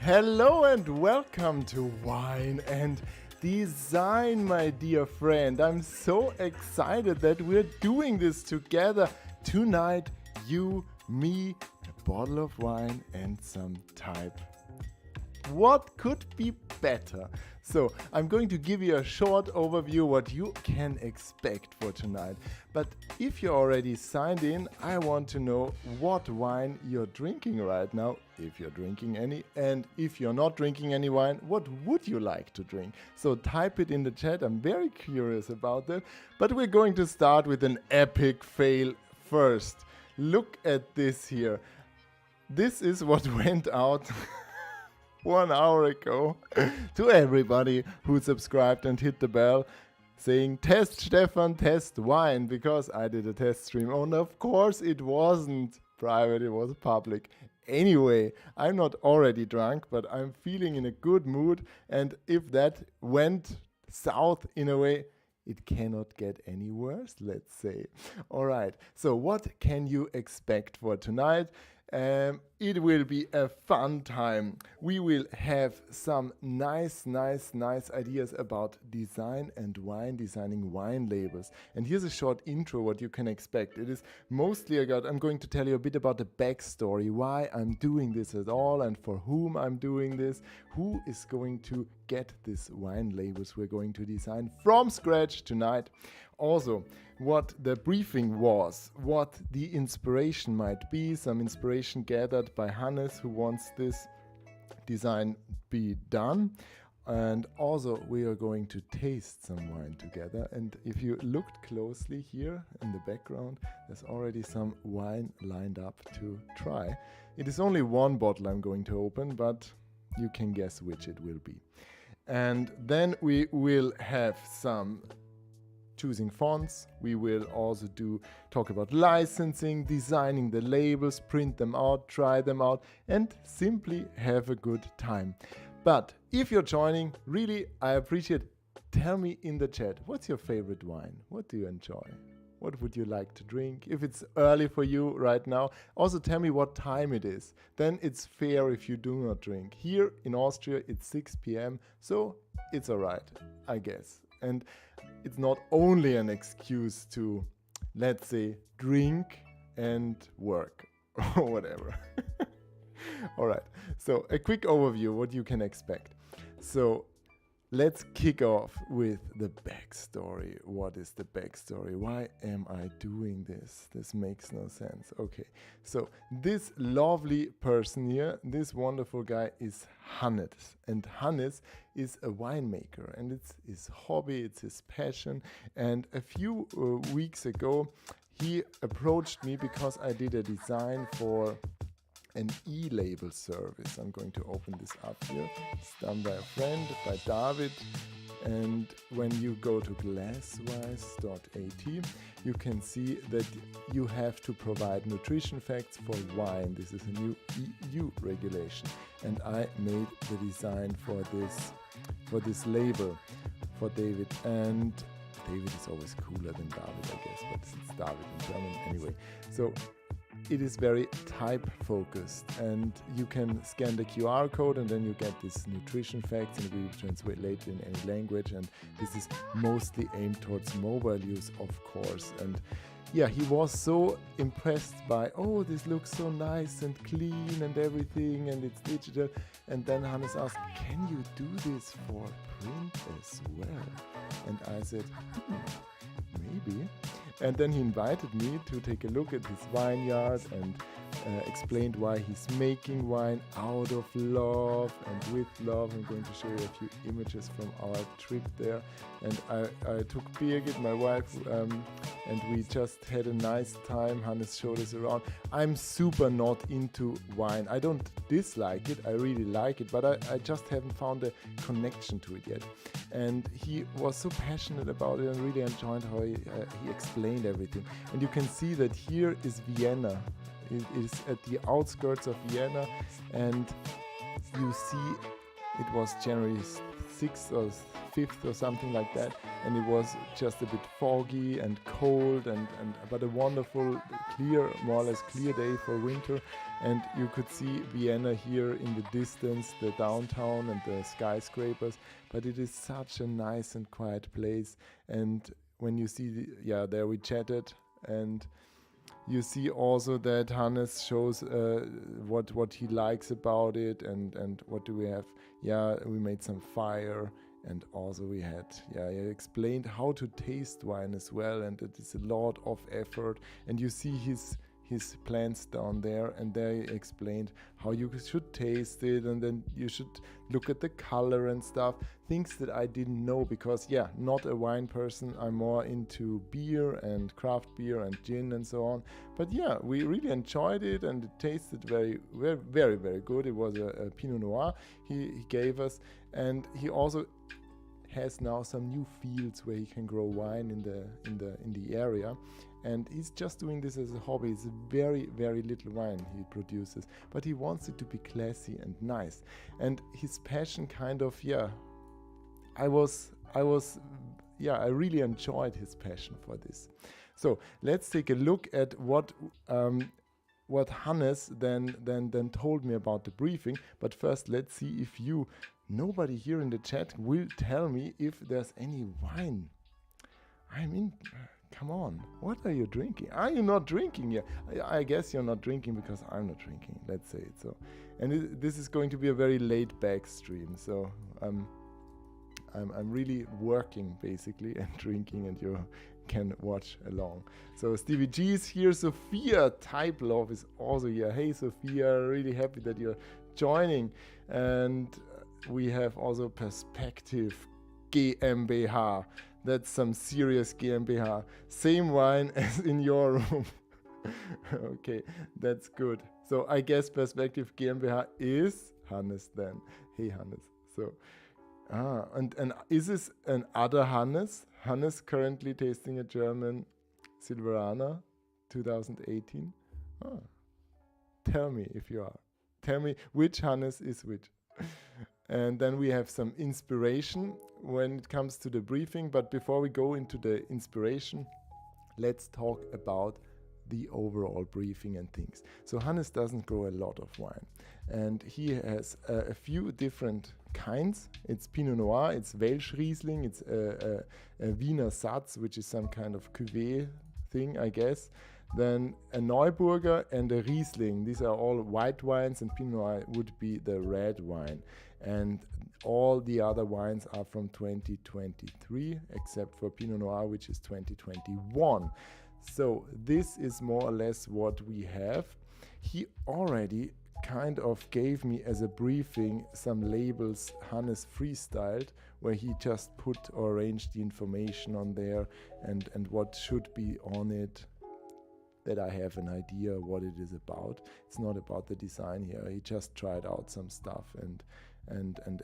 Hello and welcome to Wine and Design, my dear friend. I'm so excited that we're doing this together tonight. You, me, a bottle of wine and some type. What could be better? So I'm going to give you a short overview what you can expect for tonight. But if you're already signed in, I want to know what wine you're drinking right now, if you're drinking any, and if you're not drinking any wine, what would you like to drink? So type it in the chat. I'm very curious about that. But we're going to start with an epic fail first. Look at this here. This is what went out 1 hour ago to everybody who subscribed and hit the bell saying test Stefan, test wine, because I did a test stream. And of course it wasn't private, it was public. Anyway, I'm not already drunk, but I'm feeling in a good mood, and if that went south in a way, it cannot get any worse, let's say. All right, so what can you expect for tonight? It will be a fun time. We will have some nice ideas about design and wine, designing wine labels. And here's a short intro what you can expect. It is mostly I'm going to tell you a bit about the backstory, why I'm doing this at all and for whom I'm doing this, who is going to get these wine labels we're going to design from scratch tonight. Also, what the briefing was, what the inspiration might be, some inspiration gathered by Hannes, who wants this design be done. And also we are going to taste some wine together. And if you looked closely here in the background, there's already some wine lined up to try. It is only one bottle I'm going to open, but you can guess which it will be. And then we will have some choosing fonts. We will also talk about licensing, designing the labels, print them out, try them out, and simply have a good time. But if you're joining, really, I appreciate. Tell me in the chat, what's your favorite wine? What do you enjoy? What would you like to drink? If it's early for you right now, also tell me what time it is. Then it's fair if you do not drink. Here in Austria, it's 6 p.m., so it's all right, I guess. And it's not only an excuse to, let's say, drink and work or whatever. All right, so a quick overview what you can expect. So let's kick off with the backstory. What is the backstory? Why am I doing this? This makes no sense. Okay, so this lovely person here, this wonderful guy is Hannes. And Hannes is a winemaker, and it's his hobby, it's his passion. And a few weeks ago, he approached me because I did a design for an e-label service. I'm going to open this up here. It's done by a friend, by David. And when you go to glasswise.at, you can see that you have to provide nutrition facts for wine. This is a new EU regulation. And I made the design for this label for David. And David is always cooler than David, I guess, but it's David in German anyway. So it is very type focused, and you can scan the QR code and then you get this nutrition facts, and we translate in any language, and this is mostly aimed towards mobile use, of course. And yeah, he was so impressed by, oh, this looks so nice and clean and everything, and it's digital. And then Hannes asked, can you do this for print as well? And I said, maybe. And then he invited me to take a look at his vineyard and explained why he's making wine out of love and with love. I'm going to show you a few images from our trip there. And I took Birgit, my wife, and we just had a nice time. Hannes showed us around. I'm super not into wine. I don't dislike it. I really like it, but I just haven't found a connection to it yet. And he was so passionate about it, and really enjoyed how he explained everything. And you can see that here is Vienna. It is at the outskirts of Vienna, and you see it was January 6th or 5th or something like that, and it was just a bit foggy and cold, but a wonderful, clear, more or less clear day for winter. And you could see Vienna here in the distance, the downtown and the skyscrapers, but it is such a nice and quiet place. And when you see, there we chatted, and you see also that Hannes shows what he likes about it, and what do we have. We made some fire, and also we had, he explained how to taste wine as well, and it is a lot of effort. And you see his plants down there, and there he explained how you should taste it, and then you should look at the color and stuff, things that I didn't know, because not a wine person. I'm more into beer and craft beer and gin and so on. But we really enjoyed it, and it tasted very, very, very, very good. It was a Pinot Noir he gave us, and he also has now some new fields where he can grow wine in the area. And he's just doing this as a hobby. It's a very, very little wine he produces, but he wants it to be classy and nice. And his passion I really enjoyed his passion for this. So let's take a look at what Hannes then told me about the briefing. But first, let's see if nobody here in the chat will tell me if there's any wine. I mean, come on, what are you drinking? Are you not drinking? Yeah, I guess you're not drinking because I'm not drinking, let's say it so. And this is going to be a very laid back stream, so I'm really working basically and drinking, and you can watch along. So Stevie G is here, Sophia Type Love is also here. Hey Sophia, really happy that you're joining. And we have also Perspective GmbH. That's some serious GmbH. Same wine as in your room. Okay, that's good. So I guess Perspective GmbH is Hannes then. Hey Hannes. So, and is this an other Hannes? Hannes currently tasting a German Silverana 2018. Tell me if you are. Tell me which Hannes is which. And then we have some inspiration when it comes to the briefing. But before we go into the inspiration, let's talk about the overall briefing and things. So Hannes doesn't grow a lot of wine, and he has a few different kinds. It's Pinot Noir, it's Welsch Riesling, it's a Wiener Satz, which is some kind of cuvée thing, I guess. Then a Neuburger and a Riesling. These are all white wines, and Pinot Noir would be the red wine. And all the other wines are from 2023, except for Pinot Noir, which is 2021. So this is more or less what we have. He already kind of gave me as a briefing some labels Hannes freestyled, where he just put or arranged the information on there and what should be on it, that I have an idea what it is about. It's not about the design here. He just tried out some stuff and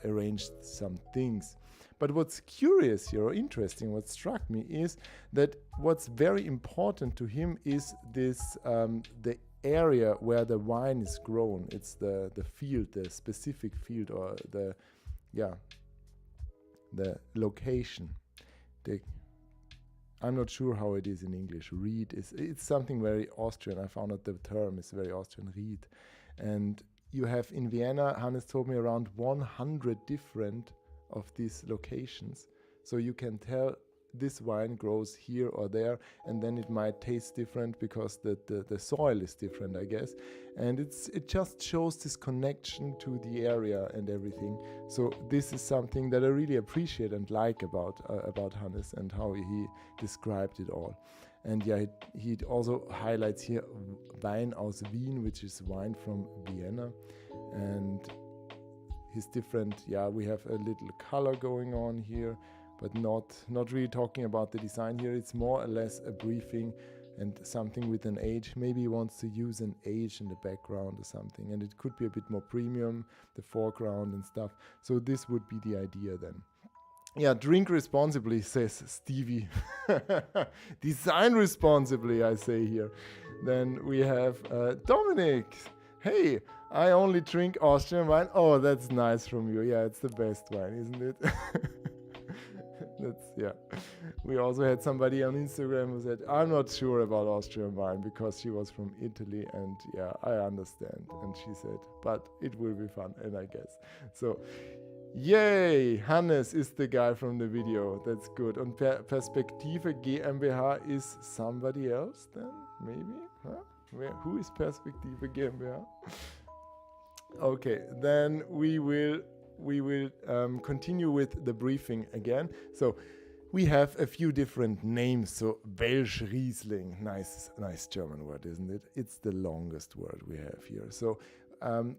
arranged some things. But what's curious here, or interesting, what struck me is that what's very important to him is this the area where the wine is grown. It's the field, the specific field, or the location. I'm not sure how it is in English. It's something very Austrian. I found out the term is very Austrian, Ried. And you have in Vienna, Hannes told me, around 100 different of these locations. So you can tell this wine grows here or there, and then it might taste different because the soil is different, I guess. And it just shows this connection to the area and everything. So this is something that I really appreciate and like about Hannes and how he described it all. And he also highlights here Wein aus Wien, which is wine from Vienna. And his different, we have a little color going on here, but not really talking about the design here. It's more or less a briefing and something with an age. Maybe he wants to use an age in the background or something, and it could be a bit more premium, the foreground and stuff. So this would be the idea then. Drink responsibly, says Stevie. Design responsibly, I say here. Then we have Dominic. Hey, I only drink Austrian wine. Oh, that's nice from you. Yeah, it's the best wine, isn't it? Yeah. We also had somebody on Instagram who said, I'm not sure about Austrian wine because she was from Italy, and yeah, I understand. And she said, but it will be fun, and I guess. So, yay! Hannes is the guy from the video. That's good. Und Perspektive GmbH is somebody else then? Maybe? Huh? Who is Perspektive GmbH? Okay, then we will continue with the briefing again. So we have a few different names. So Welsch Riesling, nice German word, isn't it? It's the longest word we have here. So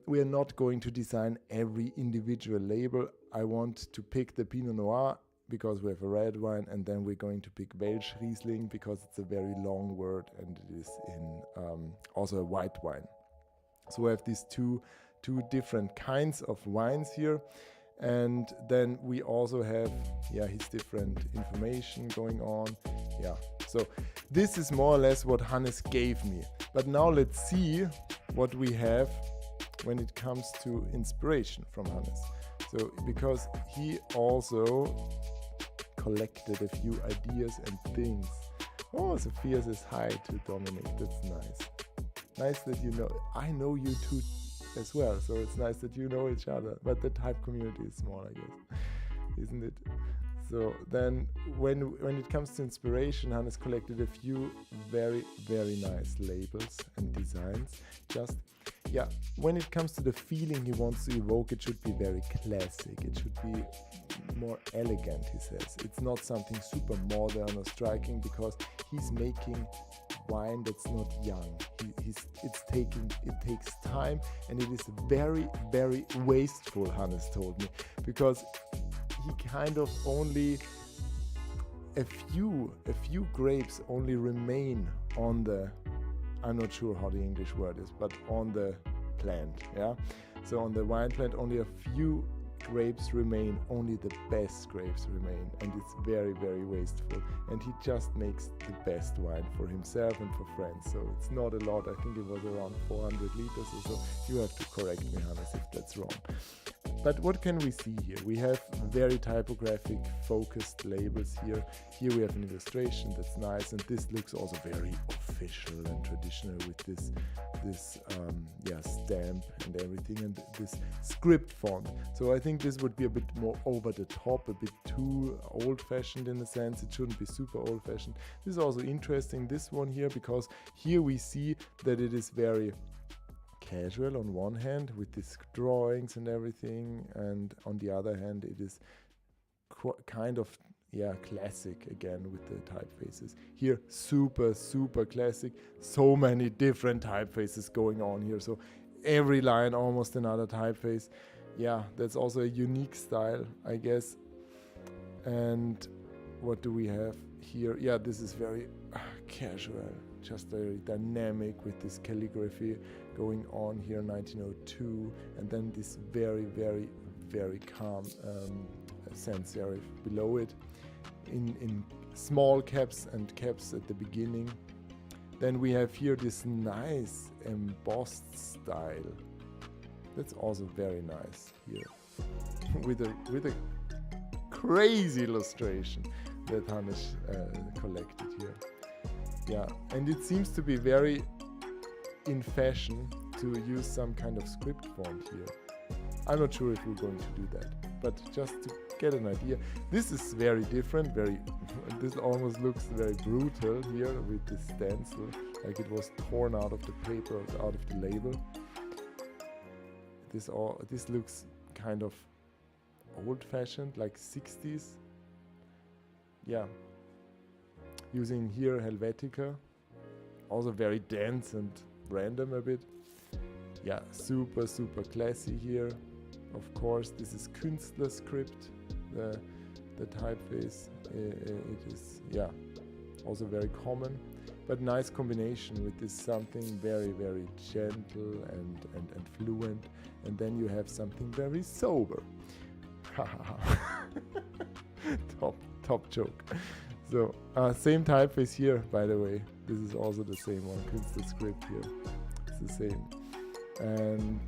we are not going to design every individual label. I want to pick the Pinot Noir because we have a red wine, and then we're going to pick Welsch Riesling because it's a very long word and it is in also a white wine. So we have these two different kinds of wines here. And then we also have, his different information going on. Yeah, so this is more or less what Hannes gave me. But now let's see what we have when it comes to inspiration from Hannes. So, because he also collected a few ideas and things. Oh, Sophia says hi to Dominic. That's nice. Nice that you know. I know you too as well, so it's nice that you know each other. But the type community is small, I guess, isn't it? So then when it comes to inspiration, Hannes collected a few very, very nice labels and designs. Just, when it comes to the feeling he wants to evoke, it should be very classic. It should be more elegant, he says. It's not something super modern or striking because he's making wine that's not young. It takes time, and it is very, very wasteful, Hannes told me, because he kind of only a few grapes only remain on the, I'm not sure how the English word is, but on the plant, yeah. So on the wine plant, only a few grapes remain, only the best grapes remain, and it's very, very wasteful. And he just makes the best wine for himself and for friends. So it's not a lot. I think it was around 400 liters or so. You have to correct me, Hannes, if that's wrong. But what can we see here? We have very typographic focused labels here. Here we have an illustration that's nice, and this looks also very official and traditional with this stamp and everything, and this script font. So I think this would be a bit more over the top, a bit too old-fashioned in a sense. It shouldn't be super old-fashioned. This is also interesting, this one here, because here we see that it is very casual on one hand with these drawings and everything, and on the other hand it is kind of classic again with the typefaces. Here super classic, so many different typefaces going on here, so every line almost another typeface. Yeah, that's also a unique style, I guess. And what do we have here? Yeah, this is very casual, just very dynamic with this calligraphy going on here, 1902, and then this very, very, very calm sans serif below it in small caps and caps at the beginning. Then we have here this nice embossed style. That's also very nice here with a crazy illustration that Hannes collected here. Yeah, and it seems to be very in fashion to use some kind of script font here. I'm not sure if we're going to do that, but just to get an idea. This is very different, this almost looks very brutal here with this stencil, like it was torn out of the paper, out of the label. This looks kind of old-fashioned, like 60s. Yeah. Using here Helvetica, also very dense and random a bit. Yeah, super classy here. Of course, this is Künstler script, the typeface. It is, also very common, but nice combination with this something very, very gentle and fluent, and then you have something very sober. top joke. So, same typeface here, by the way. This is also the same one, Künstler script here. It's the same. And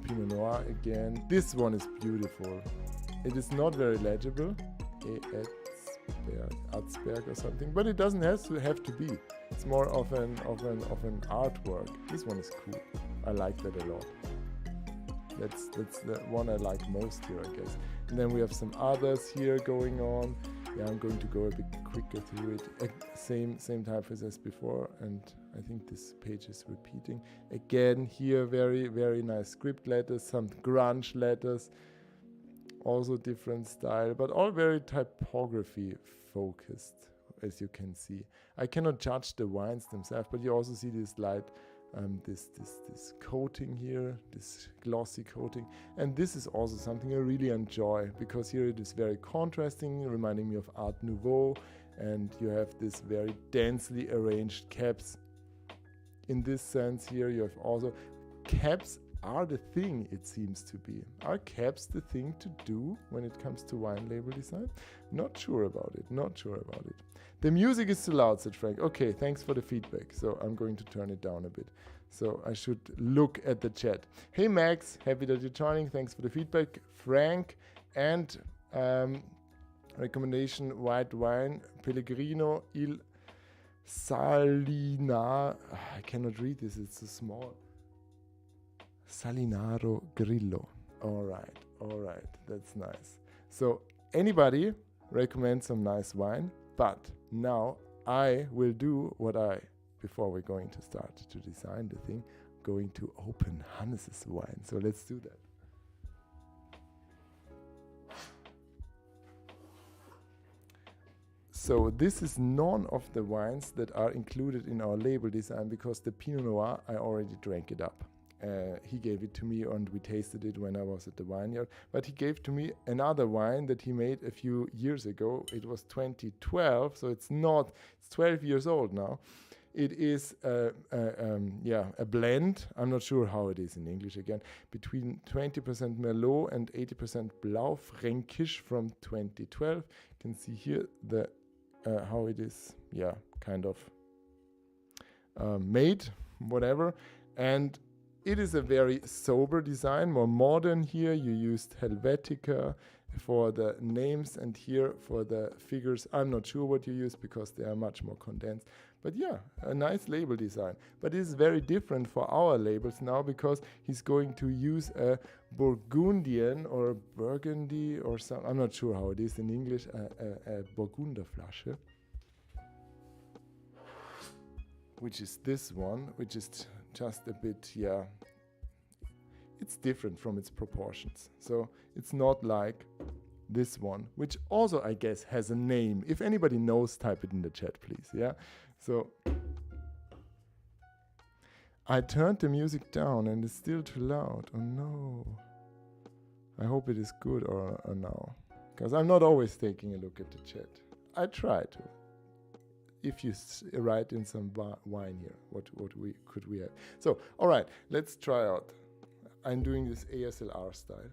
Pinot Noir again. This one is beautiful. It is not very legible. Atzberg or something, but it doesn't have to be. It's more of an artwork. This one is cool. I like that a lot. That's the one I like most here, I guess. And then we have some others here going on. Yeah, I'm going to go a bit quicker through it. Same typeface as before, and I think this page is repeating. Again, here very, very nice script letters, some grunge letters, also different style, but all very typography focused, as you can see. I cannot judge the wines themselves, but you also see this light, this coating here, this glossy coating. And this is also something I really enjoy, because here it is very contrasting, reminding me of Art Nouveau, and you have this very densely arranged caps. In this sense here, you have also caps are the thing, it seems to be. Are caps the thing to do when it comes to wine label design? Not sure about it, not sure about it. The music is too loud, said Frank. Okay, thanks for the feedback. So I'm going to turn it down a bit. So I should look at the chat. Hey Max, happy that you're joining. Thanks for the feedback. Frank, and recommendation white wine, Pellegrino il Salina. I cannot read this, it's so small. Salinaro Grillo. All right, that's nice. So anybody recommend some nice wine, but now I will do what before we're going to start to design the thing, going to open Hannes's wine. So let's do that. So this is none of the wines that are included in our label design, because the Pinot Noir, I already drank it up. He gave it to me and we tasted it when I was at the vineyard. But he gave to me another wine that he made a few years ago. It was 2012, so it's 12 years old now. It is a blend, I'm not sure how it is in English again, between 20% Merlot and 80% Blaufränkisch from 2012. You can see here the how it is, kind of made, whatever. And it is a very sober design, more modern here. You used Helvetica for the names, and here for the figures. I'm not sure what you use because they are much more condensed. But yeah, a nice label design. But it is very different for our labels now, because he's going to use a Burgundian or Burgundy or some, I'm not sure how it is in English, a Burgunderflasche, which is this one, which is just a bit, it's different from its proportions. So it's not like this one, which also, I guess, has a name. If anybody knows, type it in the chat, please. Yeah. So I turned the music down and it's still too loud. Oh no. I hope it is good or now, because I'm not always taking a look at the chat. I try to. If you write in some wine here, what could we have? So, all right, let's try out. I'm doing this ASLR style.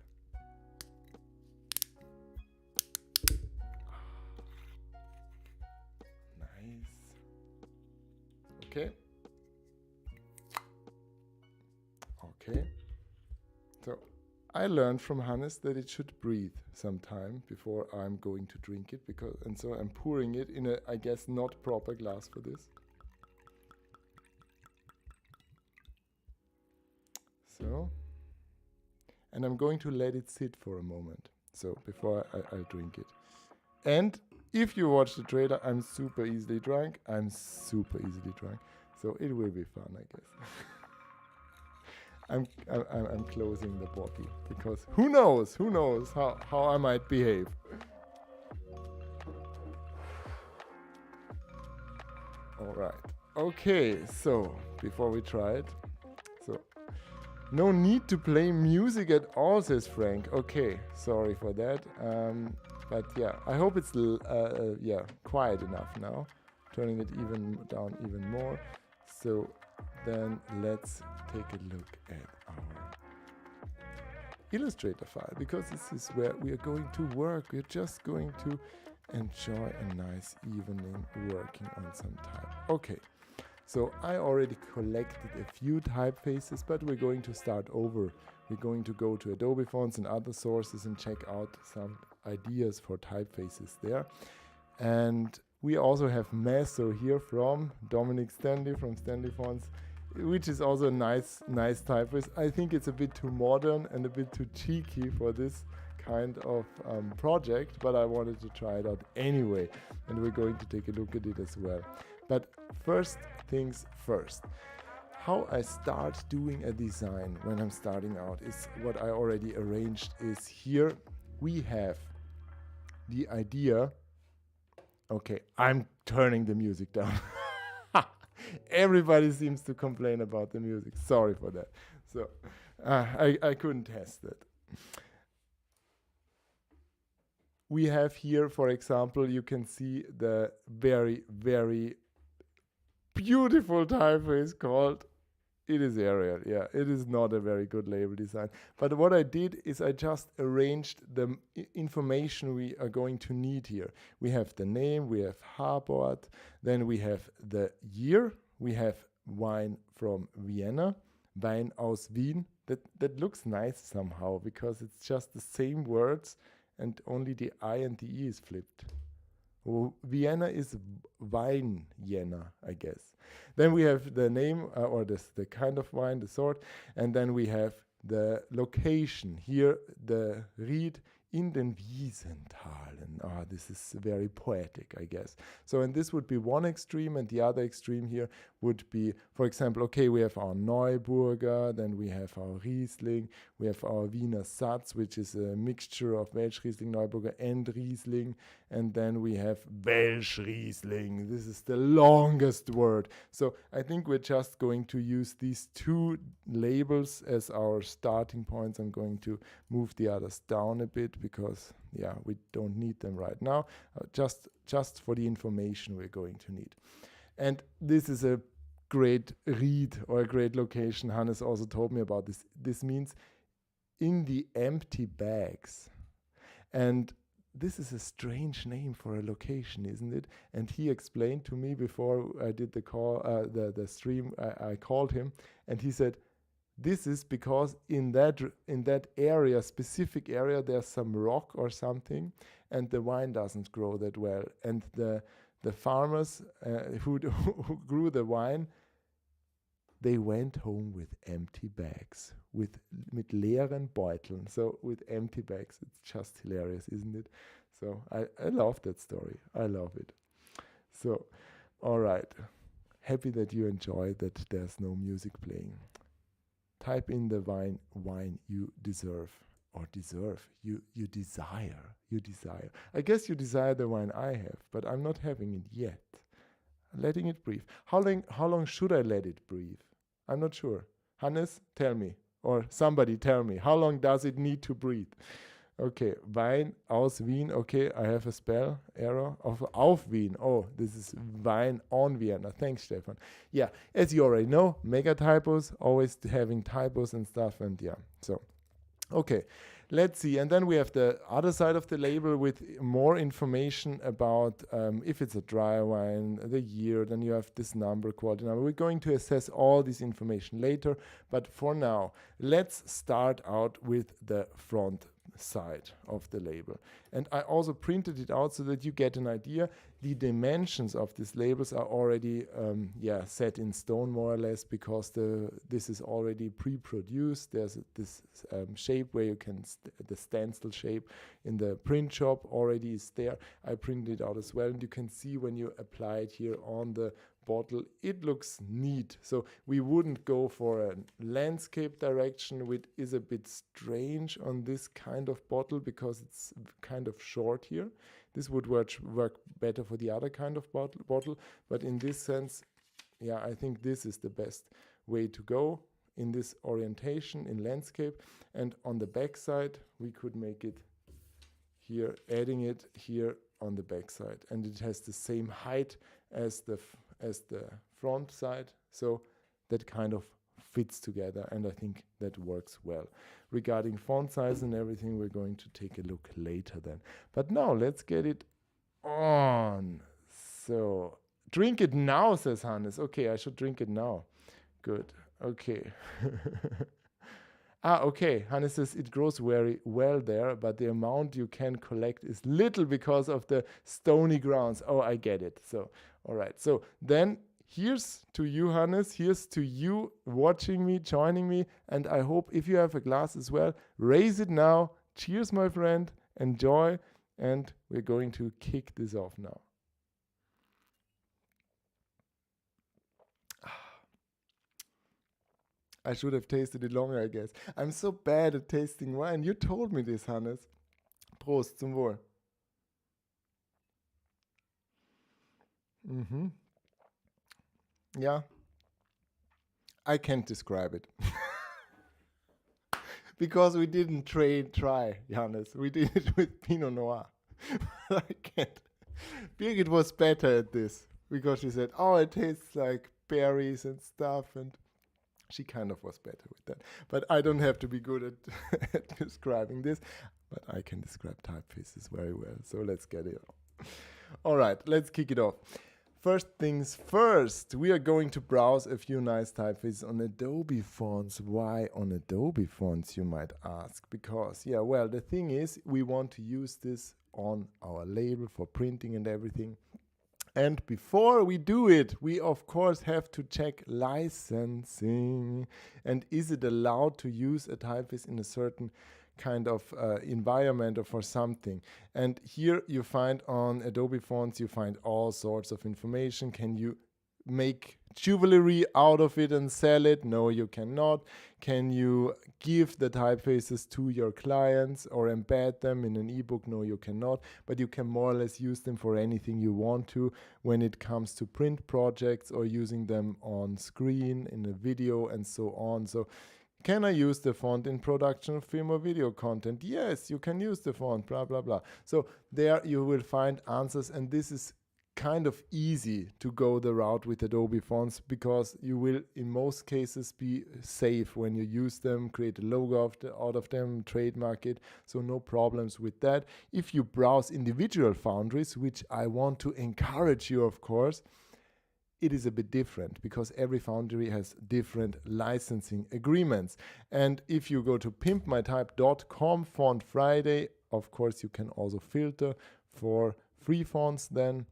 Nice. Okay. Okay. So I learned from Hannes that it should breathe some time before I'm going to drink it, and so I'm pouring it in a, I guess, not proper glass for this. So, and I'm going to let it sit for a moment. So before I'll drink it. And if you watch the trailer, I'm super easily drunk. So it will be fun, I guess. I'm closing the bottle, because who knows how I might behave. All right. Okay, so before we try it, so no need to play music at all, says Frank. Okay, sorry for that. But yeah, I hope it's quiet enough now. Turning it down even more. So then let's take a look at our Illustrator file, because this is where we are going to work. We're just going to enjoy a nice evening working on some type. Okay, So I already collected a few typefaces, but we're going to start over. We're going to go to Adobe Fonts and other sources and check out some ideas for typefaces there. And we also have Meso here from Dominic Stanley from Stanley Fonts, which is also a nice typeface. I think it's a bit too modern and a bit too cheeky for this kind of project, but I wanted to try it out anyway, and we're going to take a look at it as well. But first things first, how I start doing a design when I'm starting out is what I already arranged is here. We have the idea. Okay, I'm turning the music down. Everybody seems to complain about the music. Sorry for that. So I couldn't test it. We have here, for example, you can see the very, very beautiful typeface called, it is Arial. Yeah, it is not a very good label design. But what I did is I just arranged the information we are going to need here. We have the name, we have Harbord, then we have the year, we have wine from Vienna, Wein aus Wien. That looks nice somehow because it's just the same words and only the I and the E is flipped. Vienna is Wein Jena, I guess. Then we have the name or the kind of wine, the sort, and then we have the location. Here, the Ried in den Wiesentalen. This is very poetic, I guess. So, and this would be one extreme, and the other extreme here would be, for example, okay, we have our Neuburger, then we have our Riesling, we have our Wiener Satz, which is a mixture of Welschriesling, Neuburger, and Riesling, and then we have Welschriesling. This is the longest word. So I think we're just going to use these two labels as our starting points. I'm going to move the others down a bit because, yeah, we don't need them right now. Just for the information we're going to need. And this is a great read or a great location. Hannes also told me about this. This means in the empty bags. And this is a strange name for a location, isn't it? And he explained to me before I did the call, the stream. I called him, and he said, "This is because in that area, specific area, there's some rock or something, and the wine doesn't grow that well. And the farmers who grew the wine, they went home with empty bags, mit leeren Beuteln." So with empty bags, it's just hilarious, isn't it? So I love that story. I love it. So, all right. Happy that you enjoy that there's no music playing. Type in the wine you deserve, or you desire. I guess you desire the wine I have, but I'm not having it yet. Letting it breathe. How long should I let it breathe? I'm not sure. Hannes, tell me, or somebody tell me, how long does it need to breathe? Okay, Wein aus Wien. Okay, I have a spell error of auf Wien. Oh, this is Wein on Vienna. Thanks, Stefan. Yeah, as you already know, mega typos, always having typos and stuff, and yeah, so. Okay, let's see. And then we have the other side of the label with more information about if it's a dry wine, the year, then you have this number, quality number. We're going to assess all this information later, but for now, let's start out with the front side of the label. And I also printed it out so that you get an idea. The dimensions of these labels are already set in stone more or less, because this is already pre-produced. There's this shape where you can, the stencil shape in the print shop already is there. I printed it out as well, and you can see when you apply it here on the bottle, it looks neat. So we wouldn't go for a landscape direction, which is a bit strange on this kind of bottle because it's kind of short here. This would work better for the other kind of bottle, but in this sense, yeah, I think this is the best way to go in this orientation in landscape. And on the back side, we could make it here, adding it here on the back side, and it has the same height as the front side, so that kind of fits together, and I think that works well. Regarding font size and everything, we're going to take a look later then. But now let's get it on. So Drink it now, says Hannes. Okay, I should drink it now. Good. Okay. Okay. Hannes says it grows very well there, but the amount you can collect is little because of the stony grounds. Oh, I get it. So, all right. So then here's to you, Hannes. Here's to you watching me, joining me. And I hope if you have a glass as well, raise it now. Cheers, my friend. Enjoy. And we're going to kick this off now. I should have tasted it longer, I guess. I'm so bad at tasting wine. You told me this, Hannes. Prost, zum Wohl. Yeah, I can't describe it. Because we didn't try, Hannes. We did it with Pinot Noir. I can't. Birgit was better at this because she said, oh, it tastes like berries and stuff, and she kind of was better with that. But I don't have to be good at describing this, but I can describe typefaces very well. So let's get it on. All right, let's kick it off. First things first, we are going to browse a few nice typefaces on Adobe fonts. Why on Adobe fonts, you might ask? Because, yeah, well, the thing is, we want to use this on our label for printing and everything. And before we do it, we of course have to check licensing. And is it allowed to use a typeface in a certain kind of environment or for something? And here you find on Adobe fonts, you find all sorts of information. Can you make jewelry out of it and sell it? No, you cannot. Can you give the typefaces to your clients or embed them in an ebook? No, you cannot. But you can more or less use them for anything you want to when it comes to print projects or using them on screen in a video and so on. So can I use the font in production of film or video content? Yes, you can use the font, blah, blah, blah. So there you will find answers, and this is kind of easy to go the route with Adobe fonts because you will in most cases be safe when you use them, create a logo out of them, trademark it, so no problems with that. If you browse individual foundries, which I want to encourage you, of course, it is a bit different because every foundry has different licensing agreements. And if you go to pimpmytype.com Font Friday, of course you can also filter for free fonts then.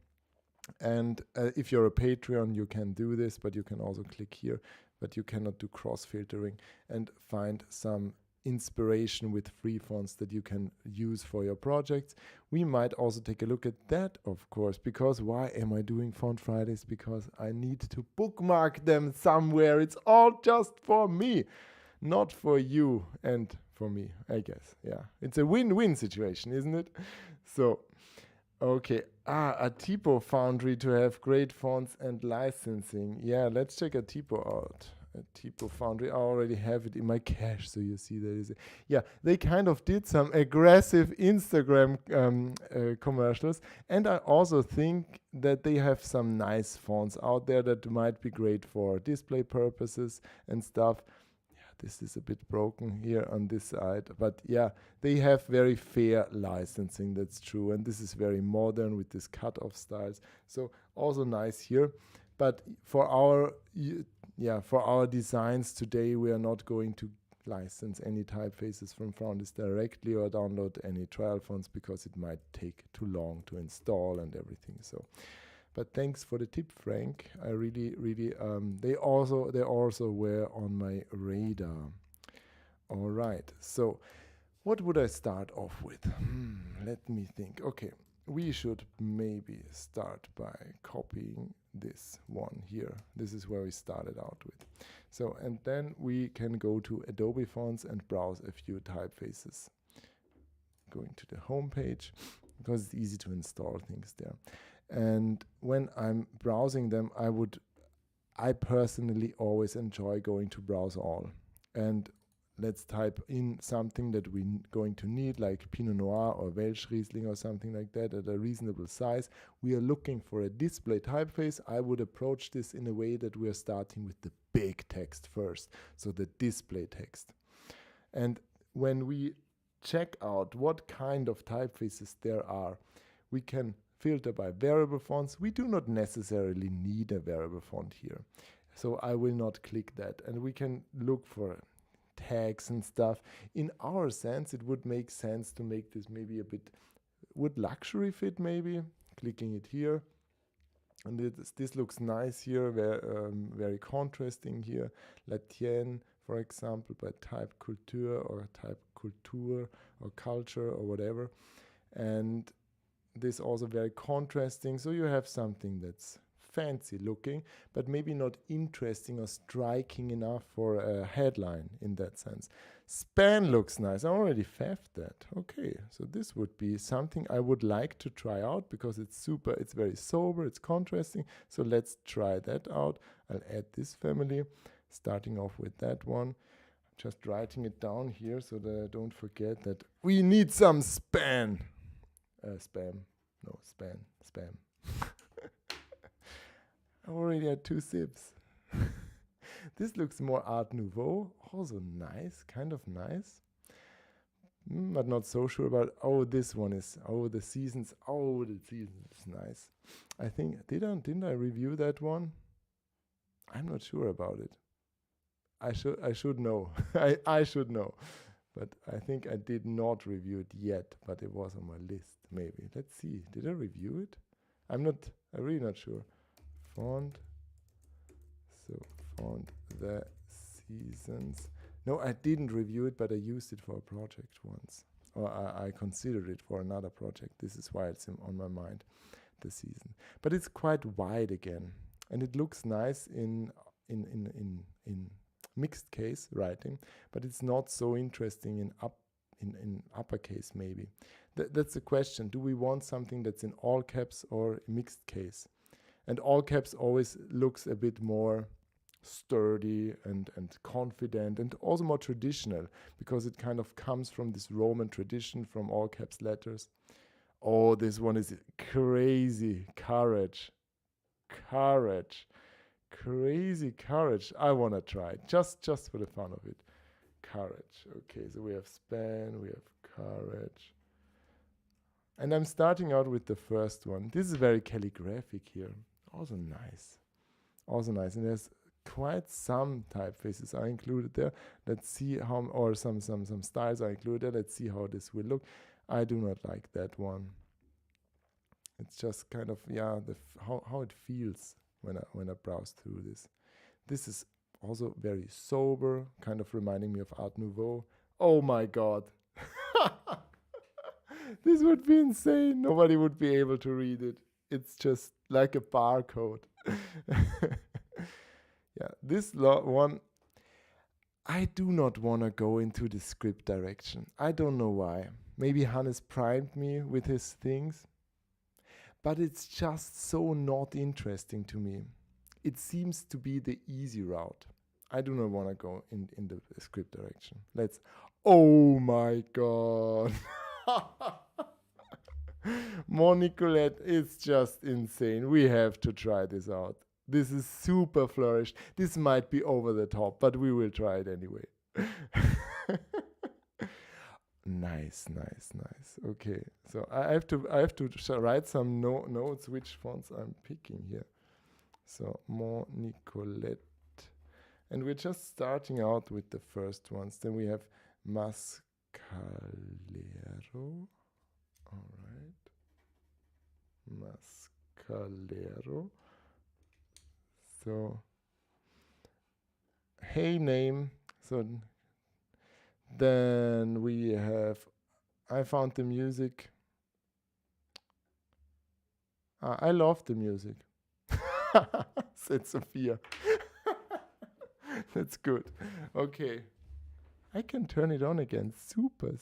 And if you're a Patreon, you can do this, but you can also click here, but you cannot do cross filtering and find some inspiration with free fonts that you can use for your projects. We might also take a look at that, of course, because why am I doing Font Fridays? Because I need to bookmark them somewhere. It's all just for me, not for you and for me, I guess. Yeah, it's a win-win situation, isn't it? So okay, a typo foundry to have great fonts and licensing. Yeah, let's check a typo out. A typo foundry. I already have it in my cache, so you see there is. Yeah, they kind of did some aggressive Instagram commercials, and I also think that they have some nice fonts out there that might be great for display purposes and stuff. This is a bit broken here on this side, but yeah, they have very fair licensing, that's true, and this is very modern with this cut-off styles, so also nice here. But for our designs today, we are not going to license any typefaces from foundries directly or download any trial fonts because it might take too long to install and everything. So but thanks for the tip, Frank. I really, they also were on my radar. All right. So what would I start off with? Let me think. Okay. We should maybe start by copying this one here. This is where we started out with. So, and then we can go to Adobe Fonts and browse a few typefaces. Going to the home page because it's easy to install things there. And when I'm browsing them, I personally always enjoy going to browse all. And let's type in something that we're going to need, like Pinot Noir or Welsh Riesling or something like that at a reasonable size. We are looking for a display typeface. I would approach this in a way that we are starting with the big text first, so the display text. And when we check out what kind of typefaces there are, we can filter by variable fonts. We do not necessarily need a variable font here. So I will not click that. And we can look for tags and stuff. In our sense, it would make sense to make this maybe a bit, would luxury fit maybe? Clicking it here. And this looks nice here, very contrasting here. La Tienne, for example, by Type Culture or Type Culture or Culture or whatever. And this also very contrasting. So you have something that's fancy looking, but maybe not interesting or striking enough for a headline in that sense. Span looks nice. I already faffed that. Okay, so this would be something I would like to try out because it's very sober, it's contrasting. So let's try that out. I'll add this family, starting off with that one. Just writing it down here so that I don't forget that we need some span. Spam. I already had 2 sips. This looks more Art Nouveau, also nice, kind of nice, but not so sure about. Oh, this one is. Oh, the seasons. Oh, the seasons is nice. I think didn't I review that one? I'm not sure about it. I should know. I should know, but I think I did not review it yet. But it was on my list. Maybe let's see. Did I review it? I'm really not sure. Font. So font the seasons. No, I didn't review it, but I used it for a project once, or I considered it for another project. This is why it's on my mind, the season. But it's quite wide again, and it looks nice in mixed case writing, but it's not so interesting in uppercase maybe. That's the question. Do we want something that's in all caps or mixed case? And all caps always looks a bit more sturdy and confident and also more traditional because it kind of comes from this Roman tradition from all caps letters. Oh, this one is crazy. Courage. Crazy courage. I want to try it just for the fun of it. Courage. Okay, so we have span, we have courage. And I'm starting out with the first one. This is very calligraphic here. Also nice. And there's quite some typefaces are included there. Let's see how, or some styles are included there. Let's see how this will look. I do not like that one. It's just kind of, yeah, how it feels when I browse through this. This is also very sober, kind of reminding me of Art Nouveau. Oh my God. This would be insane. Nobody would be able to read it. It's just like a barcode. Yeah, this one, I do not want to go into the script direction. I don't know why. Maybe Hannes primed me with his things, but it's just so not interesting to me. It seems to be the easy route. I do not want to go in the script direction. Oh my God. Monicolette is just insane. We have to try this out. This is super flourished. This might be over the top, but we will try it anyway. Nice. Okay, so I have to write some notes which fonts I'm picking here. So Monicolette, and we're just starting out with the first ones. Then we have Mascalero. All right, Mascalero. So, hey name. So then we have, I found the music. I love the music. Said Sophia. That's good. Okay. I can turn it on again super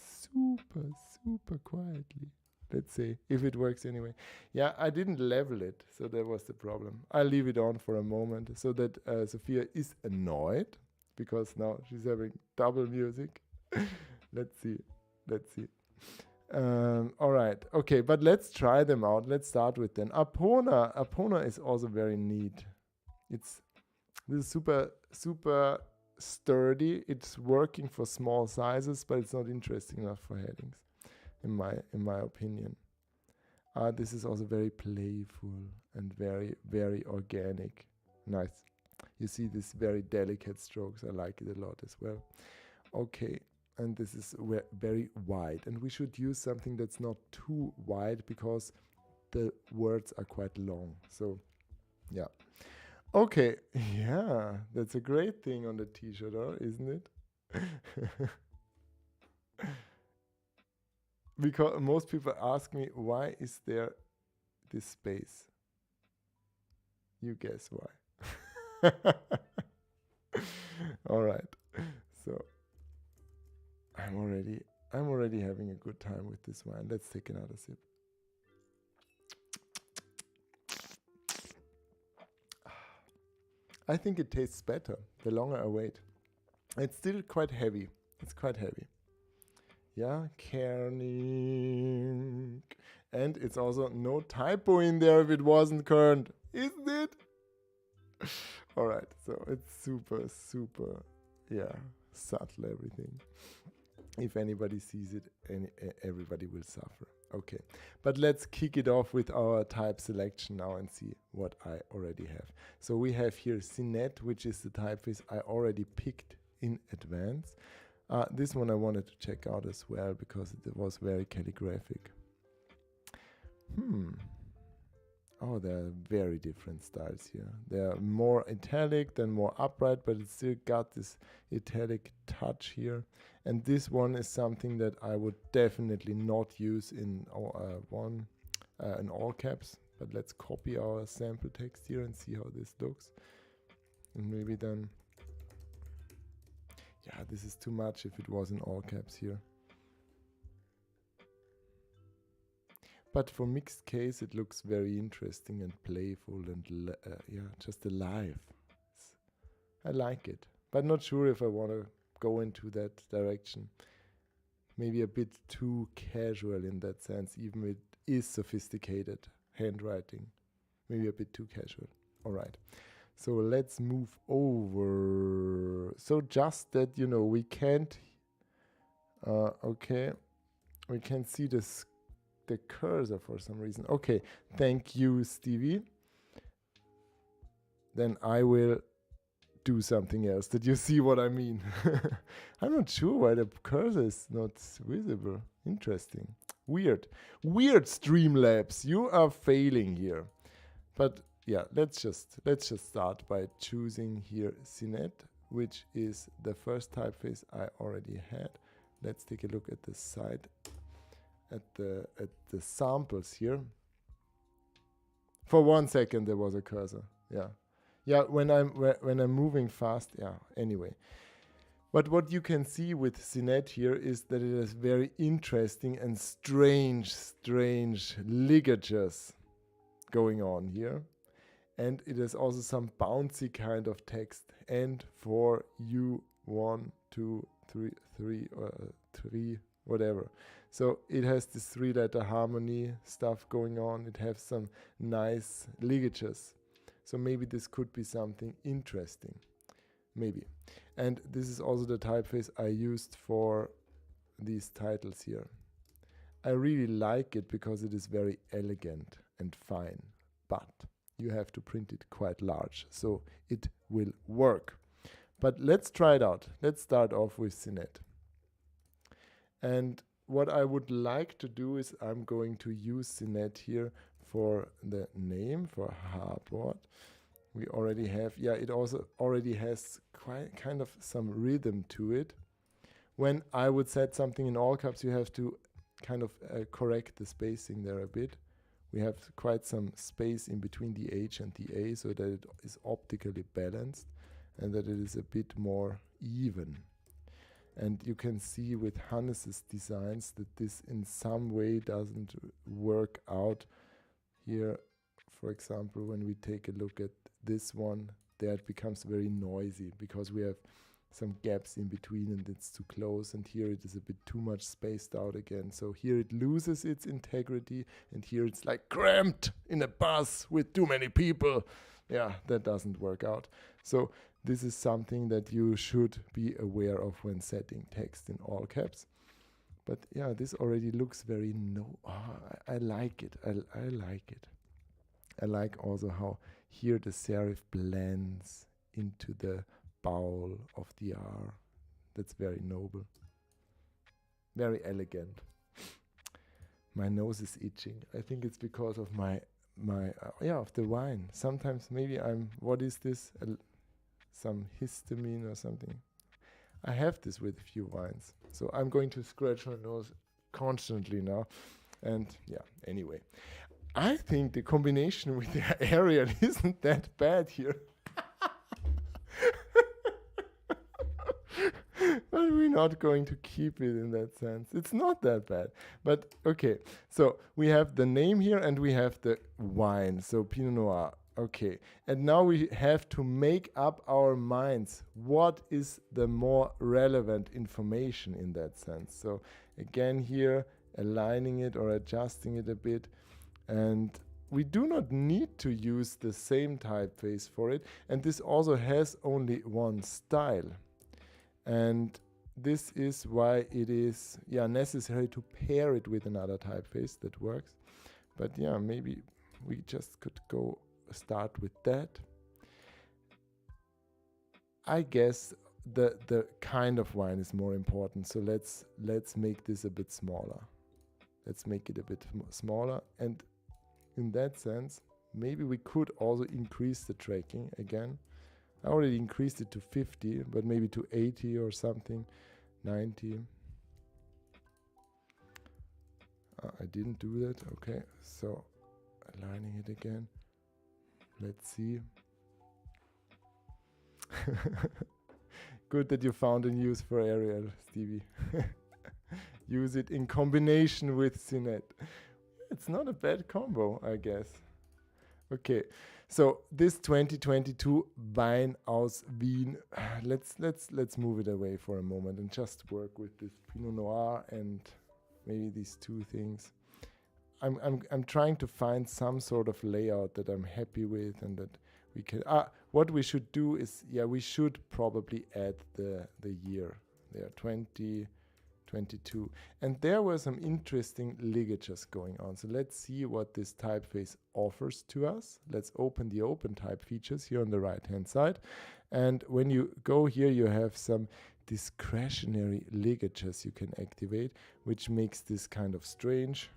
quietly. Let's see if it works anyway. Yeah, I didn't level it, so that was the problem. I'll leave it on for a moment so that Sophia is annoyed because now she's having double music. Let's see. All right. Okay, but let's try them out. Let's start with them. Apona is also very neat. This is super sturdy. It's working for small sizes, but it's not interesting enough for headings, in my opinion. This is also very playful and very, very organic. Nice. You see these very delicate strokes. I like it a lot as well. Okay, and this is very wide. And we should use something that's not too wide because the words are quite long. So, yeah. Okay, yeah, that's a great thing on the t-shirt, isn't it? Because most people ask me, why is there this space? You guess why. All right. So I'm already having a good time with this wine. Let's take another sip. I think it tastes better the longer I wait. It's still quite heavy. It's quite heavy. Yeah, Kerning. And it's also no typo in there if it wasn't current, isn't it? All right, so it's super, super, yeah, subtle everything. If anybody sees it, everybody will suffer. Okay, but let's kick it off with our type selection now and see what I already have. So we have here Cinet, which is the typeface I already picked in advance. This one I wanted to check out as well because it was very calligraphic. Oh, there are very different styles here. They are more italic than more upright, but it still got this italic touch here. And this one is something that I would definitely not use in all caps. But let's copy our sample text here and see how this looks. And maybe then, yeah, this is too much if it was in all caps here. But for mixed case, it looks very interesting and playful and yeah, just alive. I like it, but not sure if I want to go into that direction. Maybe a bit too casual in that sense, even it is sophisticated handwriting. Maybe a bit too casual. All right. So let's move over. So just that, you know, we can't, okay, we can see the cursor for some reason. Okay, thank you, Stevie. Then I will do something else. Did you see what I mean? I'm not sure why the cursor is not visible. Interesting. Weird. Weird, Streamlabs. You are failing here. But yeah, let's just start by choosing here Cinet, which is the first typeface I already had. Let's take a look at the side. At the samples here. For 1 second there was a cursor. Yeah, when I'm moving fast. Yeah, anyway. But what you can see with Cinet here is that it has very interesting and strange ligatures going on here, and it has also some bouncy kind of text. And for you 1, 2, 3, 3, whatever. So it has this 3-letter harmony stuff going on. It has some nice ligatures. So maybe this could be something interesting. Maybe. And this is also the typeface I used for these titles here. I really like it because it is very elegant and fine. But you have to print it quite large. So it will work. But let's try it out. Let's start off with Cinet. And what I would like to do is I'm going to use Cinet here for the name, for Harbord. We already have, yeah, it also already has quite kind of some rhythm to it. When I would set something in all caps, you have to kind of correct the spacing there a bit. We have quite some space in between the H and the A so that it is optically balanced and that it is a bit more even. And you can see with Hannes's designs that this in some way doesn't work out. Here, for example, when we take a look at this one, there it becomes very noisy because we have some gaps in between and it's too close, and here it is a bit too much spaced out again. So here it loses its integrity, and here it's like cramped in a bus with too many people. Yeah, that doesn't work out. So this is something that you should be aware of when setting text in all caps. But yeah, this already looks very I like it. I like it. I like also how here the serif blends into the bowl of the R. That's very noble. Very elegant. My nose is itching. I think it's because of my of the wine. Sometimes maybe what is this? Some histamine or something. I have this with a few wines. So I'm going to scratch my nose constantly now. And yeah, anyway. I think the combination with the Arial isn't that bad here. But we're not going to keep it in that sense. It's not that bad. But okay, so we have the name here and we have the wine. So Pinot Noir. Okay, and now we have to make up our minds. What is the more relevant information in that sense? So again here, aligning it or adjusting it a bit. And we do not need to use the same typeface for it. And this also has only one style. And this is why it is necessary to pair it with another typeface that works. But yeah, maybe we just could start with that. I guess the kind of wine is more important. So let's make this a bit smaller. Let's make it a bit smaller. And in that sense, maybe we could also increase the tracking again. I already increased it to 50, but maybe to 80 or something, 90. I didn't do that. Okay, so aligning it again. Let's see. Good that you found a use for Arial, Stevie. Use it in combination with Cinet. It's not a bad combo, I guess. Okay, so this 2022 Wein aus Wien. Let's move it away for a moment and just work with this Pinot Noir and maybe these two things. I'm trying to find some sort of layout that I'm happy with and that we can. What we should do is we should probably add the year there, 2022, and there were some interesting ligatures going on. So let's see what this typeface offers to us. Let's open the open type features here on the right hand side, and when you go here, you have some discretionary ligatures you can activate, which makes this kind of strange.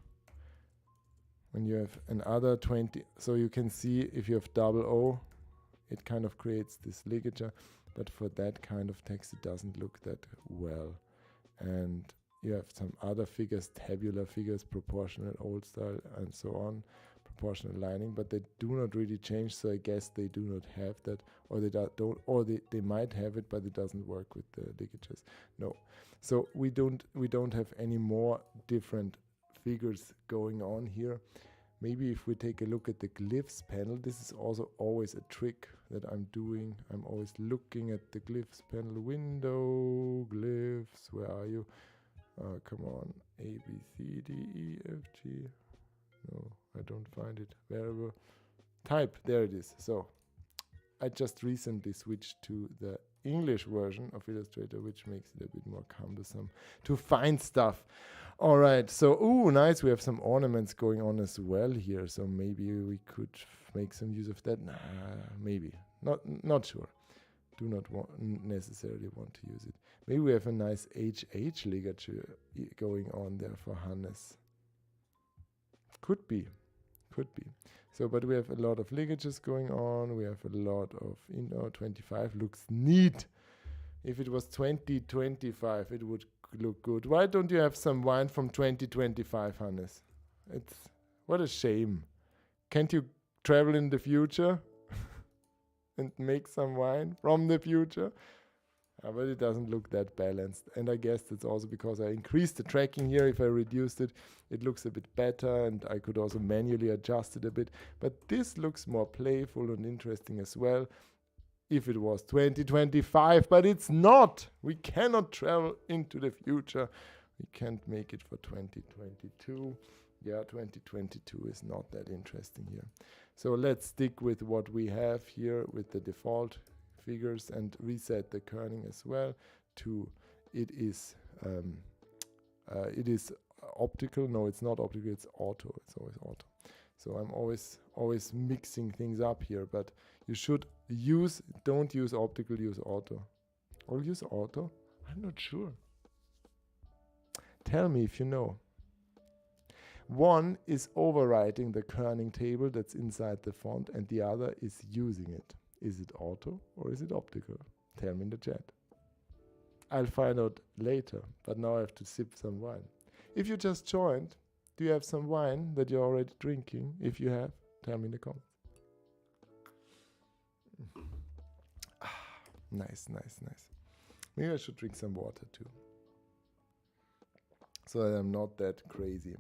When you have another 20, so you can see if you have double O, it kind of creates this ligature, but for that kind of text, it doesn't look that well. And you have some other figures, tabular figures, proportional old style, and so on, proportional lining, but they do not really change. So I guess they do not have that, or they don't, or they might have it, but it doesn't work with the ligatures. No, so we don't have any more different figures going on here. Maybe if we take a look at the glyphs panel, this is also always a trick that I'm doing. I'm always looking at the glyphs panel window, glyphs, where are you? Come on, A, B, C, D, E, F, G. No, I don't find it. Variable type, there it is. So I just recently switched to the English version of Illustrator, which makes it a bit more cumbersome to find stuff. All right, so nice, we have some ornaments going on as well here, so maybe we could make some use of that. Maybe not sure. Do not necessarily want to use it. Maybe we have a nice HH ligature going on there for Hannes. Could be. So, but we have a lot of ligatures going on. We have a lot of 25 looks neat. If it was 2025, it would look good. Why don't you have some wine from 2025, Hannes? What a shame. Can't you travel in the future and make some wine from the future? But it doesn't look that balanced, and I guess that's also because I increased the tracking here. If I reduced it, it looks a bit better, and I could also manually adjust it a bit. But this looks more playful and interesting as well if it was 2025, but it's not. We cannot travel into the future. We can't make it for 2022. Yeah, 2022 is not that interesting here. So let's stick with what we have here with the default figures and reset the kerning as well to it is It is optical. No, it's not optical. It's auto. It's always auto. So I'm always mixing things up here. But you should don't use optical. Use auto. Or use auto. I'm not sure. Tell me if you know. One is overwriting the kerning table that's inside the font, and the other is using it. Is it auto or is it optical? Tell me in the chat. I'll find out later, but now I have to sip some wine. If you just joined, do you have some wine that you're already drinking? If you have, tell me in the comments. Nice, nice, nice. Maybe I should drink some water too, so that I'm not that crazy.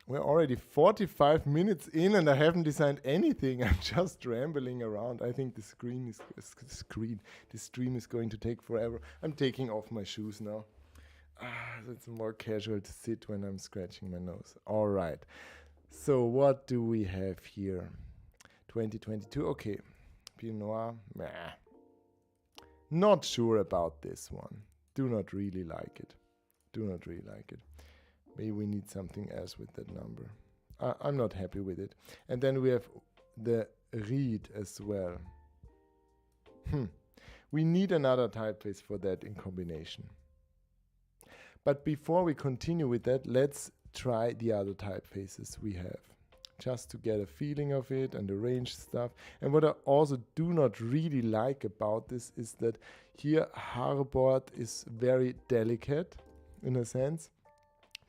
We're already 45 minutes in and I haven't designed anything. I'm just rambling around. I think the stream is going to take forever. I'm taking off my shoes now. It's more casual to sit when I'm scratching my nose. All right. So what do we have here? 2022. Okay. Pinot Noir. Meh. Not sure about this one. Do not really like it. Do not really like it. Maybe we need something else with that number. I'm not happy with it. And then we have the reed as well. We need another typeface for that in combination. But before we continue with that, let's try the other typefaces we have, just to get a feeling of it and arrange stuff. And what I also do not really like about this is that here Harbord is very delicate in a sense.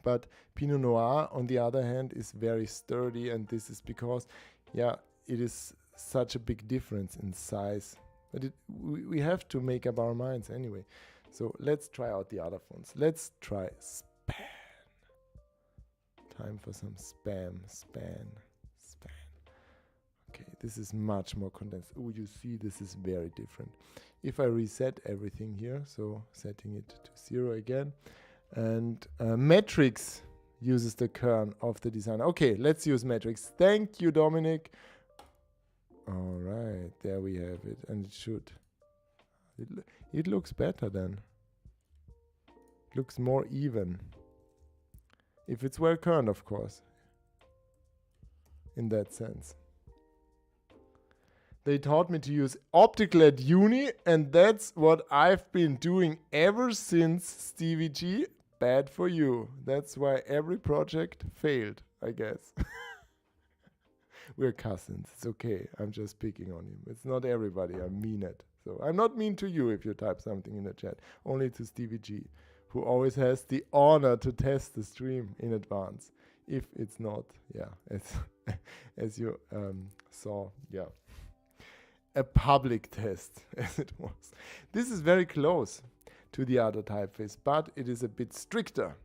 But Pinot Noir, on the other hand, is very sturdy, and this is because, yeah, it is such a big difference in size. But we have to make up our minds anyway. So let's try out the other fonts. Let's try Span. Time for some Span. Okay, this is much more condensed. Oh, you see, this is very different. If I reset everything here, so setting it to 0 again, and Matrix uses the kern of the designer. Okay, let's use Matrix. Thank you, Dominic. All right, there we have it. And it should. It looks better then. Looks more even. If it's well kerned, of course. In that sense. They taught me to use optical at uni, and that's what I've been doing ever since, Stevie G. Bad for you. That's why every project failed, I guess. We're cousins. It's okay. I'm just picking on him. It's not everybody. I mean it. So I'm not mean to you if you type something in the chat. Only to Stevie G, who always has the honor to test the stream in advance. If it's not, yeah, as you saw, yeah. A public test, as it was. This is very close to the other typeface, but it is a bit stricter.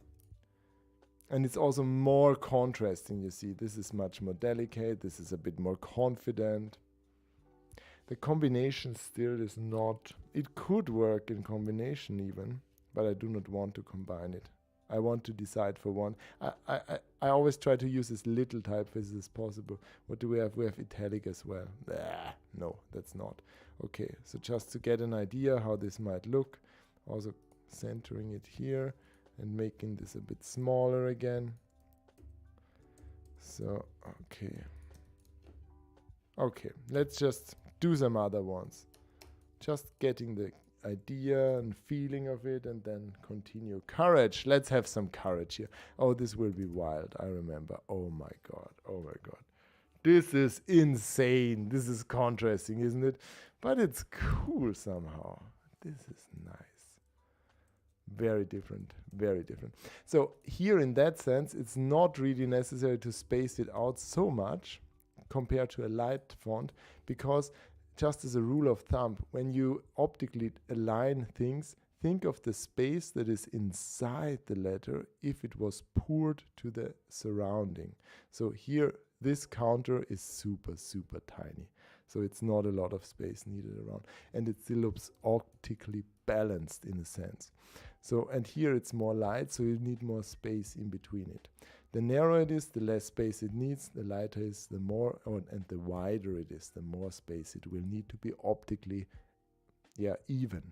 And it's also more contrasting, you see. This is much more delicate. This is a bit more confident. The combination still is not... It could work in combination even, but I do not want to combine it. I want to decide for one. I always try to use as little typefaces as possible. What do we have? We have italic as well. No, that's not. Okay, so just to get an idea how this might look, also centering it here and making this a bit smaller again. So, okay, let's just do some other ones. Just getting the idea and feeling of it, and then continue. Courage. Let's have some courage here. Oh, this will be wild. I remember. Oh my god. Oh my god. This is insane. This is contrasting, isn't it? But it's cool somehow. This is nice. Very different. Very different. So here in that sense, it's not really necessary to space it out so much compared to a light font, because just as a rule of thumb, when you optically align things, think of the space that is inside the letter if it was poured to the surrounding. So here, this counter is super, super tiny. So it's not a lot of space needed around. And it still looks optically balanced in a sense. So, and here it's more light, so you need more space in between it. The narrower it is, the less space it needs. The lighter is, the more, and the wider it is, the more space it will need to be optically, even.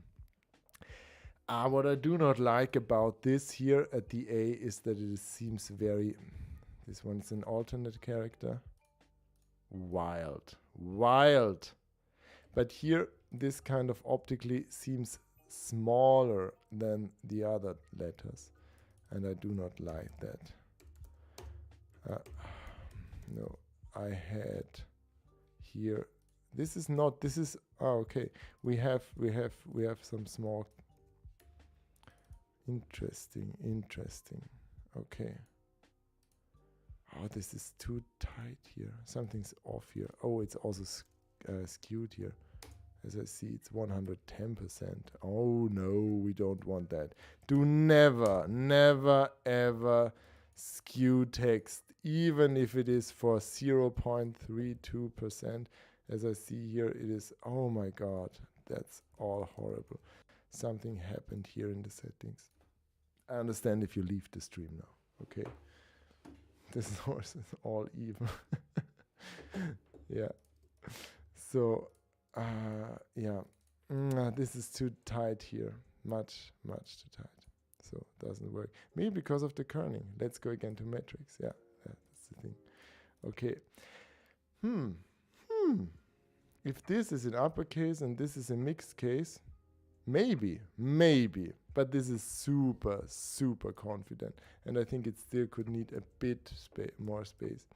What I do not like about this here at the A is that it seems very, this one's an alternate character. Wild. But here, this kind of optically seems smaller than the other letters. And I do not like that. No, I had here, this is not, this is, okay. We have some small, interesting. Okay. Oh, this is too tight here. Something's off here. Oh, it's also skewed here. As I see, it's 110%. Oh no, we don't want that. Do never ever skew text, even if it is for 0.32%. As I see here, it is, oh my god, that's all horrible. Something happened here in the settings. I understand if you leave the stream now, okay? This is all even. Yeah. So, yeah. This is too tight here. Much too tight. So, it doesn't work. Maybe because of the kerning. Let's go again to metrics. Yeah, that's the thing. Okay. If this is in uppercase and this is a mixed case, maybe. But this is super confident. And I think it still could need a bit more space.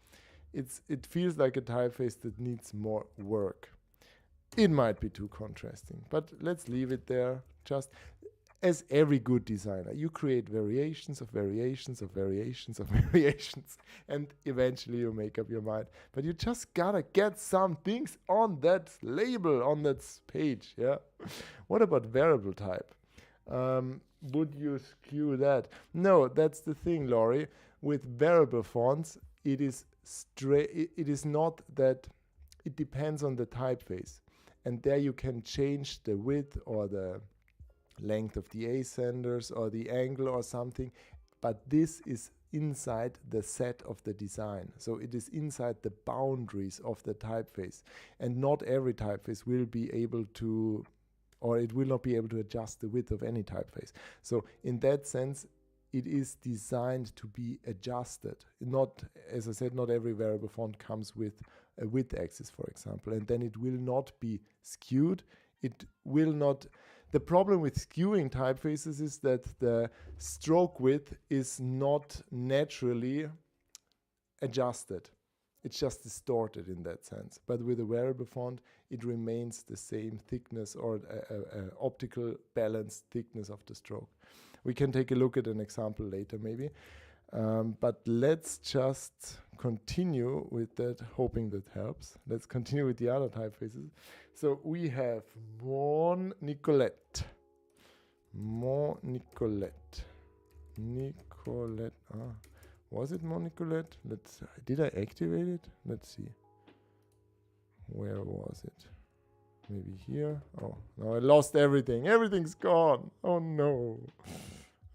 It feels like a typeface that needs more work. It might be too contrasting, but let's leave it there. Just as every good designer, you create variations of variations, and eventually you make up your mind. But you just gotta get some things on that label, on that page. Yeah. What about variable type? Would you skew that? No, that's the thing, Laurie. With variable fonts, it is not that. It depends on the typeface, and there you can change the width or the length of the ascenders or the angle or something, but this is inside the set of the design. So it is inside the boundaries of the typeface, and not every typeface will be able to, or it will not be able to adjust the width of any typeface. So in that sense, it is designed to be adjusted. Not, as I said, not every variable font comes with a width axis, for example, and then it will not be skewed. It will not. The problem with skewing typefaces is that the stroke width is not naturally adjusted. It's just distorted in that sense. But with a variable font, it remains the same thickness or optical balanced thickness of the stroke. We can take a look at an example later maybe. But let's just continue with that, hoping that helps. Let's continue with the other typefaces. So we have Mon Nicolette. Was it Mon Nicolette? Did I activate it? Let's see. Where was it? Maybe here. Oh, now I lost everything. Everything's gone. Oh no.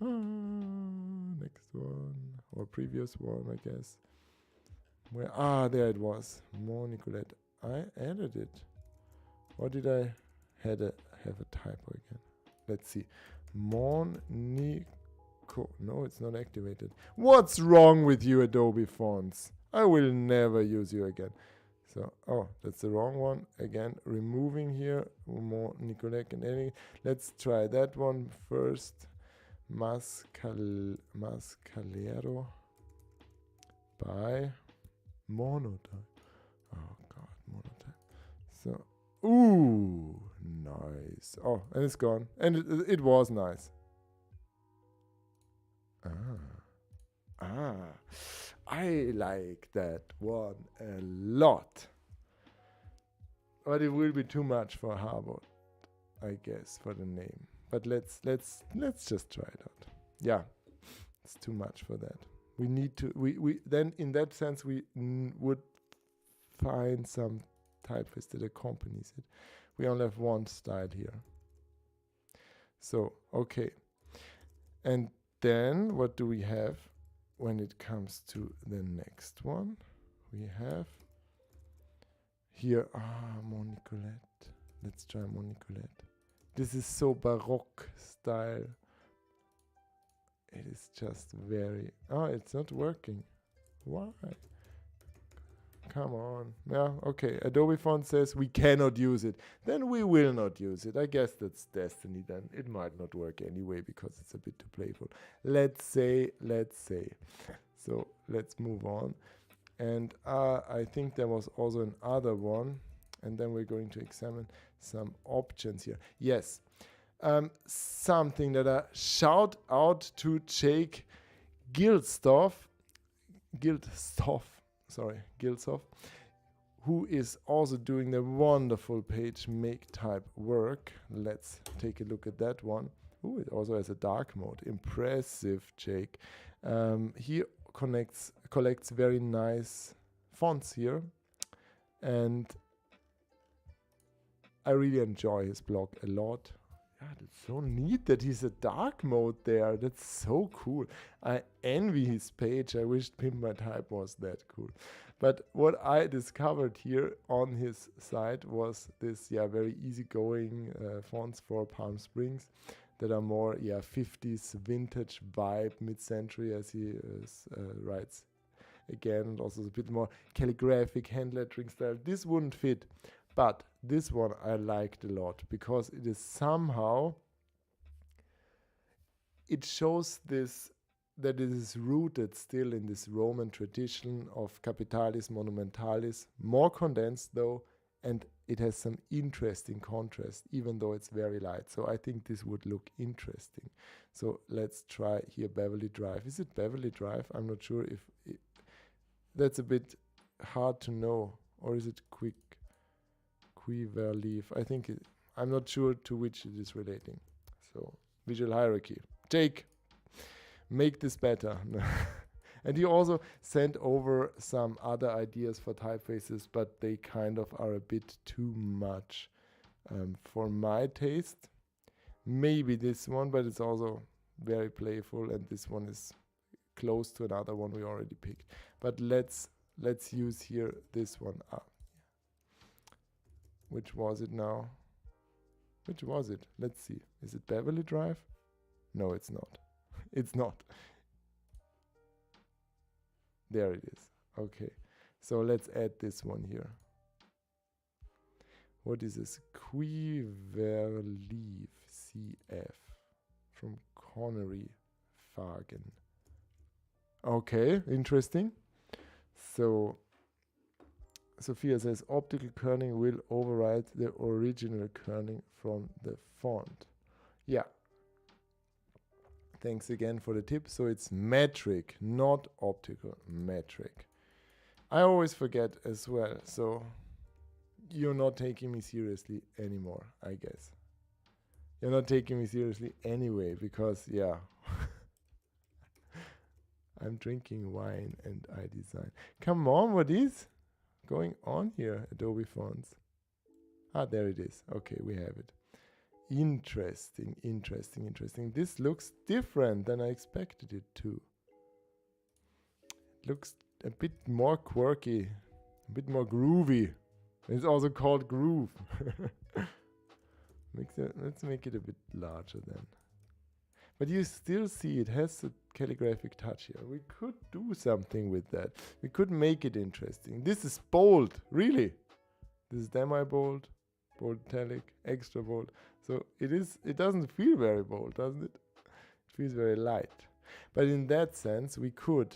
Next one, or previous one, I guess. Where? There it was. Mon Nicolette. I added it. Or did I have a typo again? Let's see. Mon Nico. No, it's not activated. What's wrong with you, Adobe Fonts? I will never use you again. So, that's the wrong one. Again, removing here. Mon Nicolette and any. Let's try that one first. Mascalero by Monotype. Oh god, Monotype. So, ooh, nice. Oh, and it's gone. And it was nice. I like that one a lot. But it will be too much for Harvard, I guess, for the name. But let's just try it out. Yeah, it's too much for that. We need to. We then in that sense we would find some typeface that accompanies it. We only have one style here. So okay, and then what do we have when it comes to the next one? We have here Mon Nicolette. Let's try Mon Nicolette. This is so Baroque style. It is just very... Oh, it's not working. Why? Come on. Yeah, okay. Adobe Font says we cannot use it. Then we will not use it. I guess that's destiny then. It might not work anyway because it's a bit too playful. Let's say. So let's move on. And I think there was also another one. And then we're going to examine some options here. Yes. Something that I shout out to Jake Gilstoff, who is also doing the wonderful page make type work. Let's take a look at that one. Ooh, it also has a dark mode. Impressive, Jake. He collects very nice fonts here, and I really enjoy his blog a lot. Yeah, that's so neat that he's a dark mode there. That's so cool. I envy his page. I wished Pimp My Type was that cool. But what I discovered here on his site was this, very easygoing fonts for Palm Springs that are more, 50s vintage vibe, mid-century, as he writes again, and also a bit more calligraphic hand lettering style. This wouldn't fit. But this one I liked a lot because it is somehow, it shows this, that it is rooted still in this Roman tradition of capitalis, monumentalis, more condensed though, and it has some interesting contrast, even though it's very light. So I think this would look interesting. So let's try here Beverly Drive. Is it Beverly Drive? I'm not sure if that's a bit hard to know, or is it Quiver Leaf? I think I'm not sure to which it is relating. So visual hierarchy. Jake, make this better. And he also sent over some other ideas for typefaces, but they kind of are a bit too much for my taste. Maybe this one, but it's also very playful, and this one is close to another one we already picked. But let's use here this one up. Which was it now? Which was it? Let's see. Is it Beverly Drive? No, it's not. It's not. There it is. Okay. So let's add this one here. What is this? Quiver Leaf CF from Connery Fagen. Okay, interesting. So Sophia says optical kerning will override the original kerning from the font. Yeah. Thanks again for the tip. So it's metric, not optical, metric. I always forget as well. So you're not taking me seriously anymore, I guess. You're not taking me seriously anyway, because, I'm drinking wine and I design. Come on, what is going on here? Adobe Fonts. There it is. Okay, we have it. Interesting. This looks different than I expected it to. It looks a bit more quirky, a bit more groovy. It's also called groove. Let's make it a bit larger then. But you still see it has a calligraphic touch here. We could do something with that. We could make it interesting. This is bold, really. This is demi-bold, bold italic, extra bold. So it doesn't feel very bold, doesn't it? It feels very light. But in that sense, we could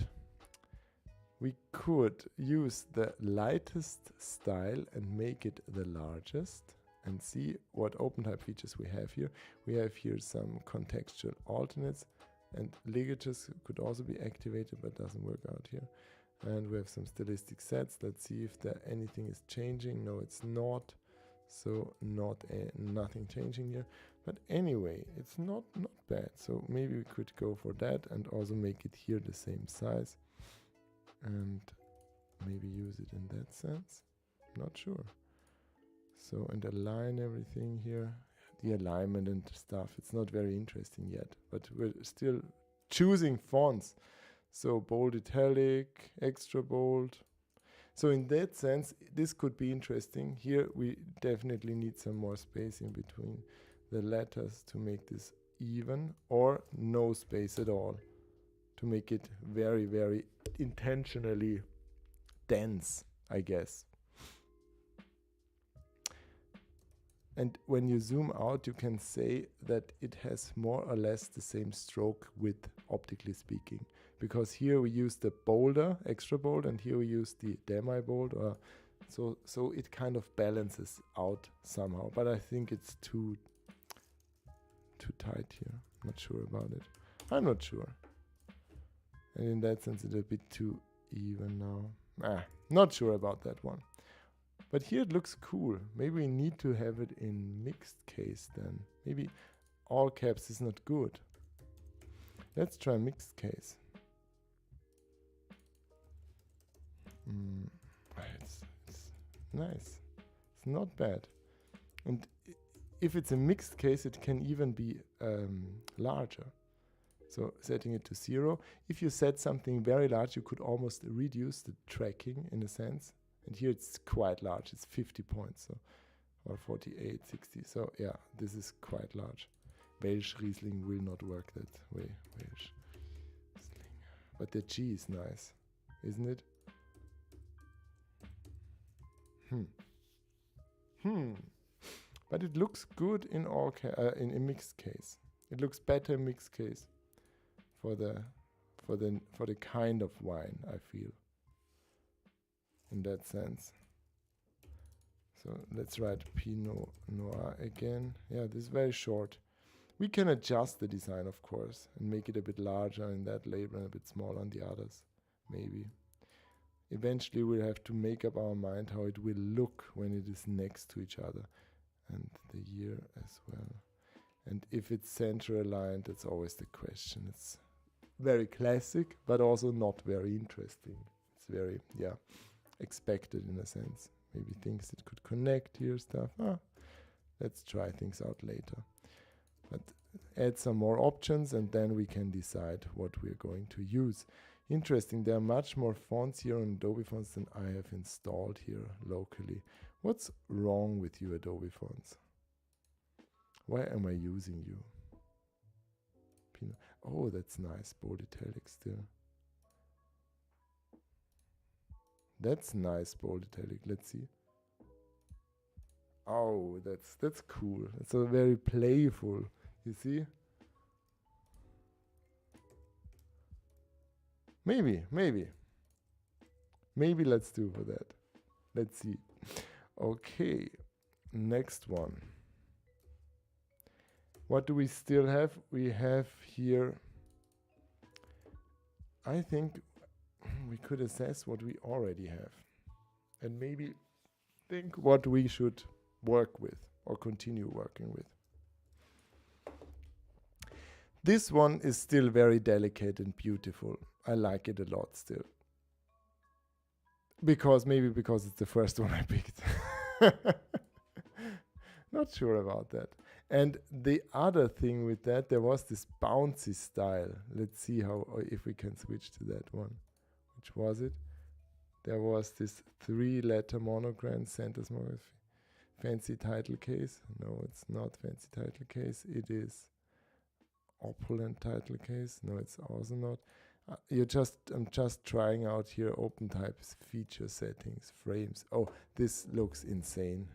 use the lightest style and make it the largest, and see what OpenType features we have here. We have here some contextual alternates, and ligatures could also be activated, but doesn't work out here. And we have some stylistic sets. Let's see if anything is changing. No, it's not. So nothing changing here. But anyway, it's not bad. So maybe we could go for that and also make it here the same size. And maybe use it in that sense. Not sure. So, and align everything here. The alignment and stuff, it's not very interesting yet, but we're still choosing fonts. So bold italic, extra bold. So in that sense, this could be interesting. Here we definitely need some more space in between the letters to make this even, or no space at all to make it very, very intentionally dense, I guess. And when you zoom out, you can say that it has more or less the same stroke width, optically speaking. Because here we use the bolder, extra bold, and here we use the demi-bold. So it kind of balances out somehow. But I think it's too tight here. Not sure about it. I'm not sure. And in that sense, it's a bit too even now. Not sure about that one. But here it looks cool. Maybe we need to have it in mixed case then. Maybe all caps is not good. Let's try mixed case. It's nice. It's not bad. And if it's a mixed case, it can even be larger. So setting it to 0. If you set something very large, you could almost reduce the tracking in a sense. And here it's quite large. It's 50 points, so, or 48, 60. So yeah, this is quite large. Welsh Riesling will not work that way. Welsh Riesling. But the G is nice, isn't it? But it looks good in all in mixed case. It looks better in mixed case for the kind of wine, I feel. In that sense. So let's write Pinot Noir again. Yeah, this is very short. We can adjust the design, of course, and make it a bit larger in that label and a bit smaller on the others, maybe. Eventually we'll have to make up our mind how it will look when it is next to each other. And the year as well. And if it's center aligned, that's always the question. It's very classic, but also not very interesting. It's very, yeah, expected in a sense. Maybe things that could connect here, stuff. Let's try things out later. But add some more options and then we can decide what we're going to use. Interesting, there are much more fonts here on Adobe Fonts than I have installed here locally. What's wrong with you, Adobe Fonts? Why am I using you? Oh, that's nice, bold italic still. That's nice, bold italic. Let's see. Oh, that's cool. It's a very playful. You see? Maybe let's do for that. Let's see. Okay, next one. What do we still have? We have here, I think we could assess what we already have and maybe think what we should work with or continue working with. This one is still very delicate and beautiful. I like it a lot still. Maybe because it's the first one I picked. Not sure about that. And the other thing with that, there was this bouncy style. Let's see if we can switch to that one. Which was it? There was this 3-letter monogram, Center's monogram, fancy title case. No, it's not fancy title case. It is opulent title case. No, it's also not. I'm just trying out here open types, feature settings, frames. Oh, this looks insane.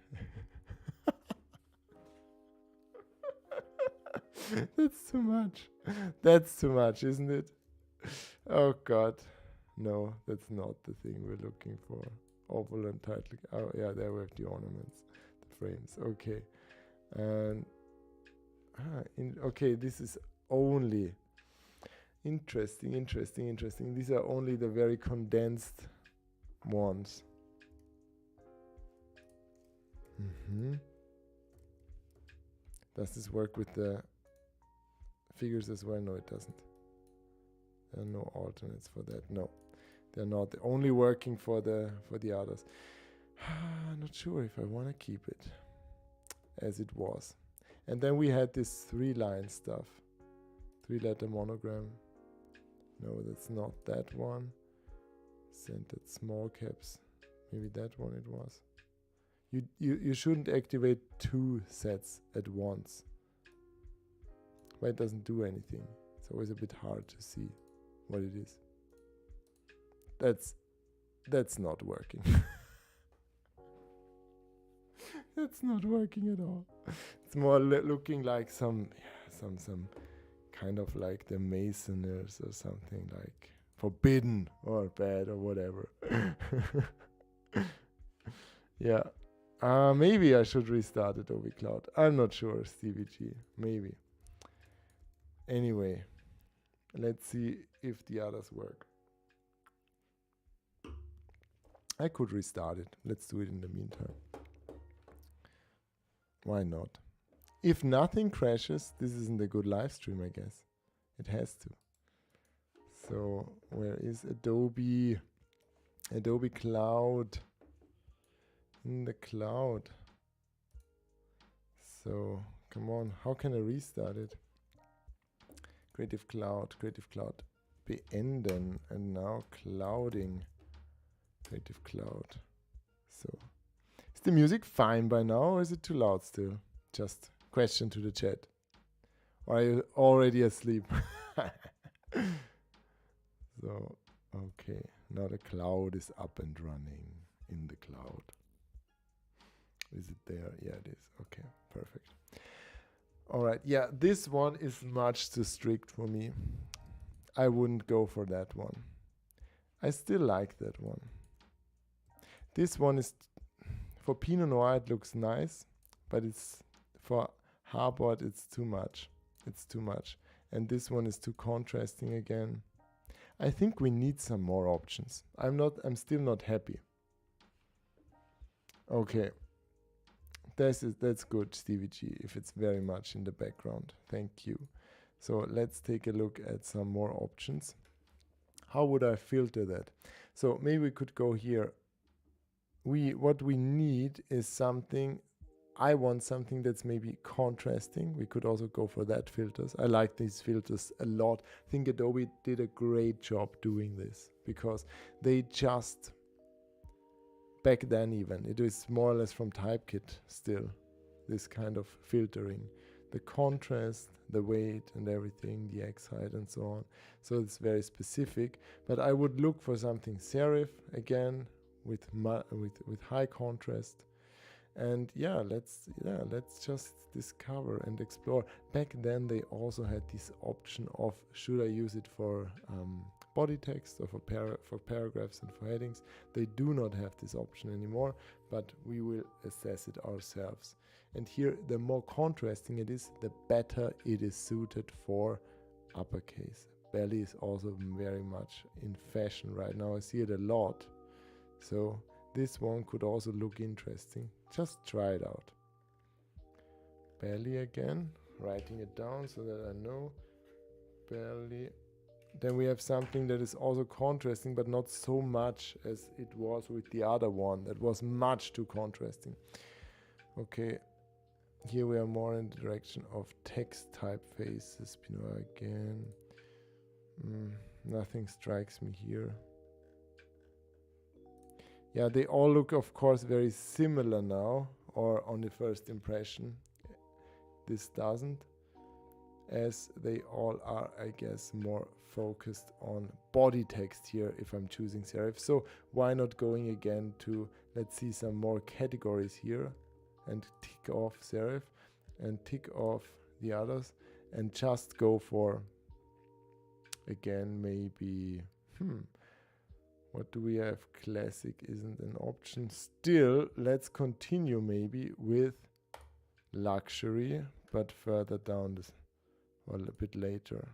That's too much. That's too much, isn't it? Oh God. No, that's not the thing we're looking for. Opulent title. Oh yeah, there we have the ornaments, the frames. Okay. And okay, this is only interesting. These are only the very condensed ones. Does this work with the figures as well? No, it doesn't. There are no alternates for that. No, they're not only working for the others. Not sure if I want to keep it as it was. And then we had this 3-line stuff, 3-letter monogram. No, that's not that one. Centered small caps. Maybe that one it was. You shouldn't activate 2 sets at once. Why it doesn't do anything? It's always a bit hard to see what it is. That's not working. That's not working at all. It's more looking like some kind of like the Masoners or something, like forbidden or bad or whatever. Yeah. Maybe I should restart Adobe Cloud. I'm not sure, Stevie G. Maybe. Anyway, let's see if the others work. I could restart it. Let's do it in the meantime. Why not? If nothing crashes, this isn't a good live stream, I guess. It has to. So where is Adobe? Adobe Cloud. In the cloud. So come on, how can I restart it? Creative Cloud beenden, and now clouding. Creative Cloud. So is the music fine by now, or is it too loud still? Just question to the chat. Or are you already asleep? So okay, now the cloud is up and running in the cloud. Is it there? Yeah, it is. Okay, perfect. All right. Yeah, this one is much too strict for me. I wouldn't go for that one. I still like that one. This one is, for Pinot Noir, it looks nice, but it's for Harbord, it's too much. It's too much. And this one is too contrasting again. I think we need some more options. I'm still not happy. Okay. That's good, Stevie G, if it's very much in the background. Thank you. So let's take a look at some more options. How would I filter that? So maybe we could go here. What we need is something. I want something that's maybe contrasting. We could also go for that filters. I like these filters a lot. I think Adobe did a great job doing this, because they just, back then even, it was more or less from Typekit still, this kind of filtering. The contrast, the weight and everything, the X height and so on. So it's very specific, but I would look for something serif again with high contrast. And let's just discover and explore. Back then they also had this option of, should I use it for body text or for paragraphs and for headings. They do not have this option anymore, but we will assess it ourselves. And here, the more contrasting it is, the better it is suited for uppercase. Belly is also very much in fashion right now. I see it a lot. So this one could also look interesting. Just try it out. Belly again, writing it down so that I know. Belly. Then we have something that is also contrasting, but not so much as it was with the other one. That was much too contrasting. Okay, here we are more in the direction of text typefaces. Pinot again. Nothing strikes me here. Yeah, they all look, of course, very similar now, or on the first impression. This doesn't, as they all are, I guess, more focused on body text here if I'm choosing serif. So why not going again to, let's see some more categories here, and tick off serif and tick off the others, and just go for, again, maybe, what do we have? Classic isn't an option. Still, let's continue maybe with luxury, but further down this, or a bit later.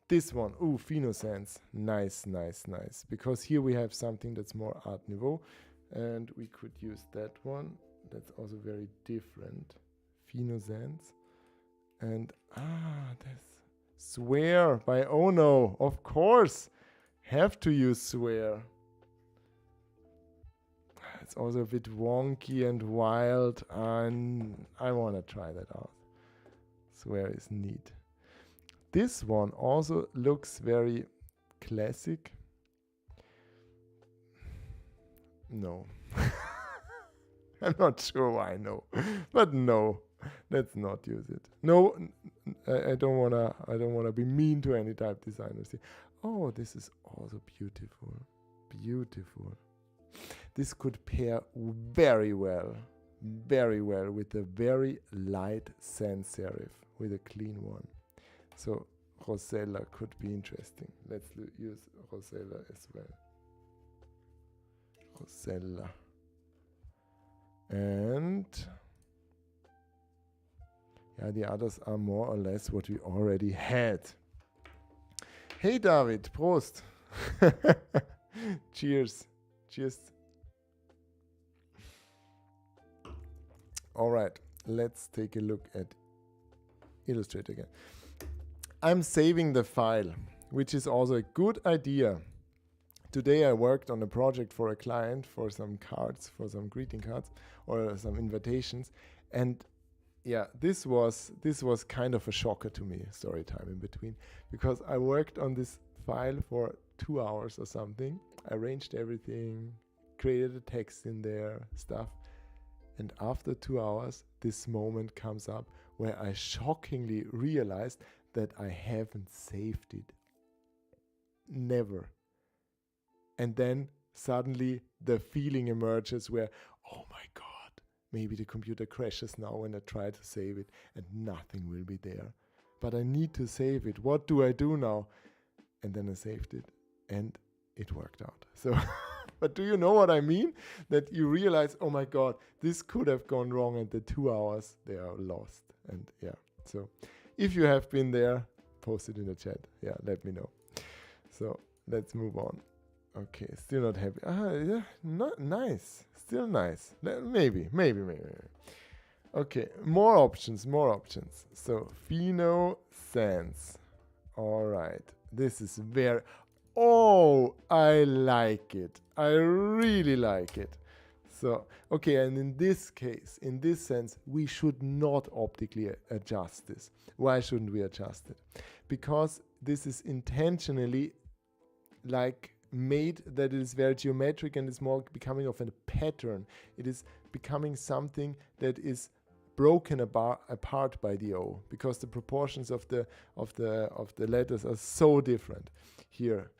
This one, Phenosense. Nice, nice, nice. Because here we have something that's more Art Nouveau, and we could use that one. That's also very different. Phenosense. And, that's Swear by Ono, of course. Have to use Swear. It's also a bit wonky and wild, and I want to try that out. Swear is neat. This one also looks very classic. No. I'm not sure why no, but no. Let's not use it. No, I don't wanna be mean to any type designers here. Oh, this is also beautiful. Beautiful. This could pair very well with a very light sans serif, with a clean one. So Rosella could be interesting. Let's use Rosella as well. Rosella. And yeah, the others are more or less what we already had. Hey David, Prost. Cheers. Cheers. All right, let's take a look at Illustrator again. I'm saving the file, which is also a good idea. Today I worked on a project for a client for some cards, for some greeting cards or some invitations, and yeah, this was kind of a shocker to me, story time in between, because I worked on this file for 2 hours or something. I arranged everything, created a text in there, stuff, and after 2 hours, this moment comes up where I shockingly realized that I haven't saved it. Never. And then suddenly the feeling emerges where, oh my God, maybe the computer crashes now when I try to save it and nothing will be there. But I need to save it. What do I do now? And then I saved it and it worked out. So, but do you know what I mean? That you realize, oh my God, this could have gone wrong and the 2 hours, they are lost. And yeah, so if you have been there, post it in the chat. Yeah, let me know. So let's move on. Okay, still not happy. Yeah, not nice. Still nice. Maybe. Okay, more options. So, Fino Sans. All right. This is very... Oh, I like it. I really like it. So, okay, and in this case, in this sense, we should not optically adjust this. Why shouldn't we adjust it? Because this is intentionally like made that it is very geometric and is more becoming of a pattern. It is becoming something that is broken apart by the O, because the proportions of the letters are so different here.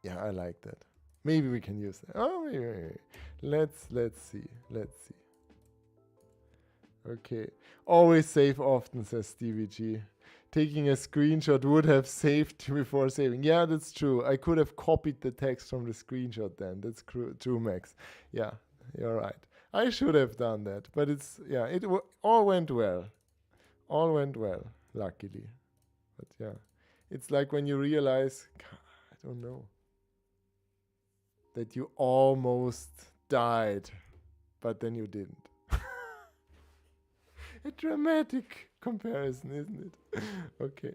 Yeah, I like that. Maybe we can use that. Oh, maybe. Let's see. Okay. Always save often, says Stevie G. Taking a screenshot would have saved before saving. Yeah, that's true. I could have copied the text from the screenshot then. That's true, Max. Yeah, you're right. I should have done that. But it's, yeah, all went well. All went well, luckily. But yeah, it's like when you realize, I don't know, that you almost died, but then you didn't. A dramatic comparison, isn't it? Okay.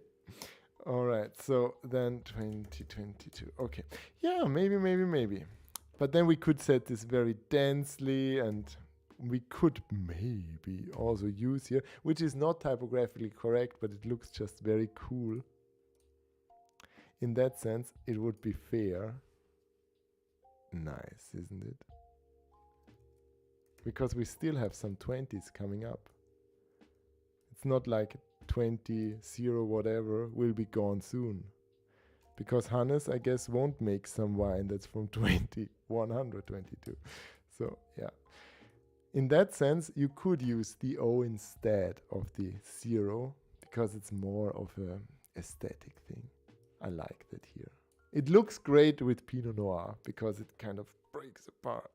All right. So then 2022. Okay. Yeah, maybe. But then we could set this very densely, and we could maybe also use here, which is not typographically correct, but it looks just very cool. In that sense, it would be fair. Nice, isn't it? Because we still have some 20s coming up. It's not like 20, 0, whatever will be gone soon. Because Hannes, I guess, won't make some wine that's from 122. So, yeah. In that sense, you could use the O instead of the 0, because it's more of an aesthetic thing. I like that here. It looks great with Pinot Noir, because it kind of breaks apart.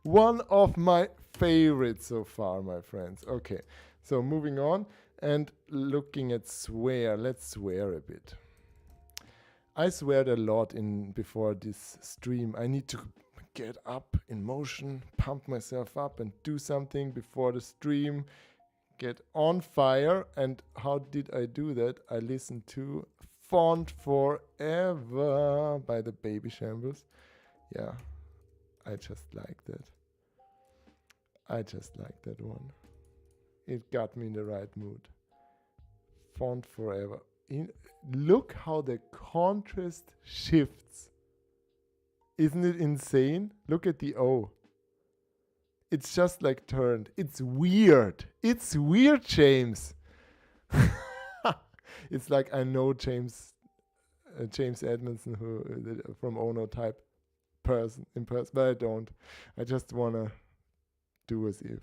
One of my favorites so far, my friends. Okay. So moving on and looking at swear. Let's swear a bit. I sweared a lot before this stream. I need to get up in motion, pump myself up and do something before the stream, get on fire. And how did I do that? I listened to Font Forever by the Baby Shambles. Yeah, I just like that. I just like that one. It got me in the right mood. Font Forever. Look how the contrast shifts. Isn't it insane? Look at the O. It's just like turned. It's weird. It's weird, James. It's like I know James Edmondson, who from Ono type person in person, but I don't. I just wanna do as if.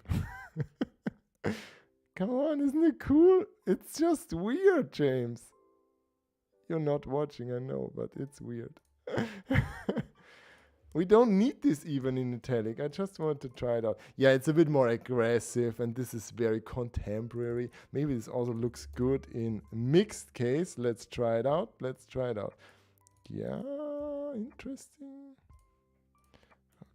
Come on, isn't it cool? It's just weird, James. You're not watching, I know, but it's weird. We don't need this even in italic. I just want to try it out. Yeah, it's a bit more aggressive, and this is very contemporary. Maybe this also looks good in mixed case. Let's try it out. Yeah, interesting.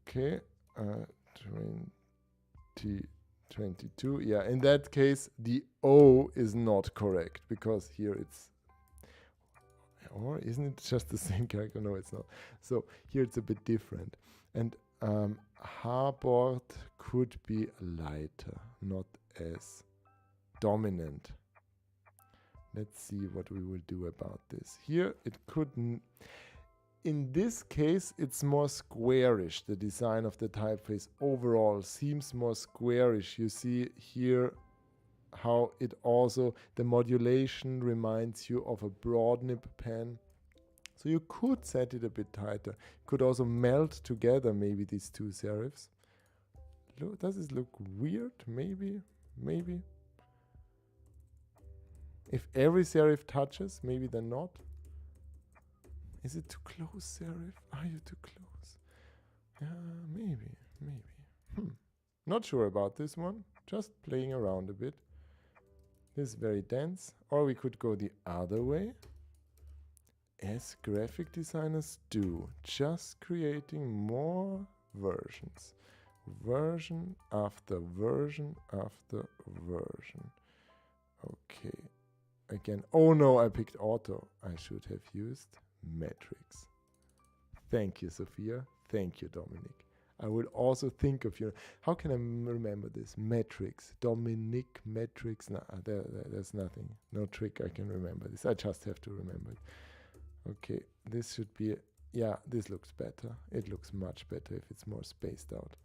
Okay, 2022. Yeah, in that case, the O is not correct because here it's, or isn't it just the same character? No, it's not. So here it's a bit different. And Harbord could be lighter, not as dominant. Let's see what we will do about this. Here it couldn't. In this case, it's more squarish. The design of the typeface overall seems more squarish. You see here how it also, the modulation reminds you of a broad nib pen. So you could set it a bit tighter. Could also melt together maybe these two serifs. Look, does this look weird? Maybe. If every serif touches, maybe they're not. Is it too close, serif? Are you too close? Maybe. Not sure about this one. Just playing around a bit. This is very dense. Or we could go the other way, as graphic designers do, just creating more versions. Version after version after version. Okay. Again, oh no, I picked auto. I should have used metrics. Thank you, Sophia. Thank you, Dominic. I will also think of you. How can I remember this? Metrics. Dominic metrics. Nah, there's nothing. No trick I can remember this. I just have to remember it. Okay, this should be... Yeah, this looks better. It looks much better if it's more spaced out.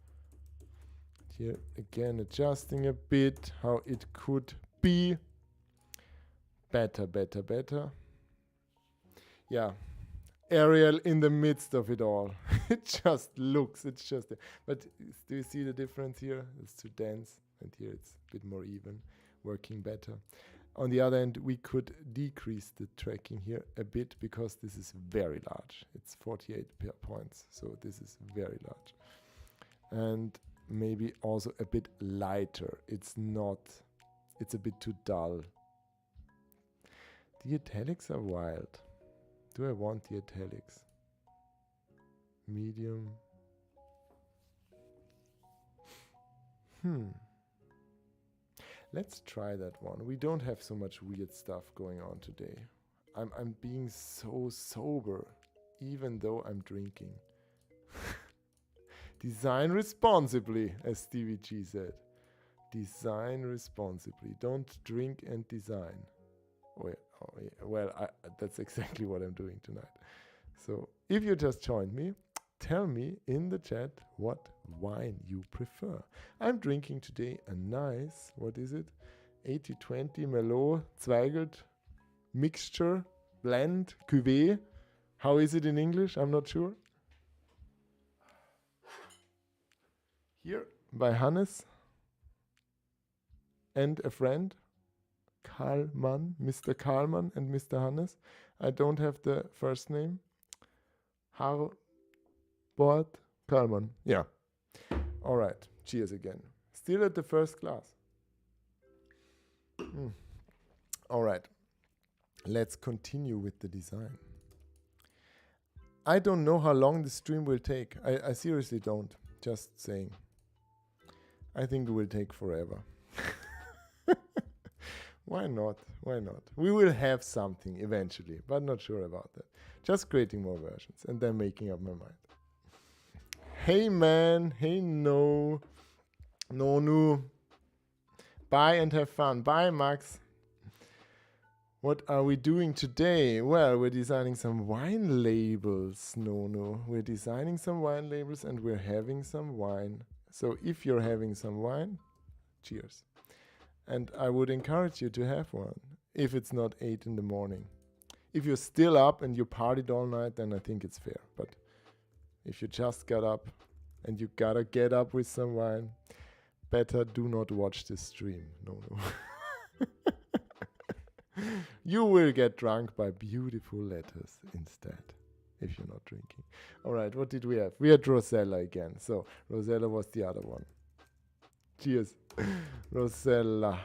Here, again, adjusting a bit how it could be. Better. Yeah. Arial in the midst of it all. It just looks, it's just, but do you see the difference here? It's too dense, and here it's a bit more even, working better. On the other hand, we could decrease the tracking here a bit because this is very large. It's 48 points, so this is very large. And maybe also a bit lighter. It's a bit too dull. The italics are wild. Do I want the italics? Medium. Let's try that one. We don't have so much weird stuff going on today. I'm being so sober, even though I'm drinking. Design responsibly, as Stevie G said. Design responsibly. Don't drink and design. Well, that's exactly what I'm doing tonight. So if you just joined me, tell me in the chat what wine you prefer. I'm drinking today a nice, what is it? 80-20 Merlot Zweigelt mixture, blend, cuvée. How is it in English? I'm not sure. Here by Hannes and a friend. Karlmann, Mr. Karlmann and Mr. Hannes. I don't have the first name. Harbord Karlmann. Yeah. All right. Cheers again. Still at the first glass. All right. Let's continue with the design. I don't know how long the stream will take. I seriously don't. Just saying. I think it will take forever. Why not? We will have something eventually, but not sure about that. Just creating more versions and then making up my mind. Hey man, hey no. Bye and have fun. Bye Max. What are we doing today? Well, we're designing some wine labels. We're designing some wine labels and we're having some wine So if you're having some wine, cheers. And I would encourage you to have one if it's not 8 in the morning. If you're still up and you partied all night, then I think it's fair. But if you just got up and you gotta get up with some wine, better do not watch this stream. No. You will get drunk by beautiful letters instead, if you're not drinking. All right, what did we have? We had Rosella again. So Rosella was the other one. Cheers. Rosella.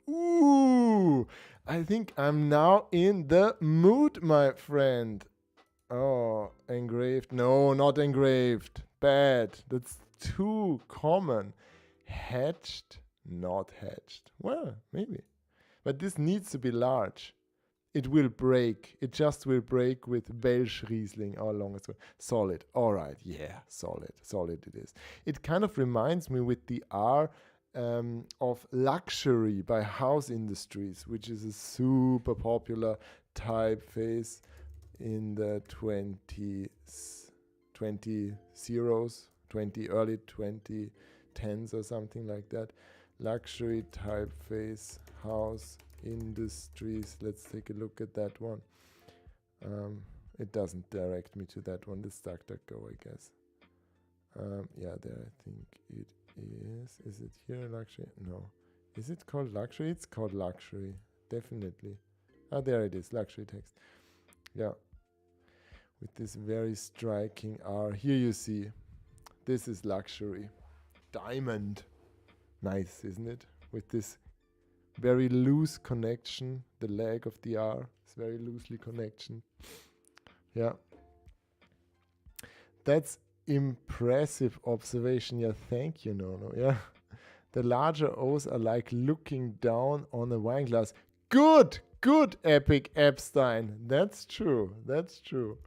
Ooh. I think I'm now in the mood, my friend. Oh, engraved. No, not engraved. Bad. That's too common. Hatched, not hatched. Well, maybe. But this needs to be large. It will break. It just will break with Welsh Riesling. How long is it? Solid. All right. Yeah, solid. Solid it is. It kind of reminds me with the R of Luxury by House Industries, which is a super popular typeface in the 20 early 2010s or something like that. Luxury typeface, House Industries. Let's take a look at that one. It doesn't direct me to that one. It's DuckDuckGo, I guess. Yeah, there I think it is. Is it here, Luxury? No. Is it called Luxury? It's called Luxury. Definitely. There it is. Luxury text. Yeah. With this very striking R. Here you see. This is Luxury. Diamond. Nice, isn't it? With this very loose connection. The leg of the R is very loosely connection. Yeah. That's impressive observation. Yeah, thank you, Nono. Yeah. The larger O's are like looking down on a wine glass. Good, Epic Epstein. That's true. That's true.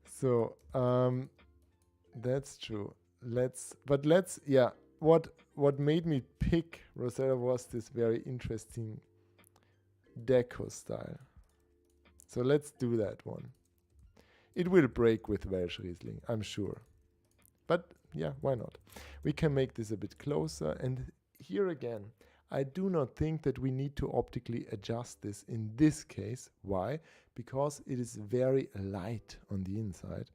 So, that's true. What made me pick Rosella was this very interesting deco style. So let's do that one. It will break with Welsh Riesling, I'm sure. But yeah, why not? We can make this a bit closer. And here again, I do not think that we need to optically adjust this in this case. Why? Because it is very light on the inside.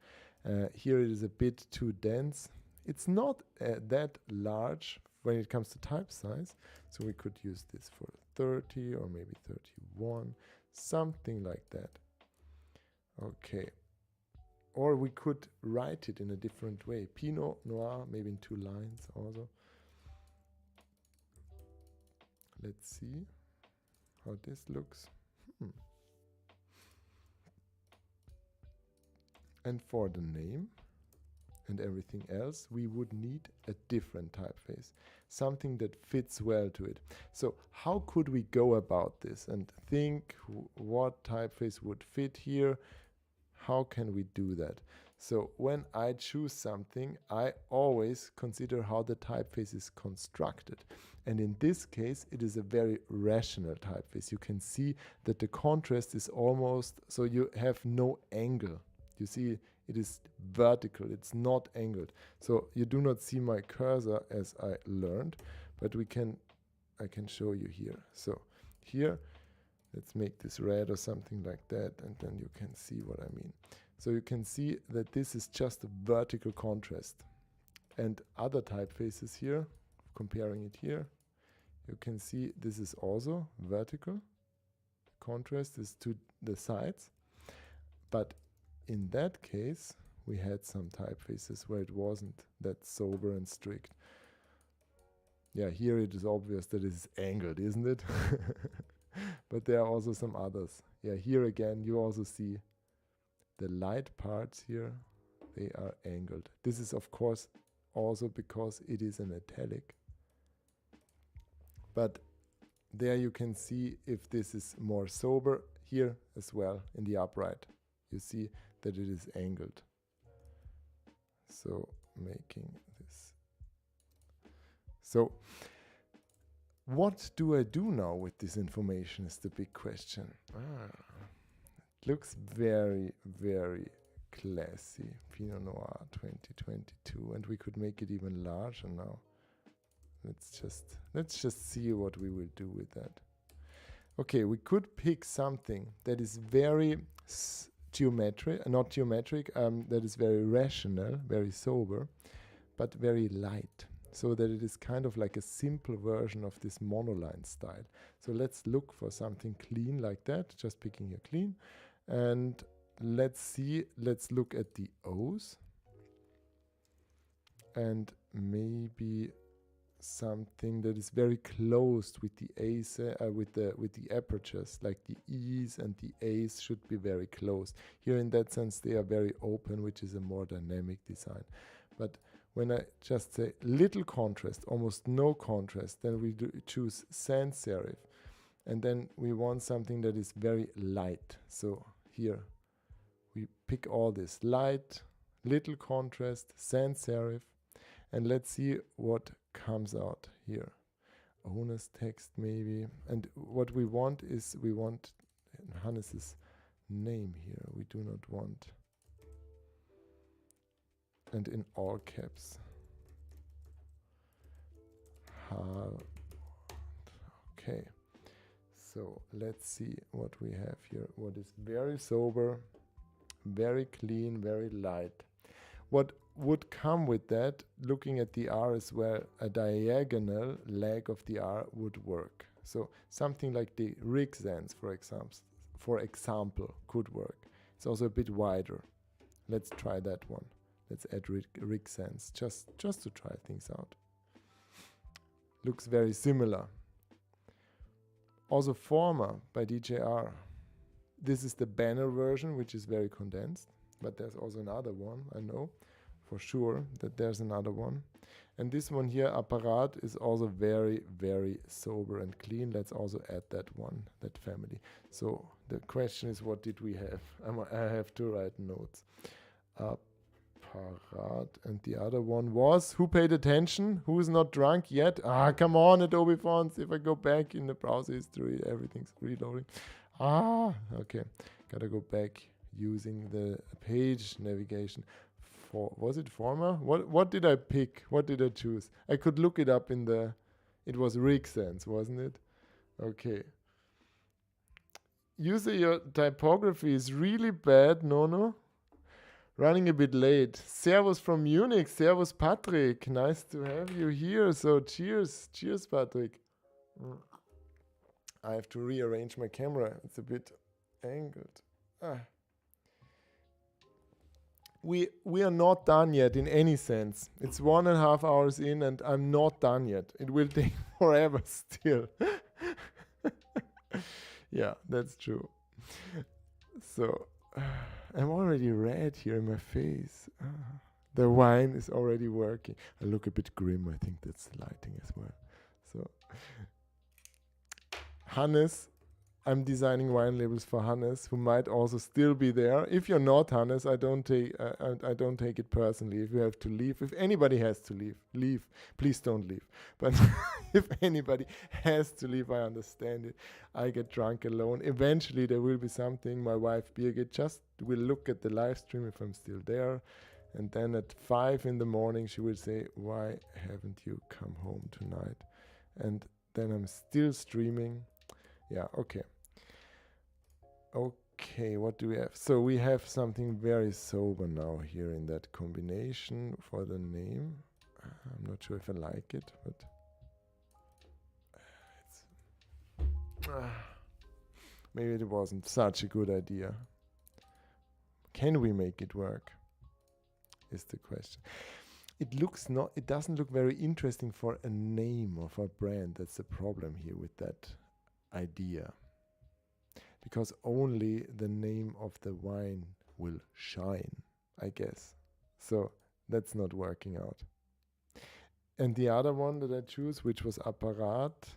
Here it is a bit too dense. It's not that large when it comes to type size. So we could use this for 30 or maybe 31, something like that. Okay. Or we could write it in a different way. Pinot Noir, maybe in 2 lines also. Let's see how this looks. And for the name and everything else, we would need a different typeface, something that fits well to it. So how could we go about this and think what typeface would fit here? How can we do that? So when I choose something, I always consider how the typeface is constructed. And in this case, it is a very rational typeface. You can see that the contrast is almost, so you have no angle. You see, it is vertical, it's not angled. So you do not see my cursor as I learned, but I can show you here. So here, let's make this red or something like that, and then you can see what I mean. So you can see that this is just a vertical contrast. And other typefaces here, comparing it here, you can see this is also vertical. Contrast is to the sides. But in that case, we had some typefaces where it wasn't that sober and strict. Yeah, here it is obvious that it is angled, isn't it? But there are also some others. Yeah, here again, you also see the light parts here, they are angled. This is, of course, also because it is an italic. But there you can see if this is more sober. Here as well, in the upright, you see that it is angled. So making this. So what do I do now with this information is the big question. Looks very, very classy. Pinot Noir 2022, and we could make it even larger now. Let's just see what we will do with that. Okay, we could pick something that is very geometric, not geometric, that is very rational, very sober, but very light, so that it is kind of like a simple version of this monoline style. So let's look for something clean like that, just picking here clean. And let's look at the O's. And maybe something that is very closed with the A's, with the apertures, like the E's and the A's should be very close. Here in that sense they are very open, which is a more dynamic design. But when I just say little contrast, almost no contrast, then we choose sans serif, and then we want something that is very light. So here we pick all this light, little contrast, sans serif, and let's see what comes out here. Owner's text maybe. And what we want is, we want Hannes's name here. We do not want, and in all caps. Okay, so let's see what we have here. What is very sober, very clean, very light. What would come with that, looking at the R as well, a diagonal leg of the R would work. So something like the Rigsens, for example, could work. It's also a bit wider. Let's try that one. Let's add Rigsens, just to try things out. Looks very similar. Also Former by DJR. This is the banner version, which is very condensed, but there's also another one, I know for sure that there's another one. And this one here, Apparat, is also very, very sober and clean. Let's also add that one, that family. So the question is, what did we have? I have to write notes. Apparat, and the other one was, who paid attention? Who is not drunk yet? Ah, come on, Adobe Fonts. If I go back in the browser history, everything's reloading. Ah, okay. Gotta go back using the page navigation. Was it Former? What did I pick? What did I choose? I could look it up in the... It was Rigsens, wasn't it? Okay. You say your typography is really bad, no? Running a bit late. Servus from Munich. Servus, Patrick. Nice to have you here. So cheers. Cheers, Patrick. I have to rearrange my camera. It's a bit angled. We are not done yet in any sense. It's 1.5 hours in and I'm not done yet. It will take forever still. Yeah, that's true. So, I'm already red here in my face. The wine is already working. I look a bit grim. I think that's the lighting as well. So, Hannes, I'm designing wine labels for Hannes, who might also still be there. If you're not Hannes, I don't take it personally. If you have to leave, if anybody has to leave. Please don't leave. But if anybody has to leave, I understand it. I get drunk alone. Eventually, there will be something. My wife Birgit just will look at the live stream if I'm still there, and then at 5 in the morning she will say, "Why haven't you come home tonight?" And then I'm still streaming. Yeah. Okay. Okay, what do we have? So we have something very sober now here in that combination for the name. I'm not sure if I like it, but maybe it wasn't such a good idea. Can we make it work? Is the question. It doesn't look very interesting for a name of a brand. That's the problem here with that idea. Because only the name of the wine will shine, I guess. So that's not working out. And the other one that I choose, which was Apparat,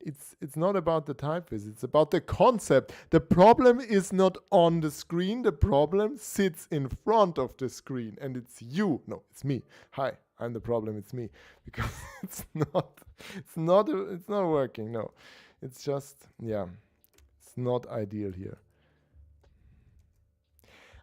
it's not about the typeface, it's about the concept. The problem is not on the screen, the problem sits in front of the screen, and it's you. No, it's me. Hi, I'm the problem, it's me. Because it's not working, no. It's just, yeah, it's not ideal here.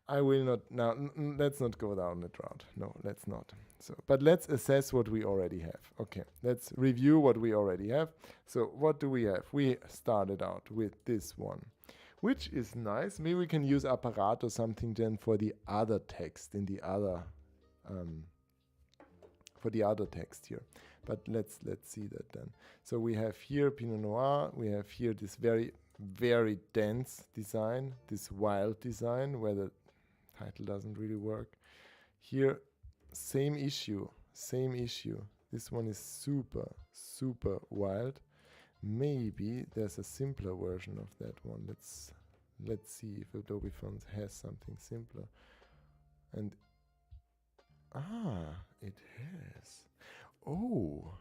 I will not now. Let's not go down that route. No, let's not. So, but let's assess what we already have. Okay, let's review what we already have. So, what do we have? We started out with this one, which is nice. Maybe we can use apparat or something then for the other text in the other text here. But let's see that then. So we have here Pinot Noir. We have here this very dense design, this wild design where the title doesn't really work. Here, same issue. This one is super wild. Maybe there's a simpler version of that one. Let's see if Adobe Fonts has something simpler. And it has. Oh,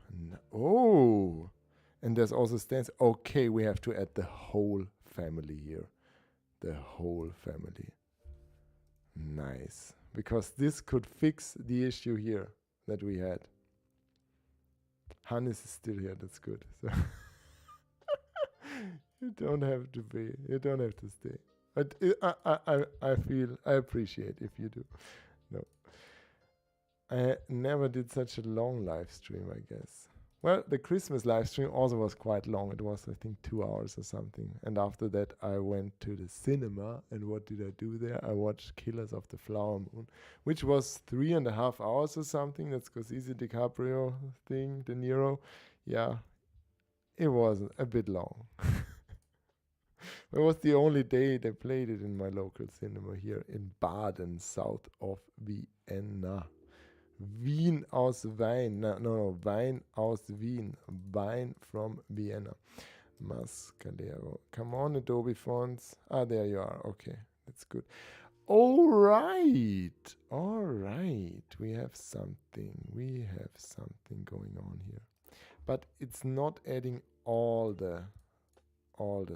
and there's also stance. Okay, we have to add the whole family here. The whole family. Nice, because this could fix the issue here that we had. Hannes is still here, that's good. So you don't have to be, you don't have to stay. But I appreciate if you do. No. I never did such a long live stream, I guess. Well, the Christmas live stream also was quite long. It was, I think, 2 hours or something. And after that, I went to the cinema. And what did I do there? I watched Killers of the Flower Moon, which was 3.5 hours or something. That's Scorsese DiCaprio thing, De Niro. Yeah, it was a bit long. It was the only day they played it in my local cinema here in Baden, south of Vienna. Wien aus Wein. No, Wein aus Wien. Wine from Vienna. Mascalero. Come on, Adobe Fonts. There you are. Okay, that's good. All right. We have something going on here. But it's not adding all the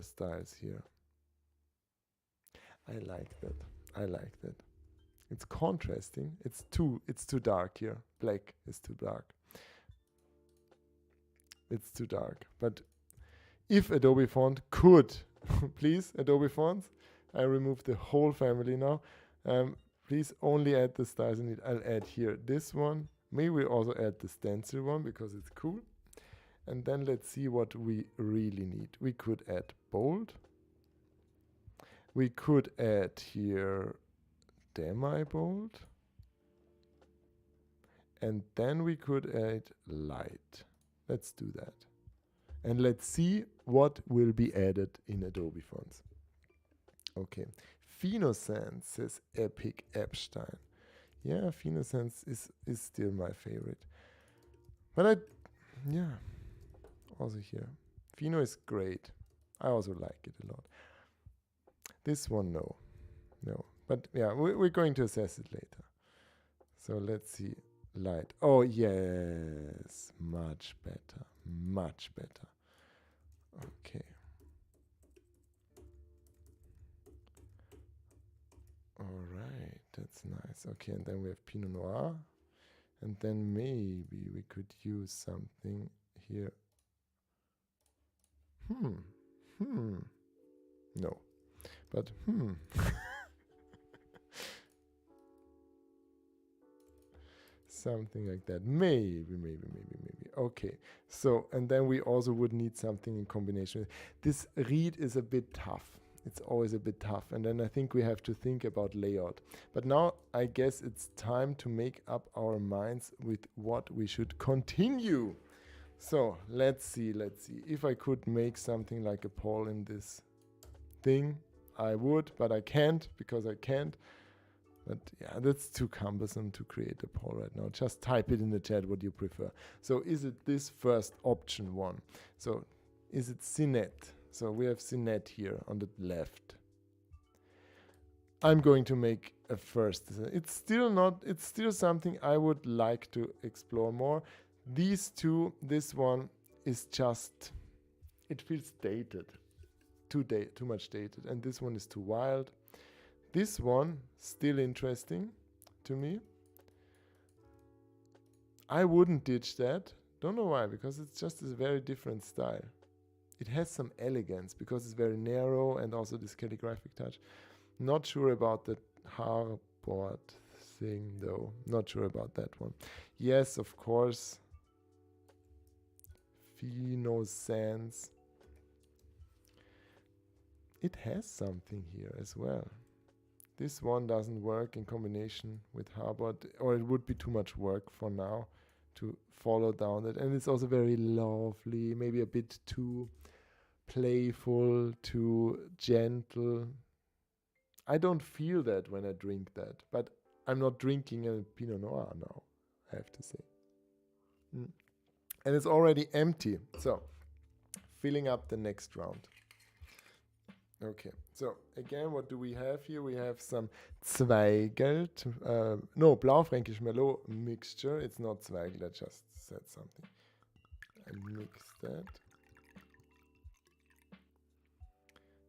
styles here. I like that. It's contrasting. It's too dark here. Black is too dark. It's too dark. But if Adobe Font could, please, Adobe Fonts, I remove the whole family now. Please only add the styles I need. I'll add here this one. Maybe we'll also add the stencil one because it's cool. And then let's see what we really need. We could add bold. We could add here semi-bold, and then we could add light. Let's do that. And let's see what will be added in Adobe Fonts. Okay, Finosense says Epic Epstein. Yeah, Finosense is still my favorite. But also here. Fino is great. I also like it a lot. This one, no. But yeah, we're going to assess it later. So let's see. Light. Oh, yes. Much better. Okay. All right. That's nice. Okay, and then we have Pinot Noir. And then maybe we could use something here. No. But something like that. Maybe. Okay. So, and then we also would need something in combination. This read is a bit tough. It's always a bit tough. And then I think we have to think about layout. But now I guess it's time to make up our minds with what we should continue. So let's see. If I could make something like a poll in this thing, I would, but I can't because I can't. But yeah, that's too cumbersome to create a poll right now. Just type it in the chat what you prefer. So is it this first option one? So is it Cinet? So we have Cinet here on the left. I'm going to make a first. It's still something I would like to explore more. These two, this one is just, it feels dated. Too much dated. And this one is too wild. This one, still interesting to me. I wouldn't ditch that. Don't know why, because it's just a very different style. it has some elegance because it's very narrow and also this calligraphic touch. Not sure about the hardboard thing though. Not sure about that one. Yes, of course. Fino Sans. It has something here as well. This one doesn't work in combination with hardboard, or it would be too much work for now to follow down it. And it's also very lovely, maybe a bit too playful, too gentle. I don't feel that when I drink that, but I'm not drinking a Pinot Noir now, I have to say. And it's already empty, so filling up the next round. Okay, so again, what do we have here? We have some Zweigelt, no, Blaufränkisch Merlot mixture. It's not Zweigelt, I just said something. I mix that.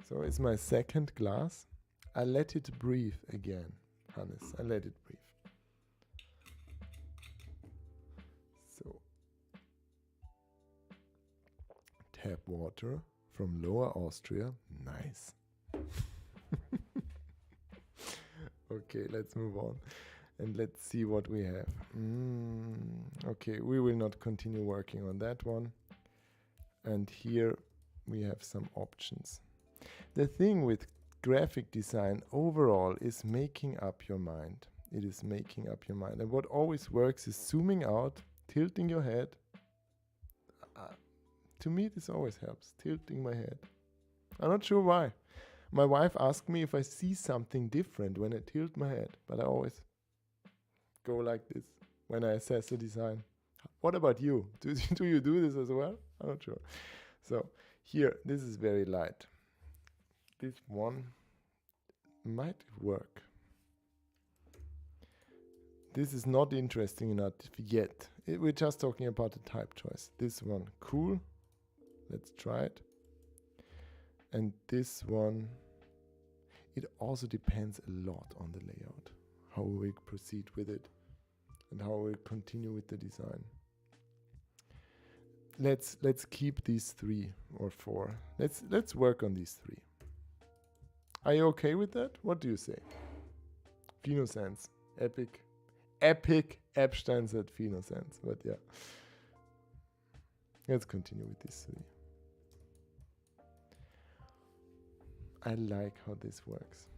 So it's my second glass. I let it breathe again, Hannes. I let it breathe. So, tap water from Lower Austria. Nice. Okay, let's move on. And let's see what we have. Okay, we will not continue working on that one. And here we have some options. The thing with graphic design overall is making up your mind. It is making up your mind. And what always works is zooming out, tilting your head. To me, this always helps, tilting my head. I'm not sure why. My wife asked me if I see something different when I tilt my head, but I always go like this when I assess the design. What about you? Do you do this as well? I'm not sure. So here, this is very light. This one might work. This is not interesting enough yet. We're just talking about the type choice. This one, cool. Let's try it. And this one, it also depends a lot on the layout, how we proceed with it and how we continue with the design. Let's keep these 3 or 4. Let's work on these 3. Are you okay with that? What do you say? Fino Sans, epic Epstein said Fino Sans, but yeah. Let's continue with these 3. I like how this works.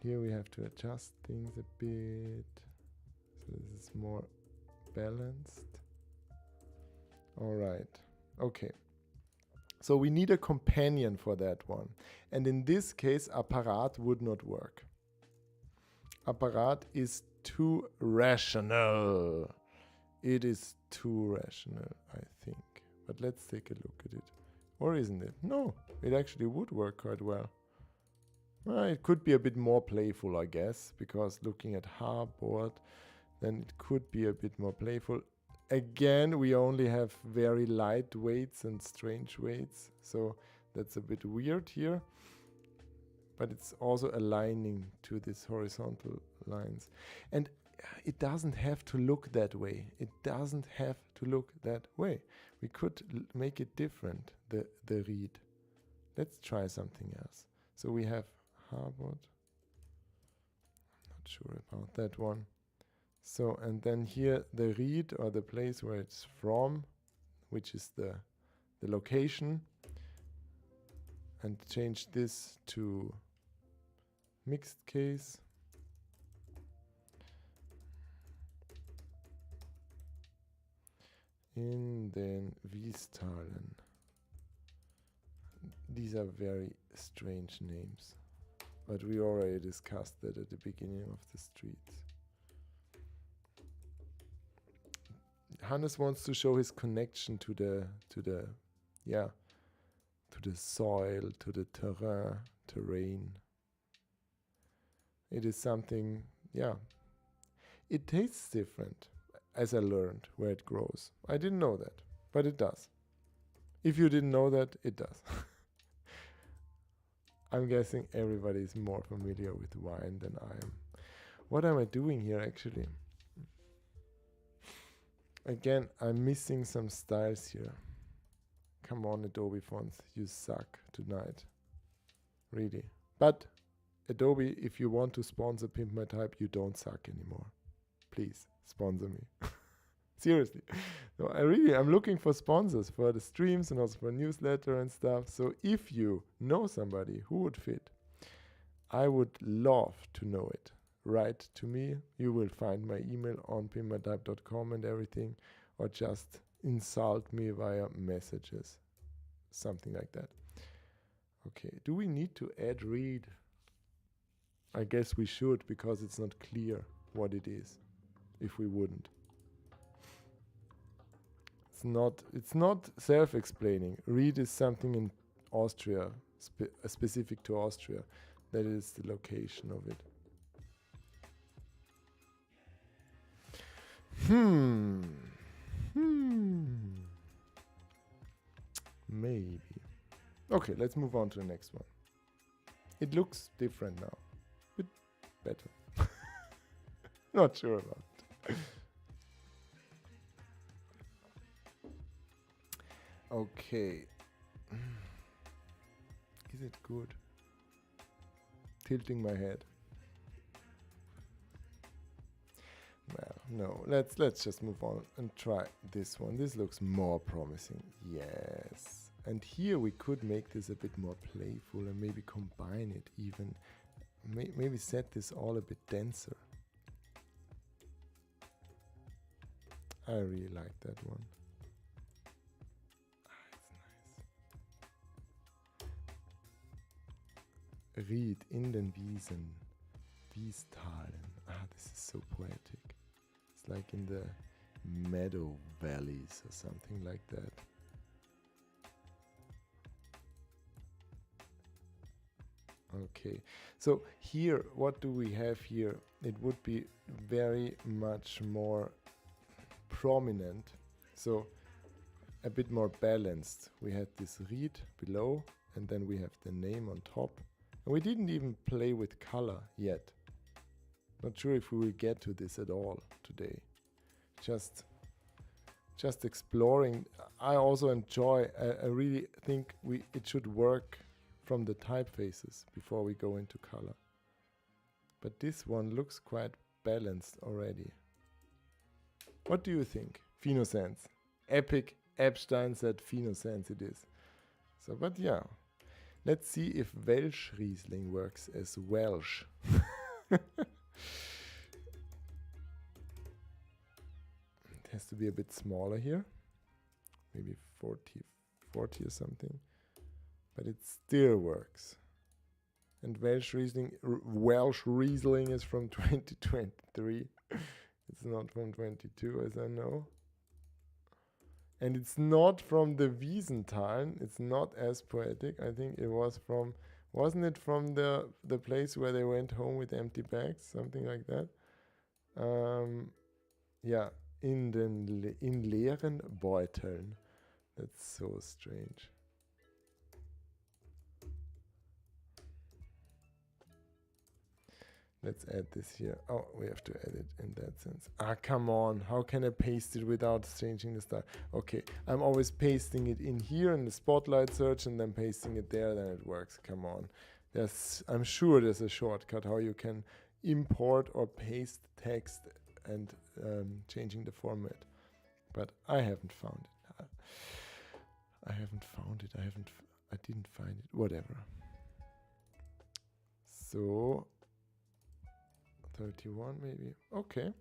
Here we have to adjust things a bit. So this is more balanced. All right. Okay. So we need a companion for that one. And in this case, Apparat would not work. Apparat is too rational. It is too rational, I think. But let's take a look at it. Or isn't it? No, it actually would work quite well. It could be a bit more playful, I guess, because looking at hardboard, then it could be a bit more playful. Again, we only have very light weights and strange weights, so that's a bit weird here. But it's also aligning to these horizontal lines. And it doesn't have to look that way. It doesn't have to look that way. We could make it different, the reed. Let's try something else. So we have hardboard. I'm not sure about that one. So, and then here the reed, or the place where it's from, which is the location, and change this to mixed case. In den Wiestalen. These are very strange names, but we already discussed that at the beginning of the streets. Hannes wants to show his connection to the soil, to the terrain. It is something, it tastes different, as I learned, where it grows. I didn't know that, but it does. If you didn't know that, it does. I'm guessing everybody is more familiar with wine than I am. What am I doing here, actually? Again, I'm missing some styles here. Come on, Adobe fonts, you suck tonight. Really. But Adobe, if you want to sponsor Pimp My Type, you don't suck anymore. Please sponsor me. Seriously. No, I'm looking for sponsors for the streams and also for newsletter and stuff. So if you know somebody who would fit, I would love to know it. Write to me. You will find my email on pimpmytype.com and everything, or just insult me via messages. Something like that. Okay. Do we need to add read? I guess we should, because it's not clear what it is if we wouldn't. It's not self-explaining. Read is something in Austria, specific to Austria. That is the location of it. Maybe. Okay, let's move on to the next one. It looks different now. Bit better. Not sure about it. Okay. Is it good? Tilting my head. Well, no. Let's just move on and try this one. This looks more promising. Yes. And here we could make this a bit more playful and maybe combine it even. Maybe set this all a bit denser. I really like that one. Ried in den Wiesen, Wiestalen. This is so poetic. It's like in the meadow valleys or something like that. Okay, so here, what do we have here? It would be very much more prominent, so a bit more balanced. We had this read below, and then we have the name on top. And we didn't even play with color yet. Not sure if we will get to this at all today. Just exploring. I also enjoy, I really think it should work from the typefaces before we go into color. But this one looks quite balanced already. What do you think? Phenosense. Epic Epstein said Phenosense it is. So, but yeah. Let's see if Welsh Riesling works as Welsh. It has to be a bit smaller here. Maybe 40 or something. But it still works. And Welsh Riesling is from 2023. It's not from 22, as I know. And it's not from the Wiesentalen. It's not as poetic. I think it was from, wasn't it from the place where they went home with empty bags? Something like that. Yeah, in leeren Beuteln. That's so strange. Let's add this here. Oh, we have to add it in that sense. Come on. How can I paste it without changing the style? Okay, I'm always pasting it in here in the spotlight search and then pasting it there, then it works. Come on. I'm sure there's a shortcut how you can import or paste text and changing the format. But I haven't found it. I haven't found it. I didn't find it. Whatever. So 31 maybe. Okay.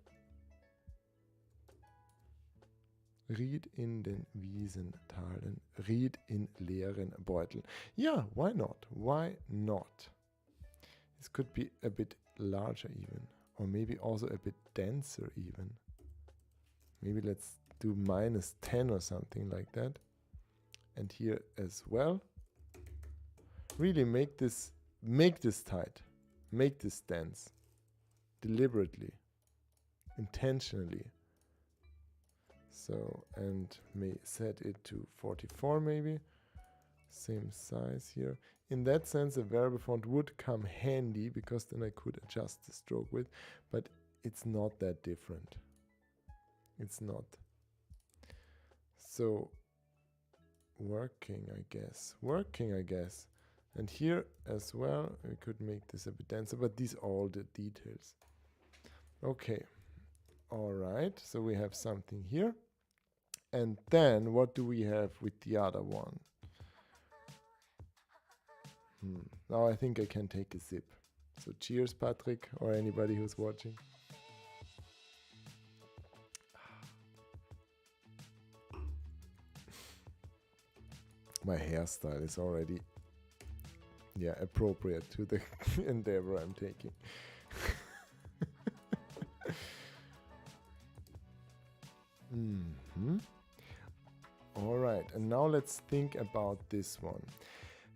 Ried in den Wiesentalen, ried in leeren Beuteln. Yeah, why not? Why not? This could be a bit larger even, or maybe also a bit denser even. Maybe let's do -10 or something like that. And here as well. Really make this tight. Make this dense. Deliberately. Intentionally. So, and may set it to 44 maybe. Same size here. In that sense, a variable font would come handy because then I could adjust the stroke width, but it's not that different. It's not. So working, I guess. And here as well, we could make this a bit denser, but these are all the details. Okay, all right, so we have something here. And then what do we have with the other one? Now I think I can take a sip. So cheers, Patrick, or anybody who's watching. My hairstyle is already, yeah, appropriate to the endeavor I'm taking. All right, and now let's think about this one.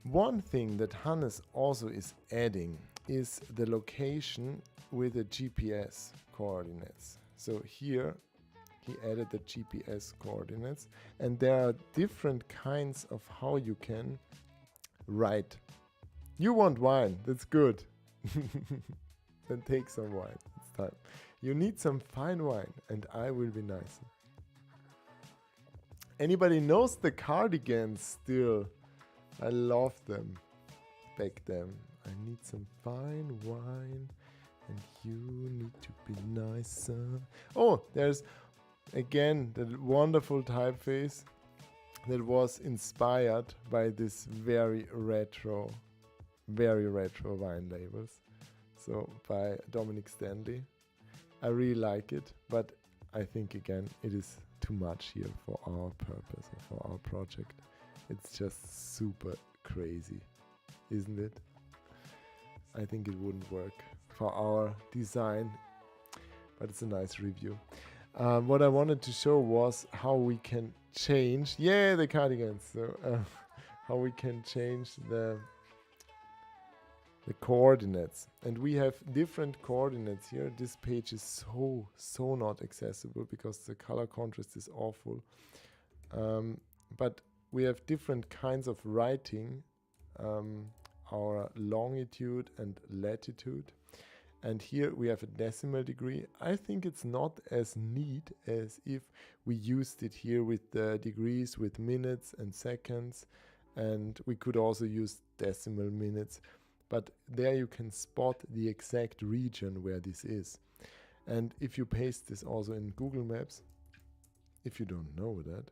One thing that Hannes also is adding is the location with the GPS coordinates. So here he added the GPS coordinates, and there are different kinds of how you can write. You want wine, that's good. Then take some wine, it's time. You need some fine wine, and I will be nice. Anybody knows the cardigans still? I love them back then. I need some fine wine, and you need to be nicer. Oh, there's again the wonderful typeface that was inspired by this very retro wine labels. So by Dominic Stanley. I really like it, but I think again it is too much here for our purpose or for our project. It's just super crazy, isn't it? I think it wouldn't work for our design, but it's a nice review. What I wanted to show was how we can change, the cardigans. So how we can change the coordinates, and we have different coordinates here. This page is so not accessible because the color contrast is awful, but we have different kinds of writing, our longitude and latitude, and here we have a decimal degree. I think it's not as neat as if we used it here with the degrees, with minutes and seconds, and we could also use decimal minutes. But there you can spot the exact region where this is. And if you paste this also in Google Maps, if you don't know that,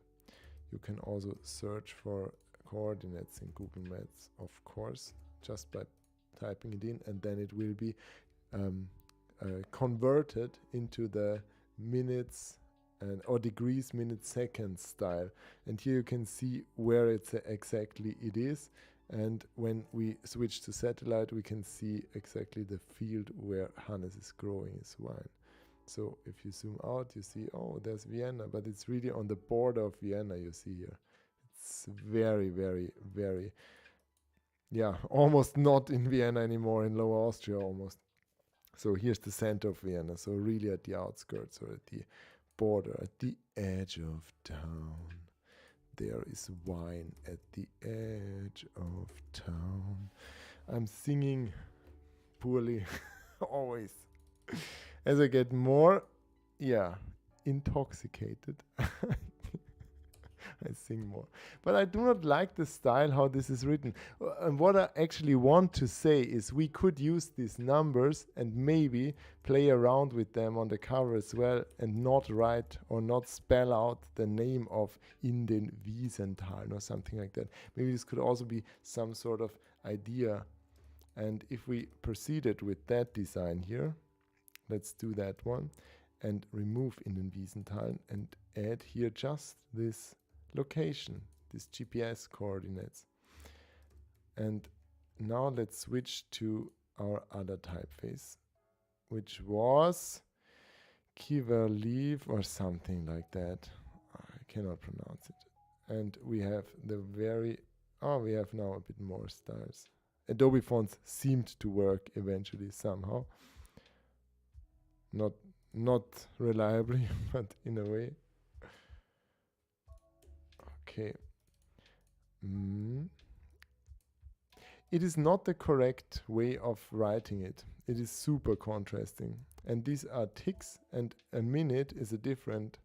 you can also search for coordinates in Google Maps, of course, just by typing it in, and then it will be converted into the minutes or degrees, minutes, seconds style. And here you can see where it's exactly it is. And when we switch to satellite, we can see exactly the field where Hannes is growing his wine. So if you zoom out, you see, oh, there's Vienna, but it's really on the border of Vienna, you see here. It's very, almost not in Vienna anymore, in Lower Austria almost. So here's the center of Vienna, so really at the outskirts or at the border, at the edge of town. There is wine at the edge of town. I'm singing poorly, always. As I get more, intoxicated, I sing more. But I do not like the style, how this is written. And what I actually want to say is we could use these numbers and maybe play around with them on the cover as well and not write or not spell out the name of in den Wiesenthalen or something like that. Maybe this could also be some sort of idea. And if we proceeded with that design here, let's do that one and remove in den Wiesenthalen and add here just this location, this GPS coordinates. And now let's switch to our other typeface, which was Kiverleaf or something like that. I cannot pronounce it. And we have we have now a bit more styles. Adobe fonts seemed to work eventually somehow. Not reliably, but in a way. Okay. It is not the correct way of writing it. It is super contrasting. And these are ticks, and a minute is a different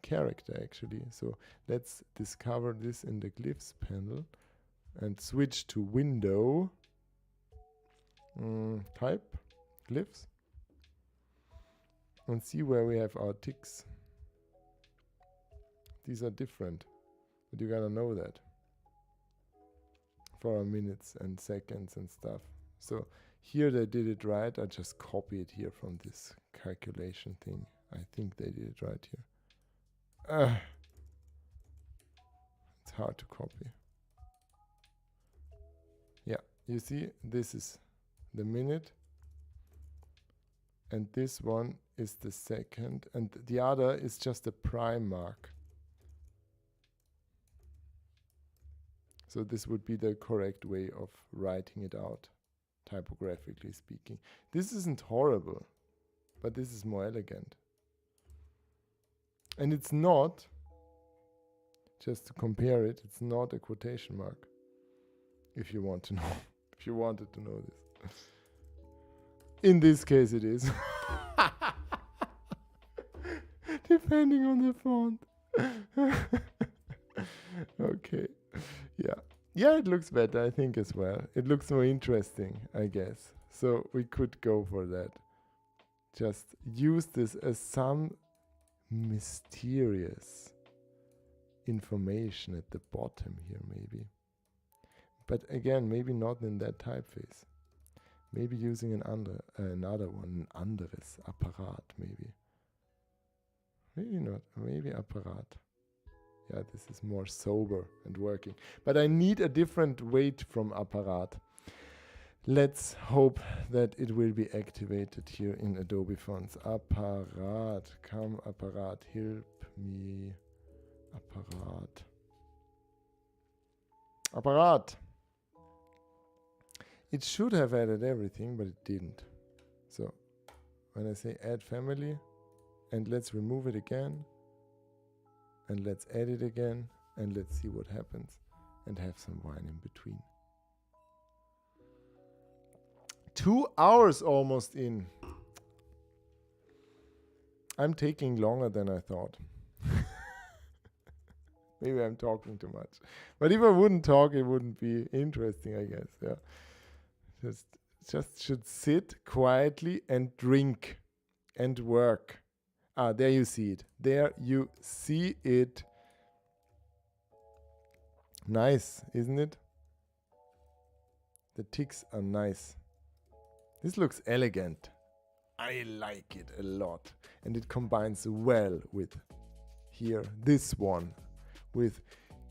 character actually. So let's discover this in the glyphs panel and switch to window, type, glyphs, and see where we have our ticks. These are different, but you gotta know that for our minutes and seconds and stuff. So here they did it right. I just copy it here from this calculation thing. I think they did it right here. It's hard to copy. Yeah, you see, this is the minute, and this one is the second, and the other is just a prime mark. So this would be the correct way of writing it out, typographically speaking. This isn't horrible, but this is more elegant. And it's not, just to compare it, it's not a quotation mark, if you want to know, if you wanted to know this. In this case it is. Depending on the font. Okay. Yeah, it looks better, I think, as well. It looks more interesting, I guess. So we could go for that. Just use this as some mysterious information at the bottom here, maybe. But again, maybe not in that typeface. Maybe using another one, an anderes Apparat, maybe. Maybe not, maybe Apparat. Yeah, this is more sober and working. But I need a different weight from Apparat. Let's hope that it will be activated here in Adobe Fonts. Apparat, come Apparat, help me. Apparat. Apparat. It should have added everything, but it didn't. So when I say add family, and let's remove it again, and let's add it again, and let's see what happens, and have some wine in between. 2 hours almost in. I'm taking longer than I thought. Maybe I'm talking too much. But if I wouldn't talk, it wouldn't be interesting, I guess. Yeah. Just should sit quietly and drink and work. Ah, there you see it. There you see it. Nice, isn't it? The ticks are nice. This looks elegant. I like it a lot. And it combines well with here, this one, with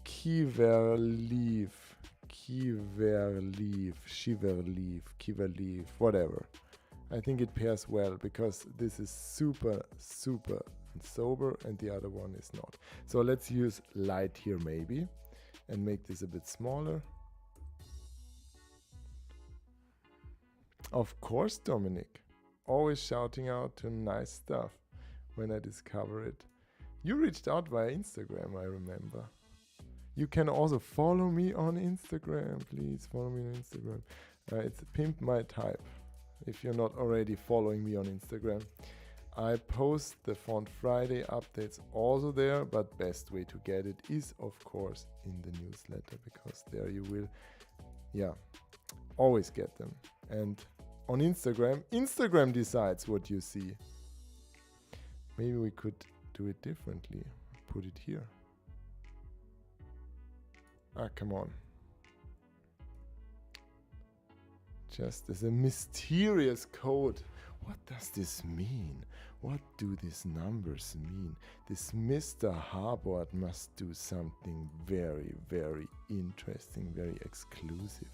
Kiver leaf, whatever. I think it pairs well because this is super, super sober and the other one is not. So let's use light here maybe and make this a bit smaller. Of course, Dominic. Always shouting out to nice stuff when I discover it. You reached out via Instagram, I remember. You can also follow me on Instagram. Please follow me on Instagram. It's Pimp My Type. If you're not already following me on Instagram. I post the Font Friday updates also there, but best way to get it is of course in the newsletter, because there you will, always get them. And on Instagram decides what you see. Maybe we could do it differently. Put it here. Ah, come on. Just as a mysterious code. What does this mean? What do these numbers mean? This Mr. Harbord must do something very, very interesting, very exclusive.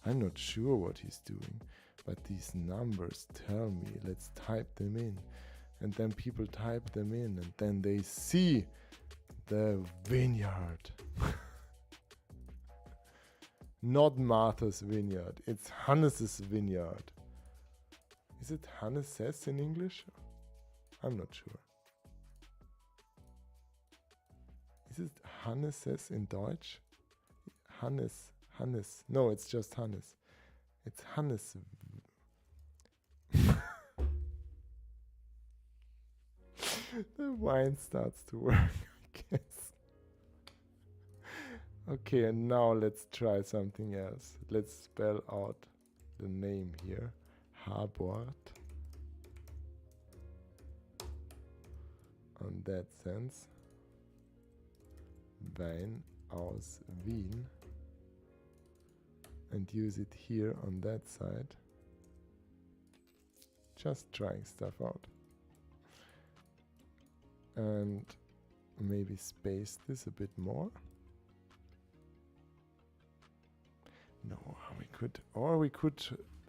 I'm not sure what he's doing, but these numbers tell me. Let's type them in. And then people type them in, and then they see the vineyard. Not Martha's vineyard, it's Hannes's vineyard. Is it Hannes in English? I'm not sure. Is it Hannes in Deutsch? Hannes. No, it's just Hannes. It's Hannes. The wine starts to work, I guess. Okay, and now let's try something else. Let's spell out the name here. Habort. On that sense. Wein aus Wien. And use it here on that side. Just trying stuff out. And maybe space this a bit more. No, we could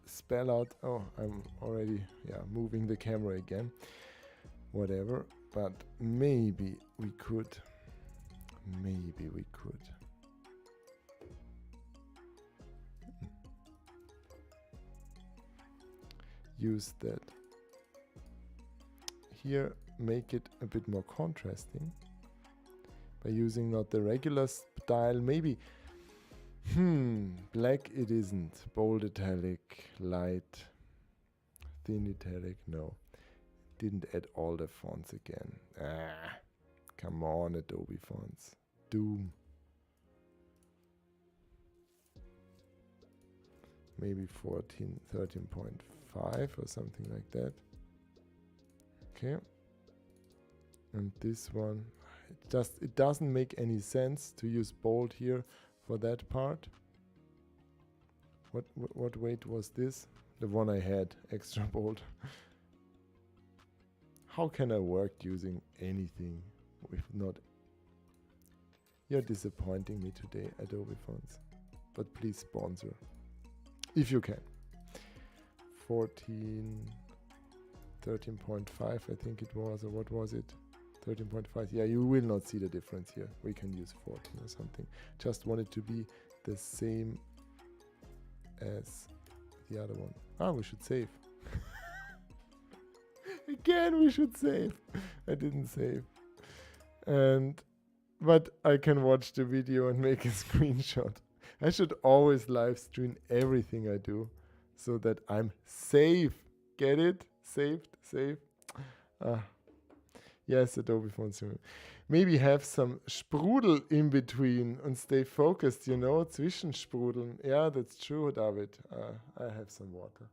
spell out, oh, I'm already, moving the camera again. Whatever, but maybe we could. Use that. Here, make it a bit more contrasting by using not the regular style, maybe. Black it isn't. Bold italic, light, thin italic, no. Didn't add all the fonts again. Come on, Adobe fonts. Doom. Maybe 13.5 or something like that. Okay. And this one, it doesn't make any sense to use bold here for that part. What weight was this? The one I had, extra bold. How can I work using anything with not... You're disappointing me today, Adobe Fonts. But please sponsor, if you can. 13.5 I think it was, or what was it? 13.5, yeah, you will not see the difference here. We can use 14 or something. Just want it to be the same as the other one. We should save. Again, we should save. I didn't save. But I can watch the video and make a screenshot. I should always live stream everything I do so that I'm safe. Get it? Saved, safe. Yes, Adobe Fonts. Maybe have some Sprudel in between and stay focused, Zwischensprudeln. Yeah, that's true, David. I have some water.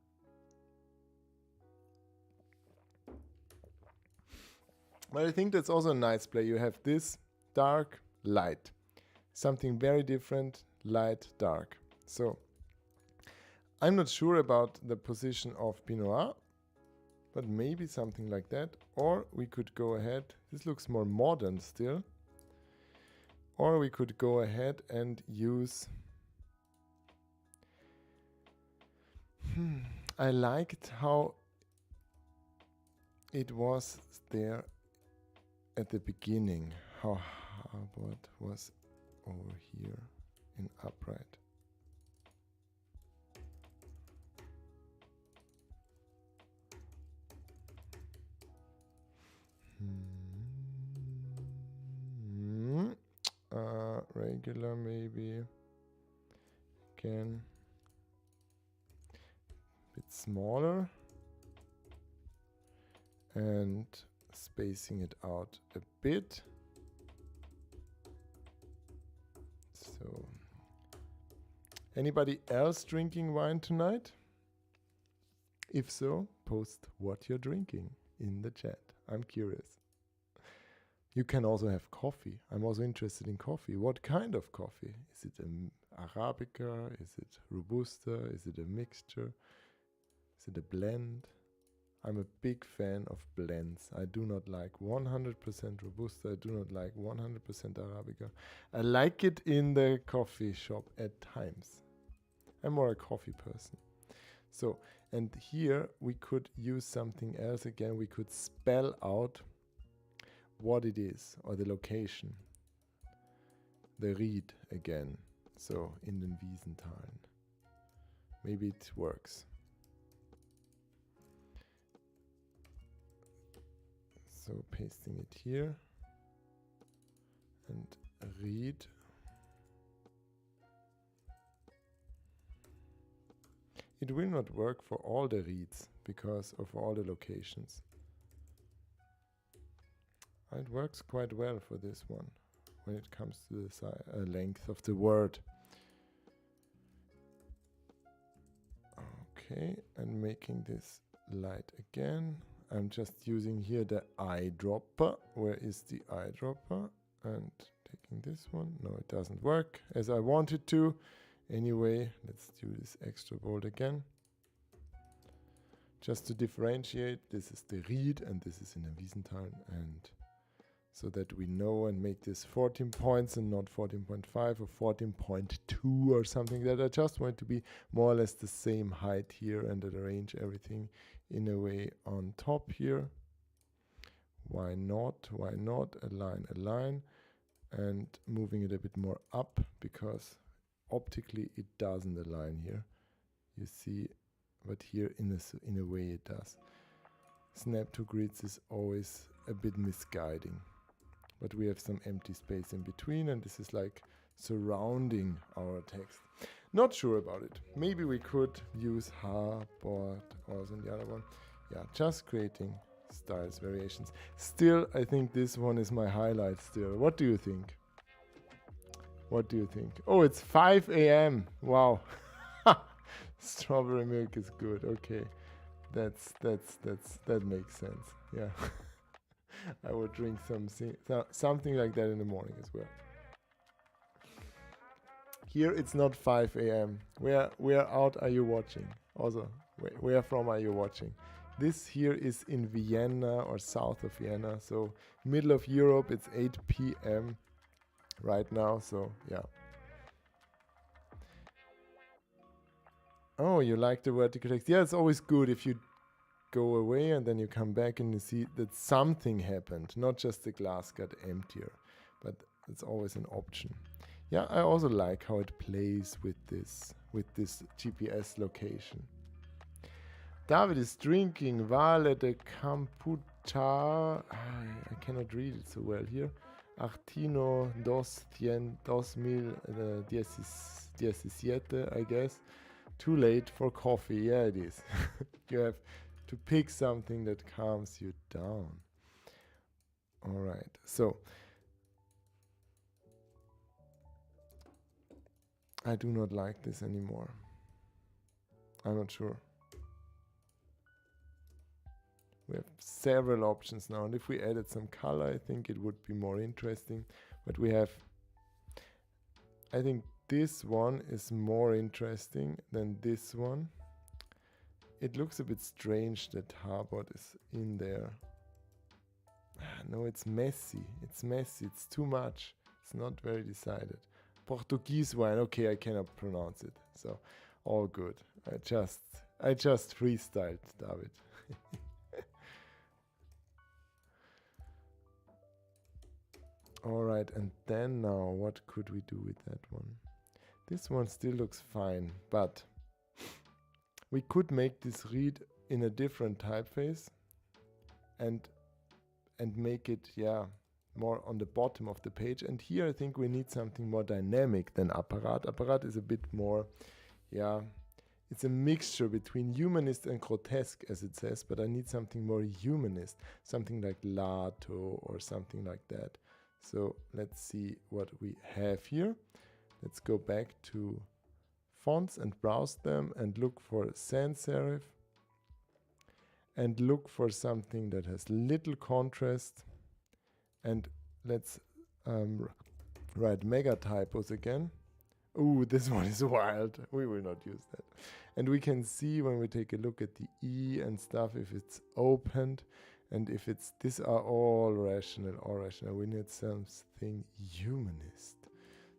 But I think that's also a nice play. You have this dark, light. Something very different, light, dark. So I'm not sure about the position of Pinot Noir, but maybe something like that. Or we could go ahead. This looks more modern still. Or we could go ahead and use... I liked how it was there at the beginning. How Habort was over here in upright. Regular maybe. Again. A bit smaller. And spacing it out a bit. So, anybody else drinking wine tonight? If so, post what you're drinking in the chat. I'm curious. You can also have coffee. I'm also interested in coffee. What kind of coffee? Is it an Arabica? Is it Robusta? Is it a mixture? Is it a blend? I'm a big fan of blends. I do not like 100% Robusta. I do not like 100% Arabica. I like it in the coffee shop at times. I'm more a coffee person. So, and here we could use something else again. We could spell out what it is, or the location. The Ried again. So, in den Wiesentalen. Maybe it works. So, pasting it here. And Ried. It will not work for all the Rieds because of all the locations. it works quite well for this one when it comes to the length of the word. Okay, and making this light again. I'm just using here the eyedropper. Where is the eyedropper? And taking this one. No, it doesn't work as I wanted to. Anyway, let's do this extra bold again. Just to differentiate, this is the Ried and this is in a Wiesenthal, and so that we know and make this 14 points and not 14.5 or 14.2 or something like that. I just want it to be more or less the same height here and arrange everything in a way on top here. Why not? Why not? Align, and moving it a bit more up because optically it doesn't align here. You see, but here in a way it does. Snap to grids is always a bit misguiding. But we have some empty space in between, and this is like surrounding our text. Not sure about it. Maybe we could use board also in the other one. Yeah, just creating styles, variations. Still, I think this one is my highlight still. What do you think? What do you think? Oh, it's 5 a.m. Wow. Strawberry milk is good. Okay. That makes sense. Yeah. I would drink something like that in the morning as well. Here it's not 5 a.m. Where out are you watching? Also, where from are you watching? This here is in Vienna or south of Vienna, so middle of Europe. It's 8 p.m. right now, so yeah. Oh, you like the vertical text? Yeah, it's always good if you go away and then you come back and you see that something happened, not just the glass got emptier, but it's always an option. Yeah, I also like how it plays with this GPS location. David is drinking Vale de Campuchar. I cannot read it so well here. Artino 2017, I guess. Too late for coffee. Yeah, it is. You have to pick something that calms you down. All right, so I do not like this anymore. I'm not sure. We have several options now, and if we added some color, I think it would be more interesting. But we have, I think this one is more interesting than this one. It looks a bit strange that Harbord is in there. No, it's messy. It's messy. It's too much. It's not very decided. Portuguese wine. Okay, I cannot pronounce it. So, all good. I just freestyled, David. All right, and then now, what could we do with that one? This one still looks fine, but we could make this read in a different typeface and make it, yeah, more on the bottom of the page. And here I think we need something more dynamic than Apparat. Apparat is a bit more, yeah, it's a mixture between humanist and grotesque, as it says, but I need something more humanist, something like Lato or something like that. So let's see what we have here. Let's go back to fonts and browse them and look for sans serif and look for something that has little contrast, and let's write mega typos again. Ooh, this one is wild. We will not use that. And we can see when we take a look at the E and stuff, if it's opened and if it's, these are all rational. We need something humanist.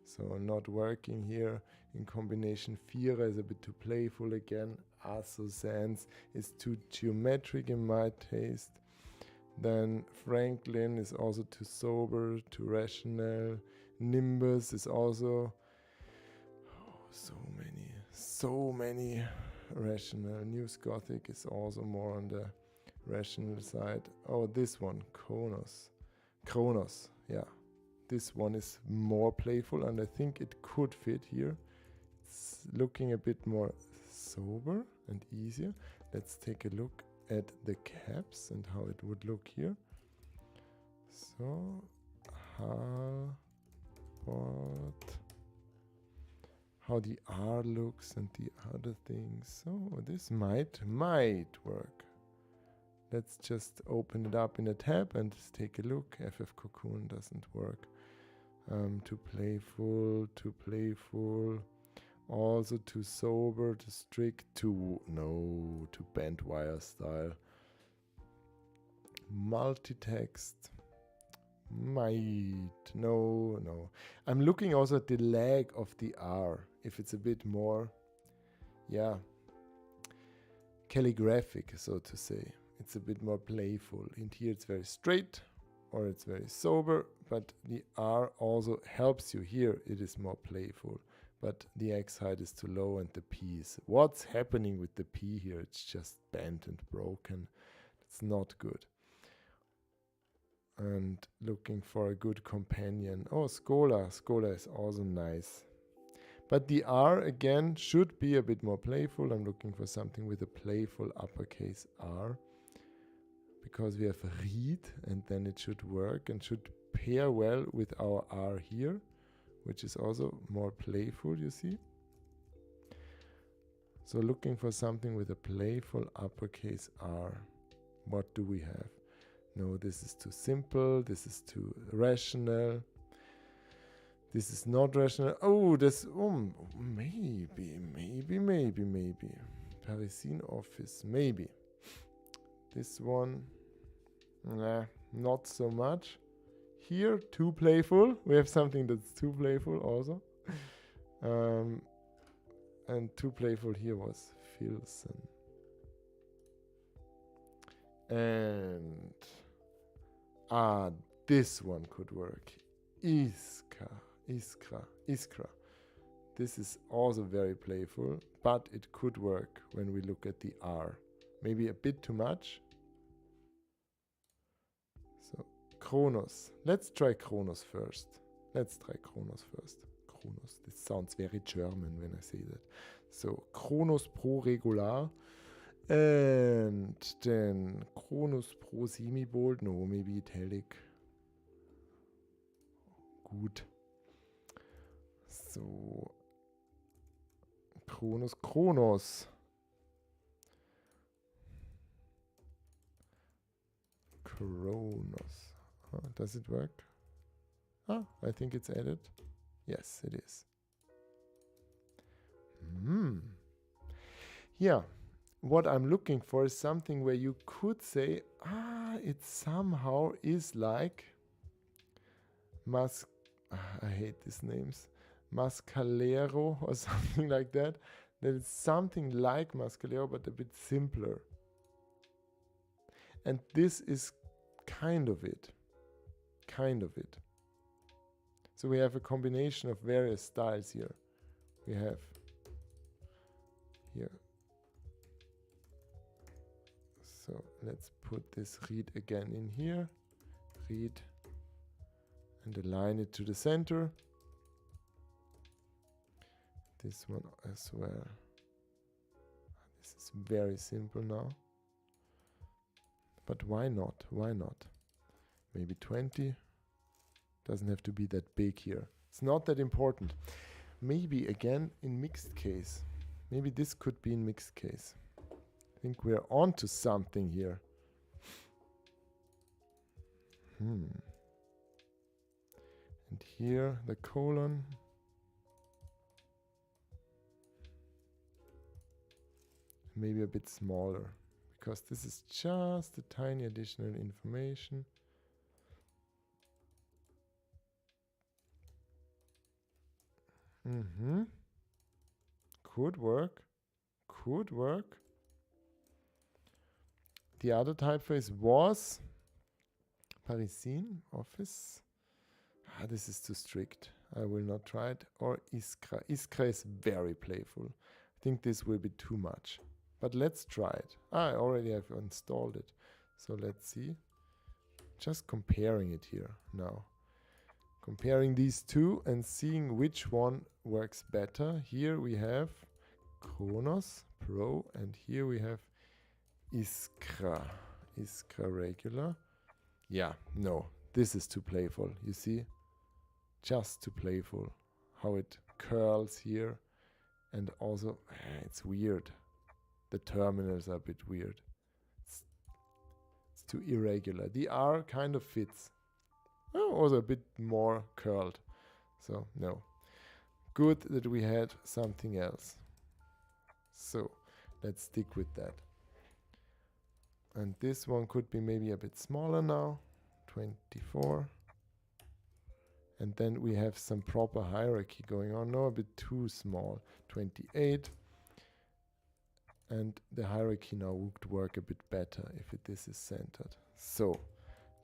So not working here. In combination, Vierer is a bit too playful again. Also Sans is too geometric in my taste. Then Franklin is also too sober, too rational. Nimbus is also so many rational. New Gothic is also more on the rational side. Oh, this one, Kronos, yeah. This one is more playful and I think it could fit here. It's looking a bit more sober and easier. Let's take a look at the caps and how it would look here. So, how the R looks and the other things. So this might work. Let's just open it up in a tab and take a look. FF Cocoon doesn't work. Too playful, also too sober, too strict, too bent wire style. Multi-text. No. I'm looking also at the lag of the R. If it's a bit more, calligraphic, so to say. It's a bit more playful. In here it's very straight or it's very sober, but the R also helps you. Here it is more playful, but the X height is too low and the P is... What's happening with the P here? It's just bent and broken. It's not good. And looking for a good companion. Oh, Schola. Schola is also nice. But the R, again, should be a bit more playful. I'm looking for something with a playful uppercase R. Because we have read, and then it should work and should pair well with our R here, which is also more playful, you see. So looking for something with a playful uppercase R. What do we have? No, this is too simple. This is too rational. This is not rational. Oh, this, maybe. Parisian office, maybe. This one, not so much. Here, too playful. We have something that's too playful also. And too playful here was Filson. And this one could work. Iskra. This is also very playful, but it could work when we look at the R. Maybe a bit too much. So Kronos. Let's try Kronos first. Kronos. This sounds very German when I say that. So Kronos Pro Regular. And then Kronos Pro Semi-Bold. No, maybe Italic. Gut. So Kronos. Does it work? I think it's added. Yes, it is. Yeah. What I'm looking for is something where you could say, it somehow is like I hate these names. Mascalero or something like that. That is something like Mascalero, but a bit simpler. And this is kind of it. So we have a combination of various styles here. We have here. So let's put this read again in here. Read. And align it to the center. This one as well. This is very simple now. But why not? Maybe 20. Doesn't have to be that big here. It's not that important. Maybe again in mixed case. Maybe this could be in mixed case. I think we're on to something here. And here the colon. Maybe a bit smaller, because this is just a tiny additional information. Could work. The other typeface was Parisian office. This is too strict. I will not try it. Or Iskra. Iskra is very playful. I think this will be too much. But let's try it. I already have installed it. So let's see. Just comparing it here now. Comparing these two and seeing which one works better. Here we have Kronos Pro and here we have Iskra. Iskra regular. Yeah, no. this is too playful, you see? Just too playful. How it curls here. And also, it's weird. The terminals are a bit weird. It's too irregular. The R kind of fits. Oh, also a bit more curled. So, no. Good that we had something else. So, let's stick with that. And this one could be maybe a bit smaller now. 24. And then we have some proper hierarchy going on. No, a bit too small. 28. And the hierarchy now would work a bit better if this is centered. So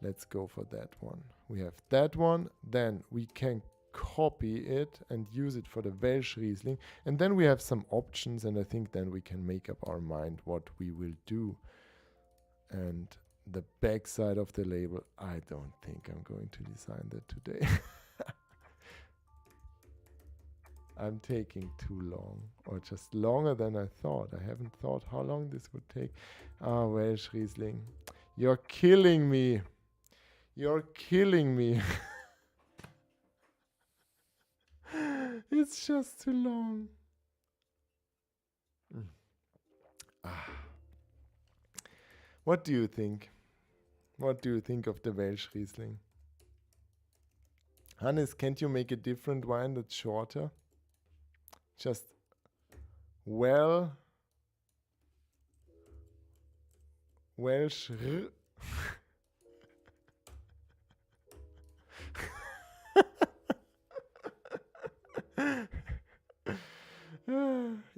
let's go for that one. We have that one. Then we can copy it and use it for the Welsh Riesling. And then we have some options, and I think then we can make up our mind what we will do. And the back side of the label, I don't think I'm going to design that today. I'm taking too long, or just longer than I thought. I haven't thought how long this would take. Ah, Welsh Riesling, you're killing me. You're killing me. It's just too long. What do you think? What do you think of the Welsh Riesling? Hannes, can't you make a different wine that's shorter? Just Welsh.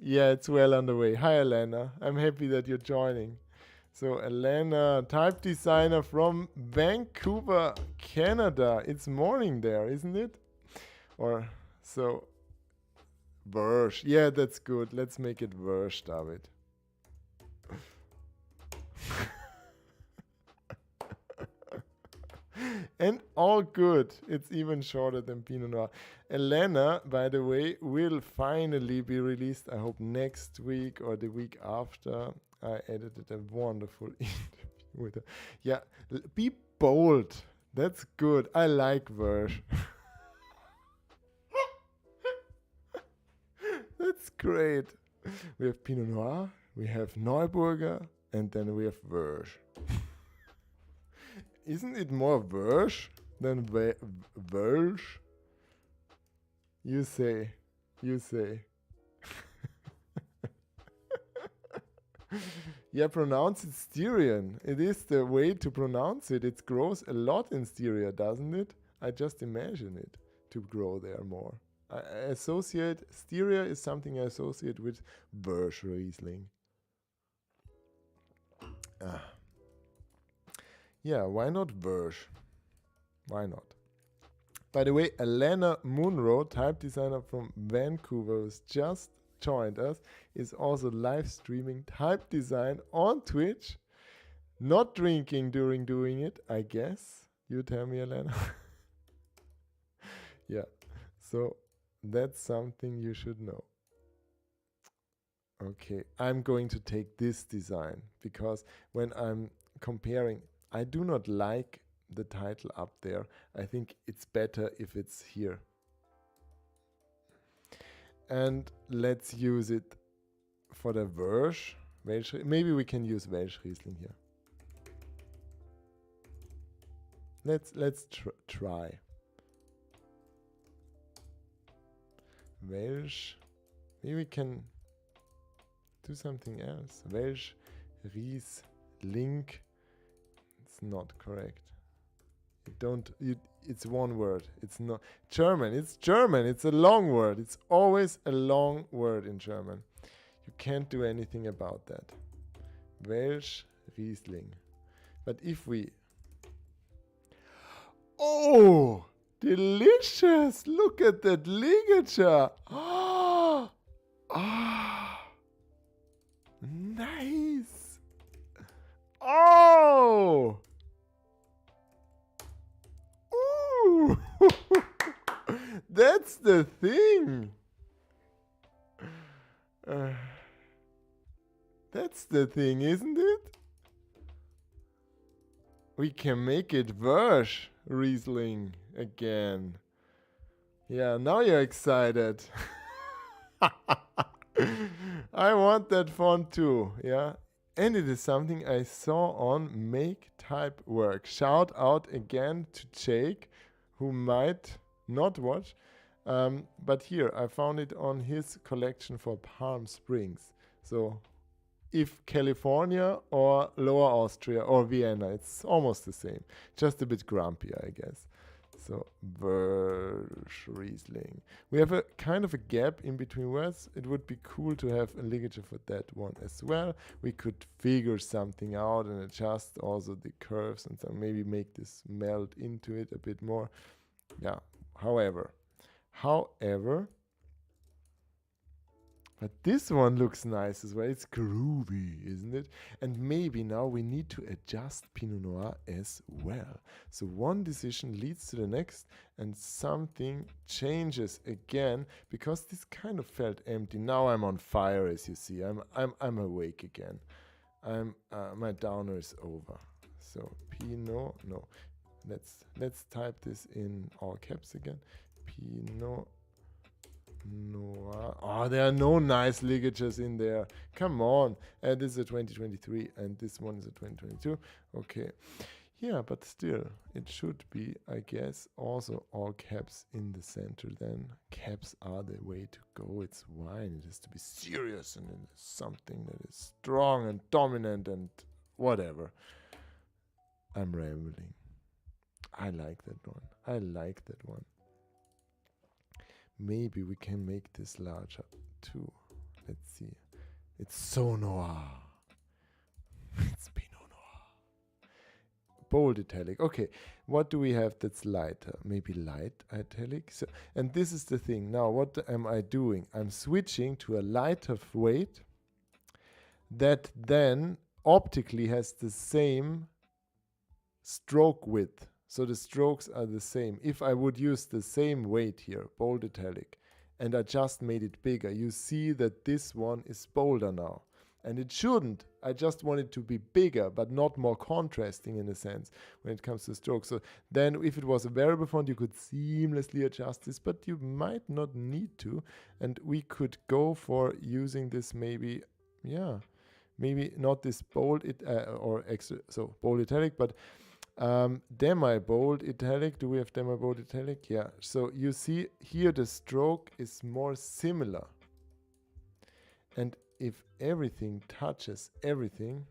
Yeah, it's well underway. Hi, Elena. I'm happy that you're joining. So, Elena, type designer from Vancouver, Canada. It's morning there, isn't it? Or so. Versh. Yeah, that's good. Let's make it Versh, David. And all good. It's even shorter than Pinot Noir. Elena, by the way, will finally be released, I hope next week or the week after. I edited a wonderful interview with her. Yeah, be bold. That's good. I like Versh. That's great. We have Pinot Noir, we have Neuburger, and then we have Versh. Isn't it more Versh than Welsh? You say. You say. Yeah, pronounce it Styrian. It is the way to pronounce it. It grows a lot in Styria, doesn't it? I just imagine it to grow there more. I associate, Styria is something I associate with Welsh Riesling. Yeah, why not Welsh? Why not? By the way, Elena Munro, type designer from Vancouver, who's just joined us, is also live streaming type design on Twitch. Not drinking during doing it, I guess. You tell me, Elena. Yeah, so that's something you should know. Okay, I'm going to take this design because when I'm comparing, I do not like the title up there. I think it's better if it's here. And let's use it for the Welsh. Maybe we can use Welsh Riesling here. Let's try. Welsh. Maybe we can do something else. Welsh Riesling. It's not correct. It's one word. It's not German. It's German. It's a long word. It's always a long word in German. You can't do anything about that. Welsh Riesling. But if we... Oh! Delicious! Look at that ligature! Oh! Ah! Nice! Oh! Ooh! That's the thing! That's the thing, isn't it? We can make it Welsh. Riesling again. Yeah, now you're excited. I want that font too, yeah. And it is something I saw on Make Type Work. Shout out again to Jake, who might not watch. But here, I found it on his collection for Palm Springs. So if California or Lower Austria or Vienna, it's almost the same. Just a bit grumpier, I guess. So, Riesling. We have a kind of a gap in between words. It would be cool to have a ligature for that one as well. We could figure something out and adjust also the curves and so maybe make this melt into it a bit more. Yeah, however, but this one looks nice as well. It's groovy, isn't it? And maybe now we need to adjust Pinot Noir as well. So one decision leads to the next and something changes again because this kind of felt empty. Now I'm on fire, as you see. I'm awake again. My downer is over. So Pinot, no. Let's type this in all caps again. Pinot Noir. Oh, there are no nice ligatures in there. Come on. This is a 2023 and this one is a 2022. Okay. Yeah, but still, it should be, I guess, also all caps in the center then. Caps are the way to go. It's wine. It has to be serious and it is something that is strong and dominant and whatever. I'm rambling. I like that one. I like that one. Maybe we can make this larger too. Let's see. It's so noir. It's Pinot Noir. Bold italic. Okay, what do we have that's lighter? Maybe light italic. So, and this is the thing. Now, what am I doing? I'm switching to a lighter weight that then optically has the same stroke width. So the strokes are the same. If I would use the same weight here, bold italic, and I just made it bigger, you see that this one is bolder now. And it shouldn't. I just want it to be bigger, but not more contrasting in a sense when it comes to strokes. So then if it was a variable font, you could seamlessly adjust this, but you might not need to. And we could go for using this maybe, yeah, maybe not this bold or extra, so bold italic, but demi-bold italic. Do we have demi-bold italic? Yeah. So you see here the stroke is more similar. And if everything touches everything,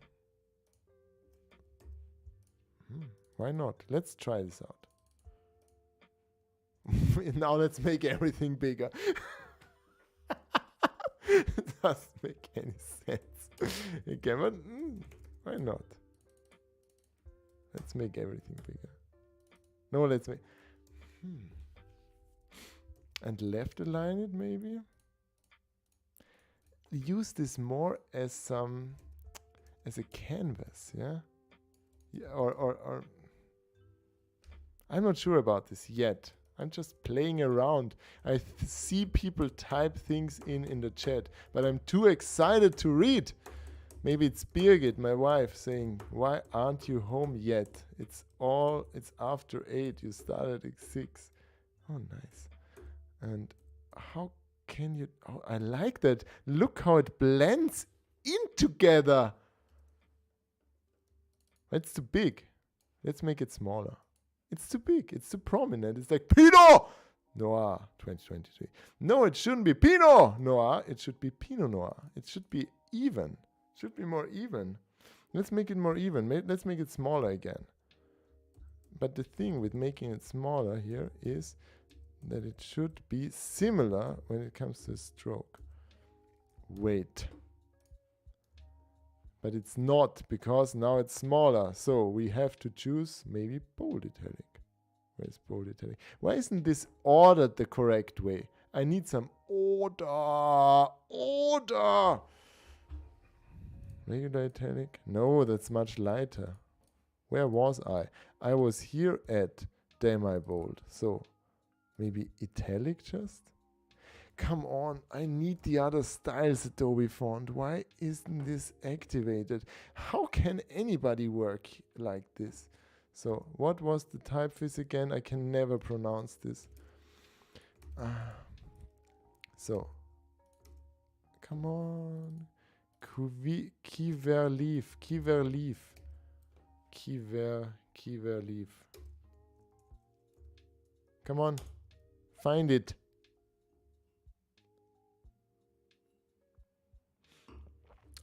why not? Let's try this out. Now let's make everything bigger. It doesn't make any sense. Okay, but why not? Let's make everything bigger. No, let's make... And left align it maybe? Use this more as a canvas, yeah? Or I'm not sure about this yet. I'm just playing around. I see people type things in the chat, but I'm too excited to read. Maybe it's Birgit, my wife, saying, "Why aren't you home yet? It's after 8. You started at 6. Oh, nice. And how can you... Oh, I like that. Look how it blends in together. It's too big. Let's make it smaller. It's too big. It's too prominent. It's like Pinot Noir 2023. No, it shouldn't be Pinot Noir. It should be Pinot Noir. It should be even. Should be more even. Let's make it more even. Let's make it smaller again. But the thing with making it smaller here is that it should be similar when it comes to stroke. Wait. But it's not, because now it's smaller. So we have to choose maybe bold italic. Where's bold italic? Why isn't this ordered the correct way? I need some order. Order. Regular italic? No, that's much lighter. Where was I? I was here at demi-bold. So maybe italic just? Come on, I need the other styles Adobe font. Why isn't this activated? How can anybody work like this? So what was the typeface again? I can never pronounce this. So, come on. Kiverleaf. Come on. Find it.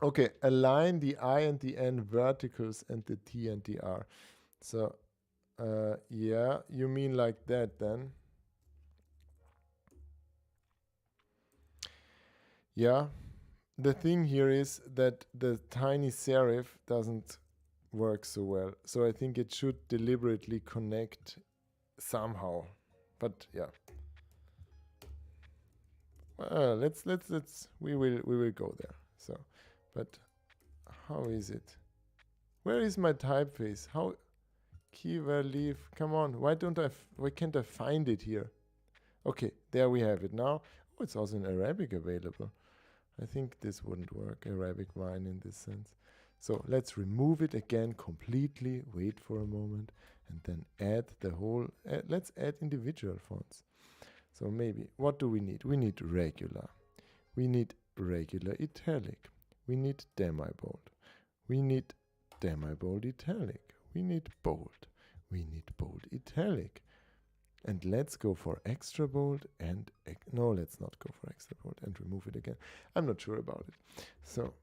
Okay, align the I and the N verticals and the T and the R. So, yeah, you mean like that then? Yeah. The thing here is that the tiny serif doesn't work so well. So I think it should deliberately connect somehow. But yeah. We will go there. So, but how is it? Where is my typeface? How keyword leaf? Come on, why can't I find it here? Okay, there we have it now. Oh, it's also in Arabic available. I think this wouldn't work, Arabic wine in this sense. So let's remove it again completely, wait for a moment, and then add the whole, let's add individual fonts. So maybe, what do we need? We need regular. We need regular italic. We need demi-bold. We need demi-bold italic. We need bold. We need bold italic. And let's go for extra bold and, no, let's not go for extra bold and remove it again. I'm not sure about it. So,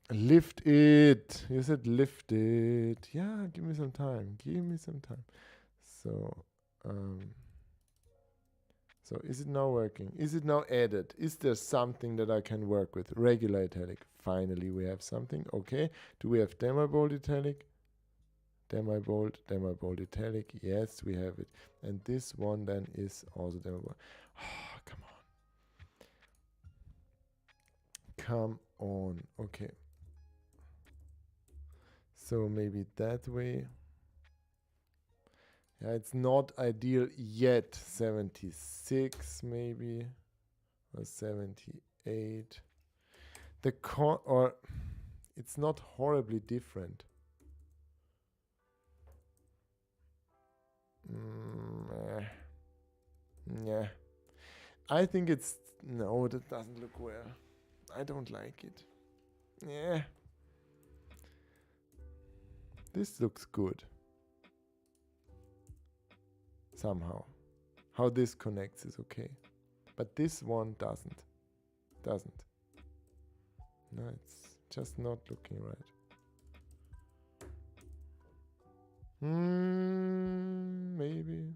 lift it. You said lift it. Yeah, give me some time. Give me some time. So, so is it now working? Is it now added? Is there something that I can work with? Regular italic. Finally, we have something. Okay. Do we have demi-bold italic? Demi-bold italic. Yes, we have it. And this one then is also demi-bold. Oh, come on. Come on. Okay. So maybe that way. Yeah, it's not ideal yet. 76 maybe. Or 78. Or it's not horribly different. Yeah. I think it's... No, that doesn't look well. I don't like it. Yeah. This looks good. Somehow. How this connects is okay. But this one doesn't. No, it's just not looking right. Maybe.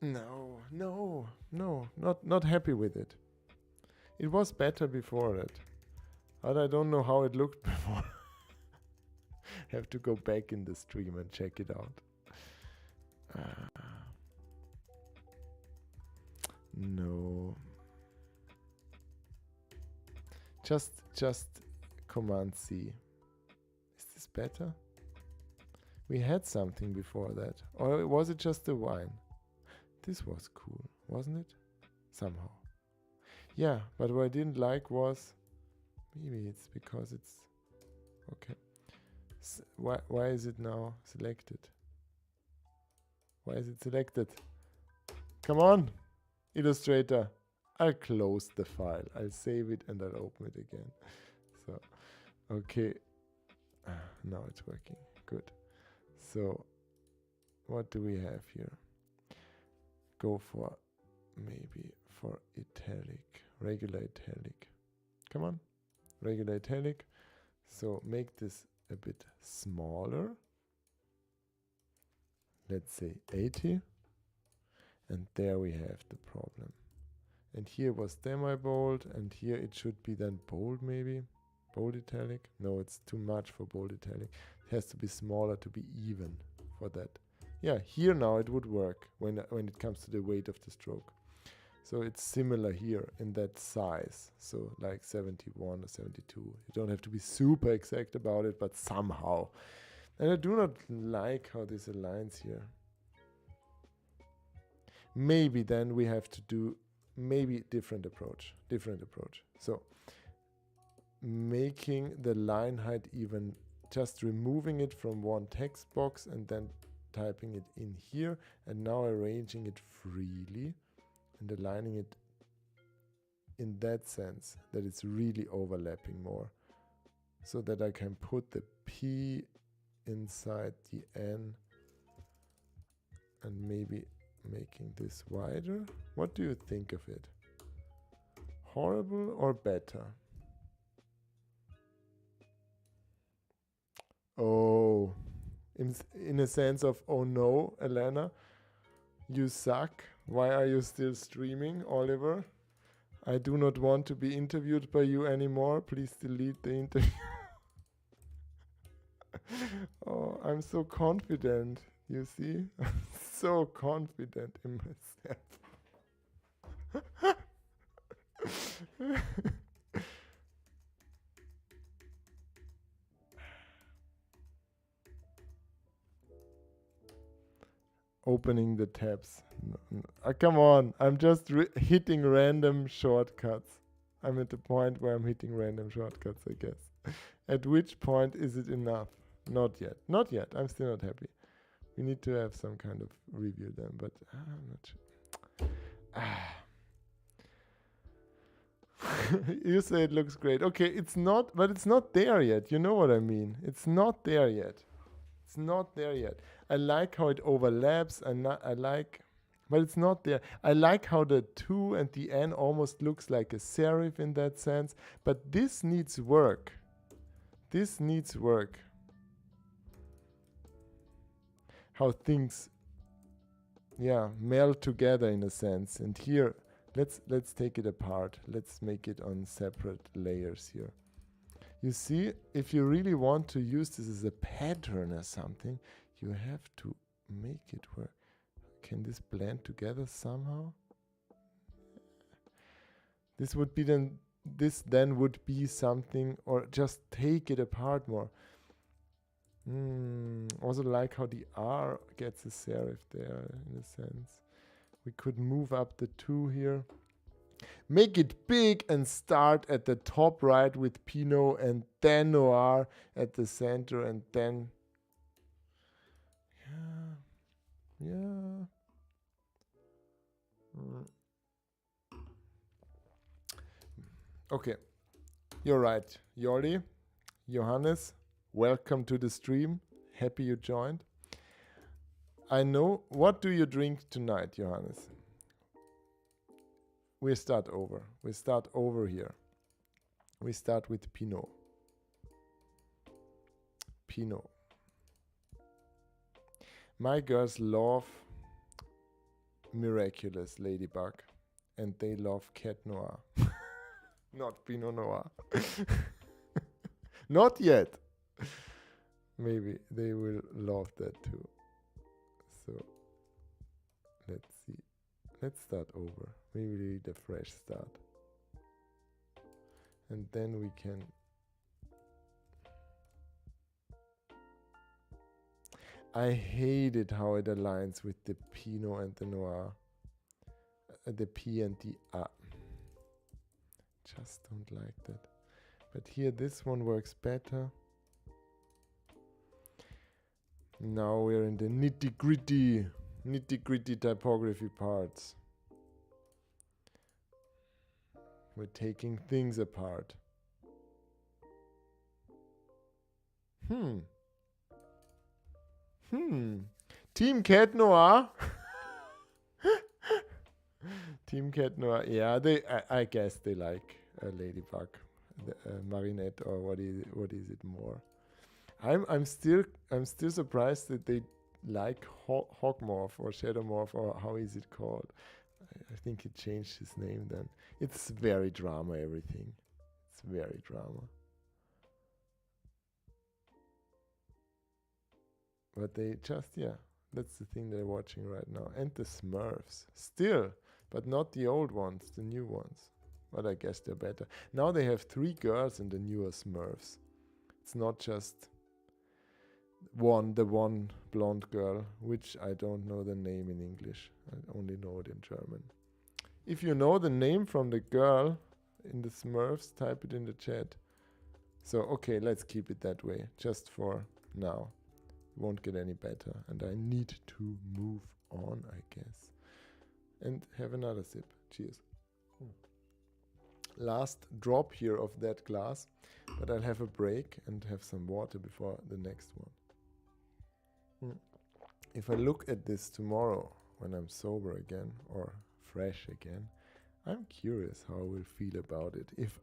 No, not happy with it. It was better before it. But I don't know how it looked before. Have to go back in the stream and check it out. No. Just Command C. Is this better? We had something before that. Or was it just the wine? This was cool, wasn't it? Somehow. Yeah, but what I didn't like was... Maybe it's because it's... Okay. Why is it now selected? Why is it selected? Come on, Illustrator. I'll close the file. I'll save it and I'll open it again. So, okay. Now it's working. Good. So, what do we have here? Go for maybe for italic, regular italic. Come on, regular italic. So make this a bit smaller. Let's say 80. And there we have the problem. And here was demi-bold, and here it should be then bold maybe. Bold italic. No, it's too much for bold italic. It has to be smaller to be even for that. Yeah, here now it would work when it comes to the weight of the stroke. So it's similar here in that size. So like 71 or 72. You don't have to be super exact about it, but somehow. And I do not like how this aligns here. Maybe then we have to do maybe different approach. So making the line height even just removing it from one text box and then typing it in here, and now arranging it freely and aligning it in that sense that it's really overlapping more, so that I can put the P inside the N and maybe making this wider. What do you think of it? Horrible or better? Oh, in a sense of, oh no, Elena, you suck. Why are you still streaming, Oliver? I do not want to be interviewed by you anymore. Please delete the interview. Oh, I'm so confident, you see? I'm so confident in myself. Opening the tabs. Come on, I'm just hitting random shortcuts. I'm at the point where I'm hitting random shortcuts, I guess. At which point is it enough? Not yet. Not yet. I'm still not happy. We need to have some kind of review then, but I'm not sure. You say it looks great. Okay, it's not, but it's not there yet. You know what I mean? It's not there yet. It's not there yet. I like how it overlaps. I like, but it's not there. I like how the 2 and the N almost looks like a serif in that sense. But this needs work. This needs work. How things, yeah, meld together in a sense. And here, let's take it apart. Let's make it on separate layers here. You see, if you really want to use this as a pattern or something, you have to make it work. Can this blend together somehow? This would be then, this then would be something, or just take it apart more. Also like how the R gets a serif there in a sense. We could move up the 2 here. Make it big and start at the top right with Pinot and then Noir at the center and then... Yeah. Okay. You're right. Yoli, Johannes, welcome to the stream. Happy you joined. I know. What do you drink tonight, Johannes? We start over. We start over here. We start with Pinot. Pinot. My girls love Miraculous Ladybug and they love Cat Noir. Not Pinot Noir. Not yet. Maybe they will love that too. So let's see. Let's start over. Maybe we need a fresh start. And then we can... I hate it how it aligns with the Pinot and the Noir. The P and the A. Just don't like that. But here this one works better. Now we're in the nitty gritty typography parts. We're taking things apart. Team Cat Noir. Team Cat Noir. Yeah, I guess they like Ladybug, Marinette, or what is it more? I'm still surprised that they like Hogmorph or Shadowmorph, or how is it called? I think it changed his name then. It's very drama, everything. It's very drama. But they just, yeah, that's the thing they're watching right now. And the Smurfs. Still, but not the old ones, the new ones. But I guess they're better. Now they have 3 girls in the newer Smurfs. It's not just the one blonde girl, which I don't know the name in English. I only know it in German. If you know the name from the girl in the Smurfs, type it in the chat. So, okay, let's keep it that way, just for now. It won't get any better, and I need to move on, I guess. And have another sip. Cheers. Last drop here of that glass, but I'll have a break and have some water before the next one. If I look at this tomorrow when I'm sober again or fresh again, I'm curious how I will feel about it if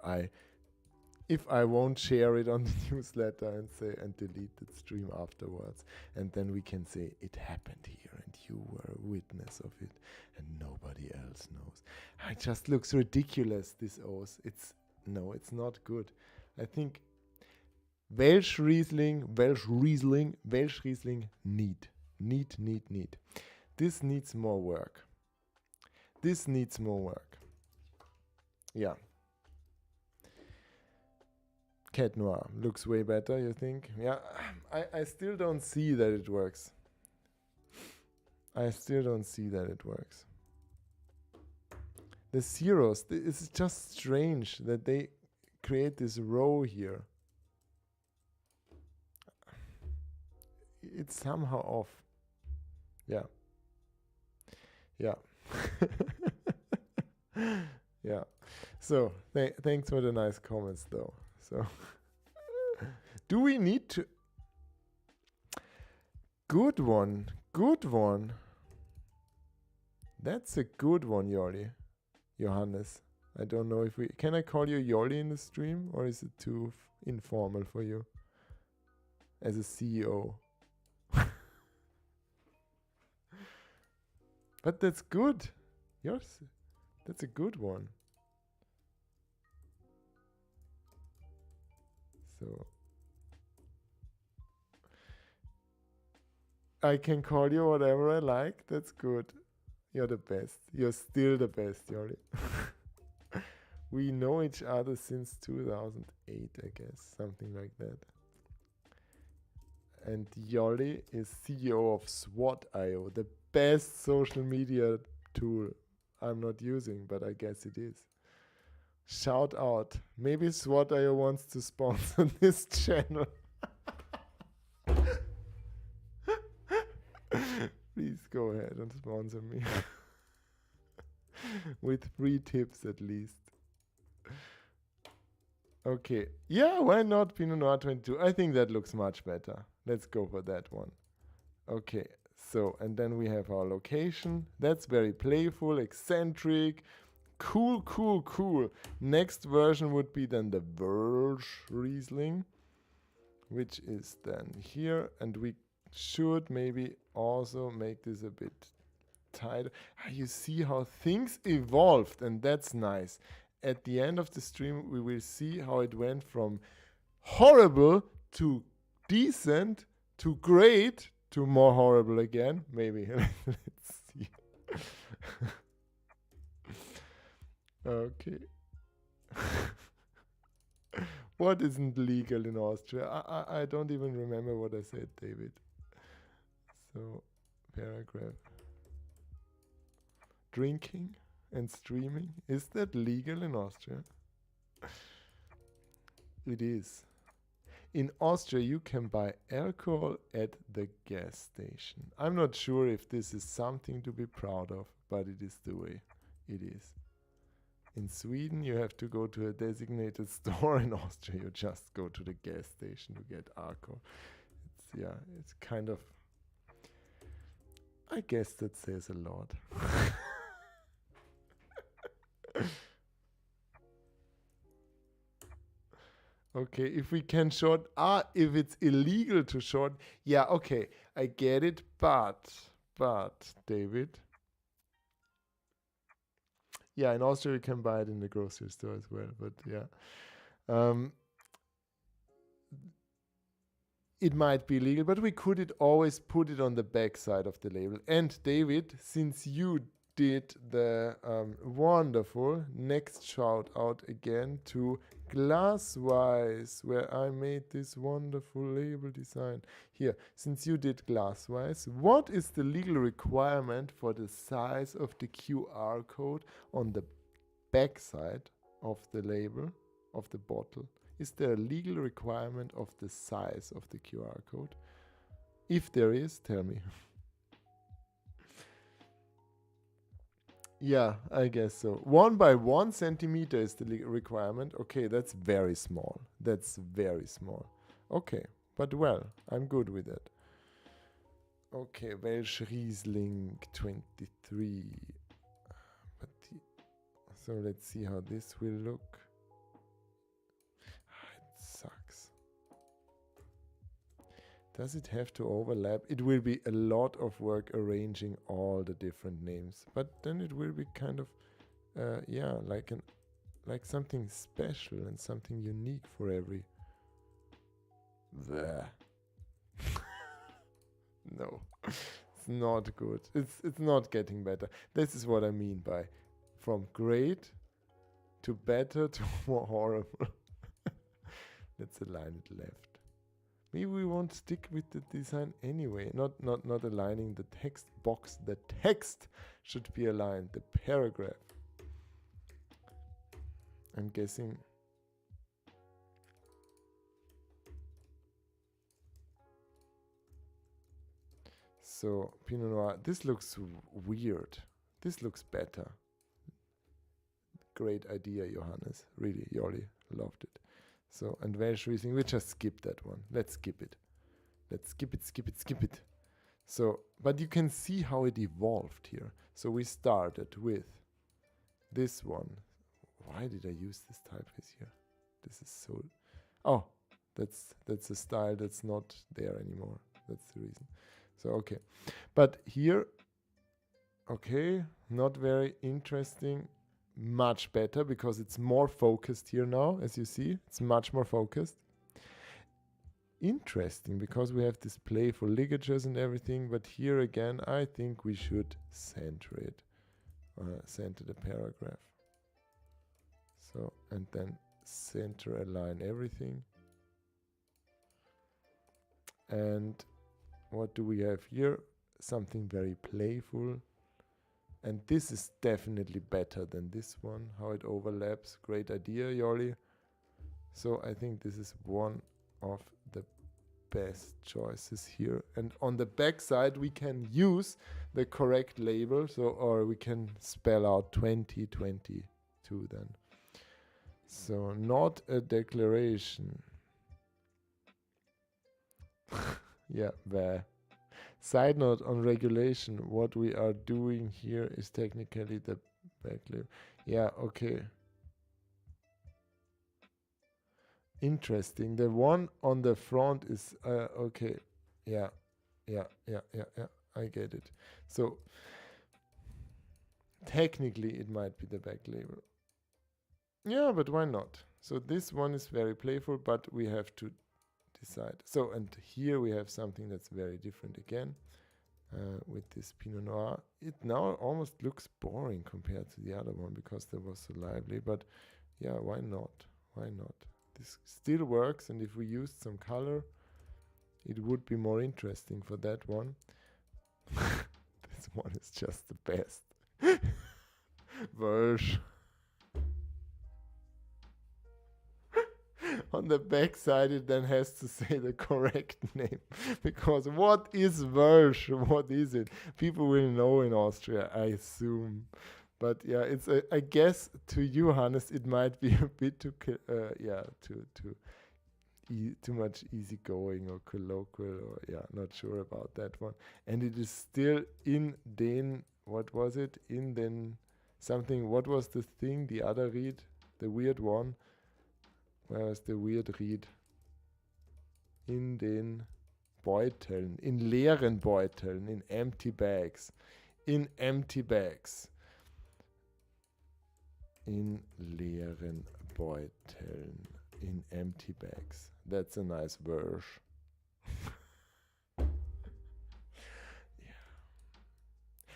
I won't share it on the newsletter and say and delete the stream afterwards, and then we can say it happened here and you were a witness of it and nobody else knows. It just looks ridiculous, this oath. It's not good. I think Welsh Riesling, need. This needs more work. Yeah. Cat Noir looks way better, you think? Yeah, I still don't see that it works. The zeros, it's just strange that they create this row here. It's somehow off. Yeah. Yeah. So, thanks for the nice comments, though. So, do we need to... Good one. That's a good one, Yoli. Johannes. I don't know if we... Can I call you Yoli in the stream? Or is it too informal for you? As a CEO. But that's good. Yours. That's a good one. So I can call you whatever I like. That's good. You're the best. You're still the best, Yoli. We know each other since 2008, I guess. Something like that. And Yoli is CEO of SWOT.io, the best social media tool I'm not using, but I guess it is. Shout out. Maybe SWOT.io wants to sponsor this channel. Please go ahead and sponsor me. With free tips at least. Okay. Yeah, why not Pinot Noir 22? I think that looks much better. Let's go for that one. Okay. So, and then we have our location. That's very playful, eccentric. Cool. Next version would be then the Welsh Riesling, which is then here. And we should maybe also make this a bit tighter. You see how things evolved, and that's nice. At the end of the stream, we will see how it went from horrible to decent to great to more horrible again. Maybe. Let's see. Okay. What isn't legal in Austria? I don't even remember what I said, David. So, paragraph. Drinking and streaming. Is that legal in Austria? It is. In Austria, you can buy alcohol at the gas station. I'm not sure if this is something to be proud of, but it is the way it is. In Sweden, you have to go to a designated store. In Austria, you just go to the gas station to get alcohol. It's kind of... I guess that says a lot. Okay, if we can short... if it's illegal to short... Yeah, okay, I get it, but, David... Yeah, in Austria you can buy it in the grocery store as well, but yeah. It might be illegal, but we could always put it on the back side of the label. And David, since you did the wonderful next shout out again to Glasswise, where I made this wonderful label design. Here, since you did Glasswise, what is the legal requirement for the size of the QR code on the back side of the label, of the bottle? Is there a legal requirement of the size of the QR code? If there is, tell me. Yeah, I guess so. 1 by 1 centimeter is the requirement. Okay, that's very small. That's very small. Okay, but well, I'm good with it. Okay, Welsh Riesling 23. So let's see how this will look. It sucks. Does it have to overlap? It will be a lot of work arranging all the different names, but then it will be kind of, yeah, like something special and something unique for every. No, it's not good. It's not getting better. This is what I mean by from great to better to more horrible. Let's align it left. Maybe we won't stick with the design anyway. Not aligning the text box. The text should be aligned. The paragraph. I'm guessing. So Pinot Noir. This looks weird. This looks better. Great idea, Johannes. Really, Jolly loved it. So, and Welsh Riesling, we just skip that one. Let's skip it. Let's skip it. So, but you can see how it evolved here. So we started with this one. Why did I use this typeface here? This is so... Oh, that's a style that's not there anymore. That's the reason. So, okay. But here, okay, not very interesting. Much better because it's more focused here now, as you see. It's much more focused. Interesting because we have this playful ligatures and everything, but here again I think we should center it. Center the paragraph. So, and then center align everything. And what do we have here? Something very playful. And this is definitely better than this one, how it overlaps. Great idea, Jolly. So I think this is one of the best choices here. And on the back side, we can use the correct label, so or we can spell out 2022 then. So not a declaration. Yeah, there. Side note on regulation, what we are doing here is technically the back label. Yeah, okay. Interesting. The one on the front is, okay. Yeah, I get it. So, technically it might be the back label. Yeah, but why not? So this one is very playful, but we have to decide. So, and here we have something that's very different again with this Pinot Noir. It now almost looks boring compared to the other one because they was so lively, but yeah, why not? Why not? This still works, and if we used some color, it would be more interesting for that one. This one is just the best. Welsh. On the back side it then has to say the correct name, because what is Welsh? What is it? People will know in Austria, I assume. But yeah, it's I guess to you, Hannes, it might be a bit too too much easygoing or colloquial, or yeah, not sure about that one. And it is still in den. What was it? In den something. What was the thing? The other read, the weird one. Where is the weird read? In den Beuteln, in leeren Beuteln, in empty bags, in empty bags, in leeren Beuteln, in empty bags. That's a nice verse. Yeah.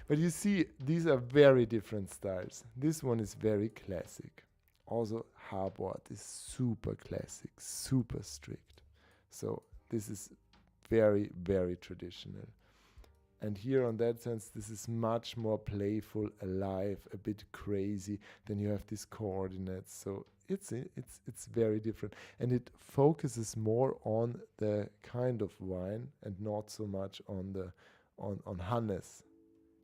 But you see, these are very different styles. This one is very classic. Also, Harbord is super classic, super strict. So this is very, very traditional. And here on that sense, this is much more playful, alive, a bit crazy. Then you have these coordinates. So it's very different. And it focuses more on the kind of wine and not so much on the on Hannes.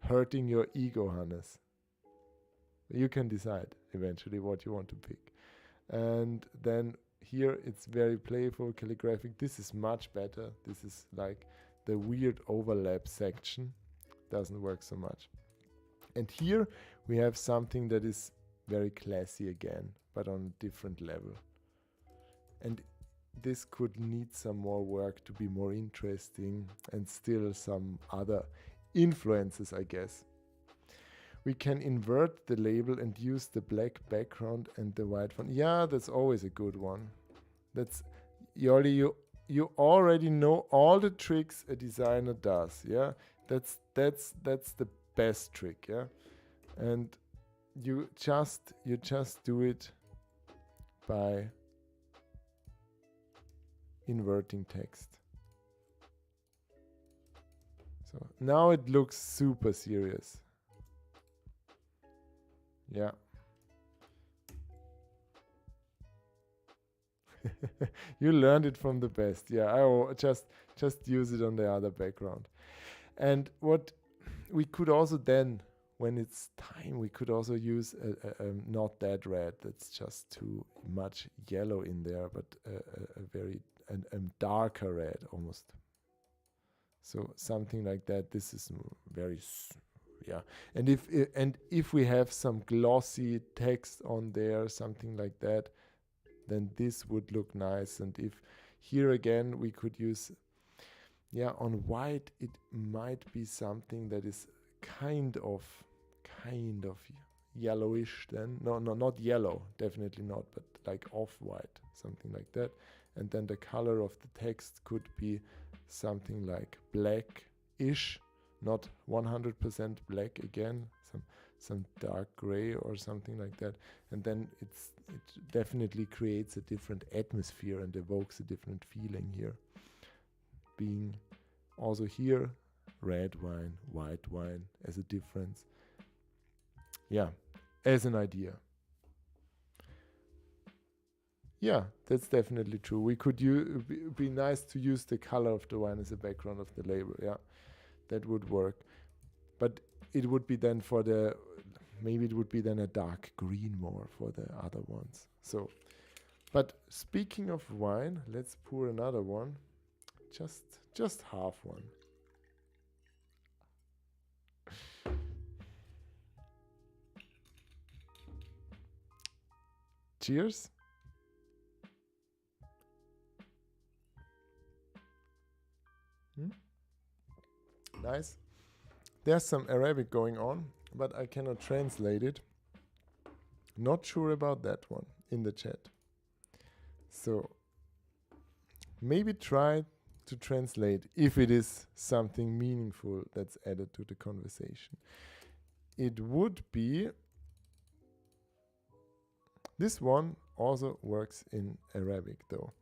Hurting your ego, Hannes. You can decide eventually what you want to pick. And then here it's very playful, calligraphic. This is much better. This is like the weird overlap section. Doesn't work so much. And here we have something that is very classy again, but on a different level. And this could need some more work to be more interesting, and still some other influences, I guess. We can invert the label and use the black background and the white font. Yeah, that's always a good one. That's Yoli, you already know all the tricks a designer does. Yeah, that's the best trick. Yeah, and you just do it by inverting text. So now it looks super serious. Yeah. You learned it from the best. Yeah, I just use it on the other background. And what we could also then, when it's time, we could also use a not that red. That's just too much yellow in there, but a very darker red almost. So something like that. This is very yeah. And if we have some glossy text on there, something like that, then this would look nice. And if here again we could use, yeah, on white it might be something that is kind of yellowish then. No, not yellow, definitely not, but like off-white, something like that. And then the color of the text could be something like black-ish, not 100% black again, some dark gray or something like that. And then it definitely creates a different atmosphere and evokes a different feeling here. Being also here, red wine, white wine as a difference. Yeah, as an idea. Yeah, that's definitely true. We could be nice to use the color of the wine as a background of the label. Yeah, that would work. But it would be then maybe it would be then a dark green more for the other ones. So, but speaking of wine, let's pour another one. Just half one. Cheers. Nice. There's some Arabic going on, but I cannot translate it. Not sure about that one in the chat. So maybe try to translate if it is something meaningful that's added to the conversation. It would be, this one also works in Arabic though.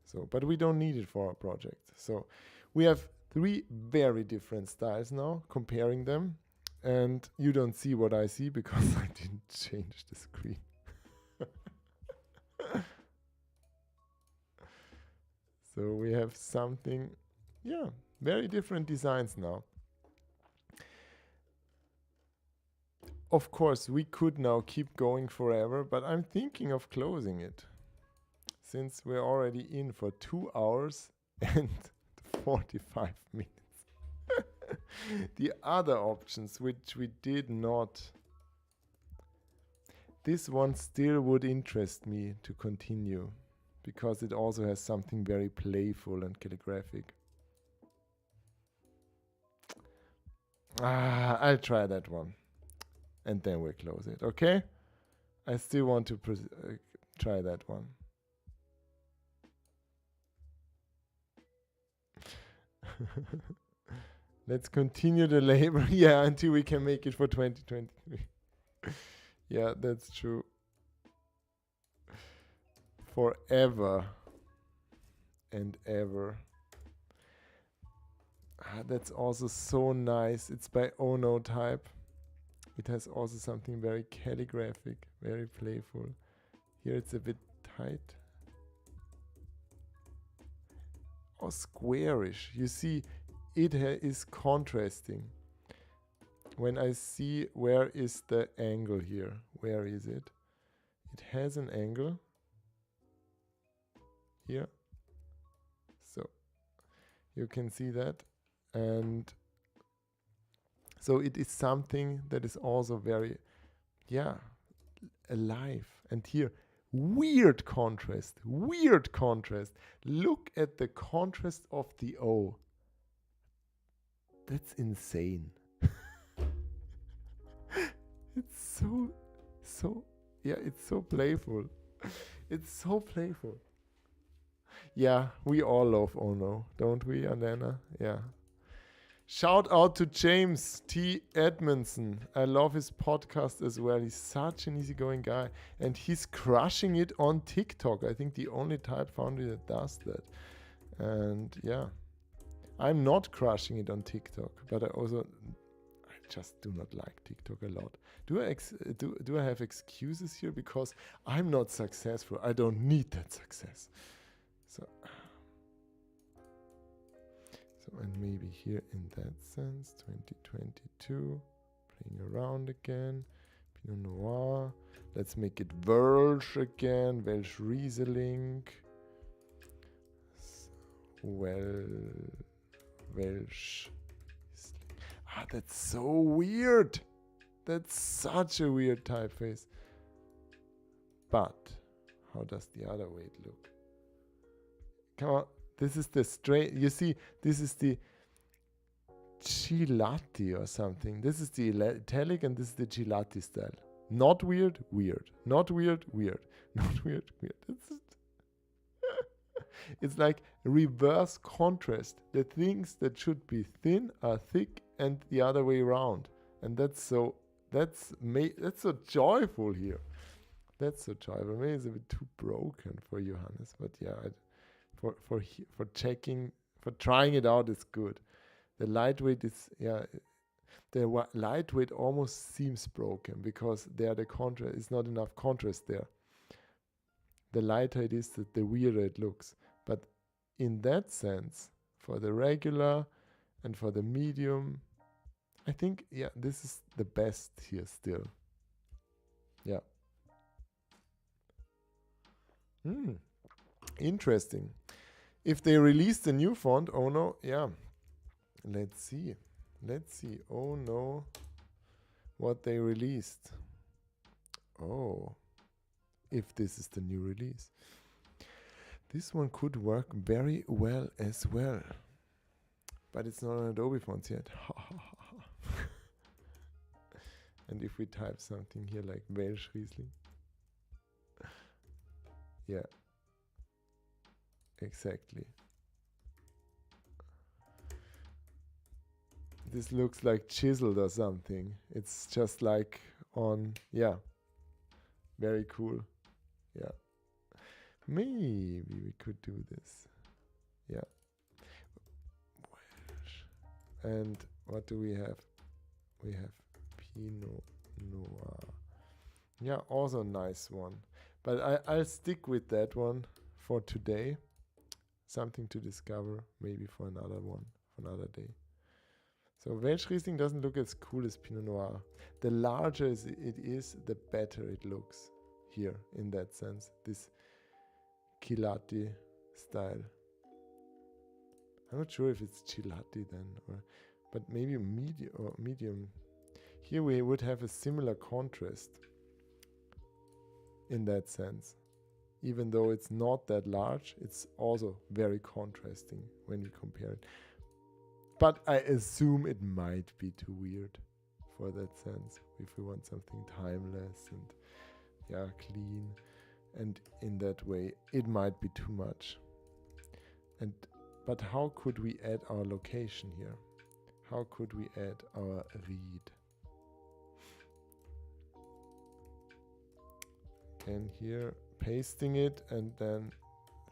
So, but we don't need it for our project. So we have 3 very different styles now, comparing them. And you don't see what I see because I didn't change the screen. So we have something, yeah, very different designs now. Of course, we could now keep going forever, but I'm thinking of closing it, since we're already in for 2 hours and 45 minutes. The other options, which we did not, this one still would interest me to continue, because it also has something very playful and calligraphic. I'll try that one. And then we'll close it, okay? I still want to try that one. Let's continue the labor. Yeah, until we can make it for 2023. Yeah, that's true. Forever and ever. That's also so nice. It's by Ono Type. It has also something very calligraphic, very playful. Here it's a bit tight. Or squarish. You see, it is contrasting. When I see where is the angle here, where is it? It has an angle here. So you can see that. And so it is something that is also very, alive. And here, weird contrast, weird contrast. Look at the contrast of the O. That's insane. It's it's so playful. It's so playful. Yeah, we all love Ono, don't we, Alana? Yeah. Shout out to James T. Edmondson. I love his podcast as well. He's such an easygoing guy. And he's crushing it on TikTok. I think the only type foundry that does that. And yeah, I'm not crushing it on TikTok, but I just do not like TikTok a lot. Do I have excuses here? Because I'm not successful. I don't need that success. So and maybe here in that sense, 2022, playing around again, Pinot Noir. Let's make it Welsh again, Welsh Riesling. Welsh. That's so weird. That's such a weird typeface. But how does the other weight look? Come on. This is the straight. You see, this is the Chilati or something. This is the italic and this is the Chilati style. Not weird, weird. Not weird, weird. Not weird, weird. It's like reverse contrast. The things that should be thin are thick and the other way around. And that's so joyful here. That's so joyful. Maybe it's a bit too broken for Johannes, but yeah, for checking, for trying it out is good. The lightweight is, the lightweight almost seems broken because there the contrast is not enough contrast there. The lighter it is, the weirder it looks. But in that sense, for the regular and for the medium, I think, this is the best here still. Yeah. Interesting. If they release the new font, oh no, let's see. Oh no, what they released. Oh, if this is the new release. This one could work very well as well. But it's not on Adobe fonts yet. And if we type something here like Welsh Riesling. Yeah. Exactly. This looks like chiseled or something. It's just like on, very cool. Yeah. Maybe we could do this. Yeah. And what do we have? We have Pinot Noir. Yeah, also a nice one. But I'll stick with that one for today. Something to discover, maybe for another one, for another day. So Welsh Riesling doesn't look as cool as Pinot Noir. The larger it is, the better it looks here in that sense. This Chilati style. I'm not sure if it's Chilati then, but maybe medium. Here we would have a similar contrast in that sense. Even though it's not that large, it's also very contrasting when you compare it. But I assume it might be too weird for that sense. If we want something timeless and clean, and in that way, it might be too much. But how could we add our location here? How could we add our read? And here, pasting it and then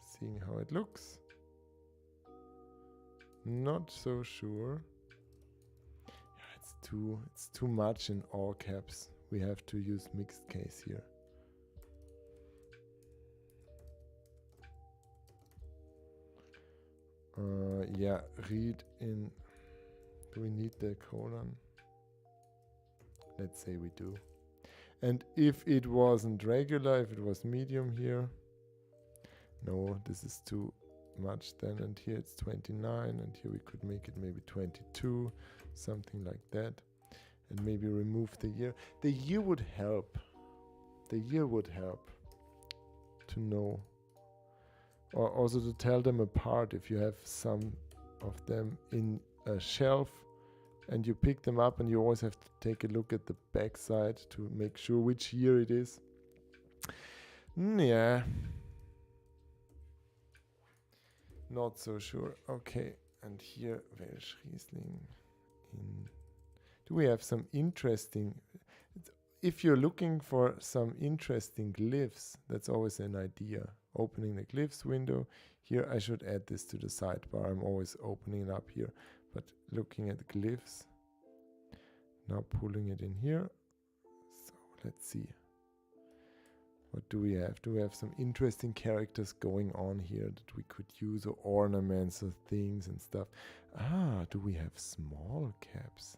seeing how it looks. Not so sure. Yeah, it's too much in all caps. We have to use mixed case here. Yeah, read in. Do we need the colon? Let's say we do. And if it wasn't regular, if it was medium here, no, this is too much then. And here it's 29, and here we could make it maybe 22, something like that. And maybe remove the year. The year would help. The year would help to know. Or also to tell them apart. If you have some of them in a shelf and you pick them up, and you always have to take a look at the back side to make sure which year it is. Yeah. Not so sure. Okay. And here, Welschriesling in. Do we have some interesting... If you're looking for some interesting glyphs, that's always an idea. Opening the glyphs window. Here I should add this to the sidebar. I'm always opening it up here. But looking at glyphs. Now pulling it in here. So let's see. What do we have? Do we have some interesting characters going on here that we could use, or ornaments or things and stuff? Ah, do we have small caps?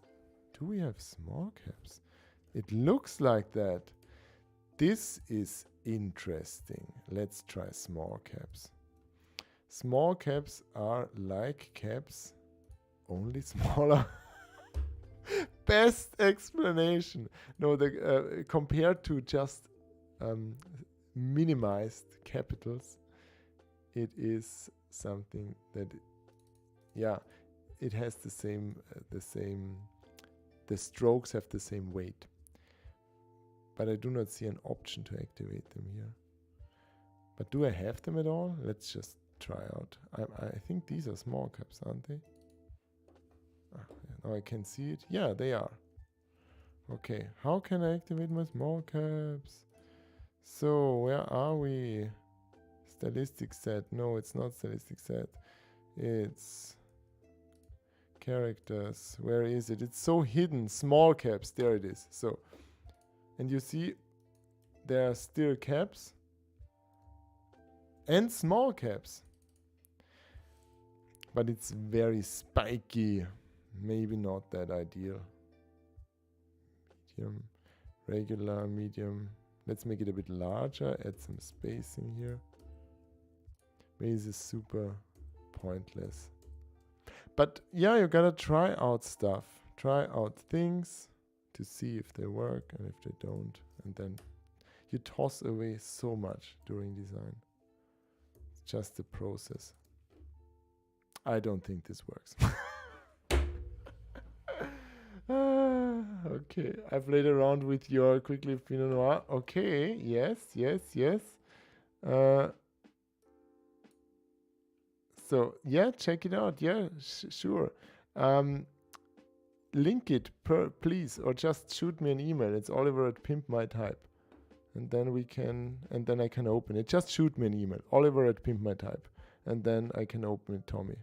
Do we have small caps? It looks like that. This is interesting. Let's try small caps. Small caps are like caps, only smaller. Best explanation. No, the compared to just minimized capitals, it is something that, yeah, it has the same, the strokes have the same weight. But I do not see an option to activate them here. But do I have them at all? Let's just try out. I think these are small caps, aren't they? Now I can see it. Yeah, they are. Okay, how can I activate my small caps? So, where are we? Stylistic set. No, it's not stylistic set. It's characters. Where is it? It's so hidden. Small caps. There it is. So, and you see there are still caps and small caps. But it's very spiky. Maybe not that ideal. Medium, regular, medium. Let's make it a bit larger, add some spacing here. Maybe this is super pointless. But yeah, you gotta try out stuff. Try out things to see if they work, and if they don't. And then you toss away so much during design. It's just the process. I don't think this works. Okay, I played around with your quickly Pinot Noir. Okay, yes. So yeah, check it out. Yeah, sure. Link it, please, or just shoot me an email. It's Oliver@pimpmytype, and then we can, and then I can open it. Just shoot me an email, Oliver@pimpmytype, and then I can open it, Tommy.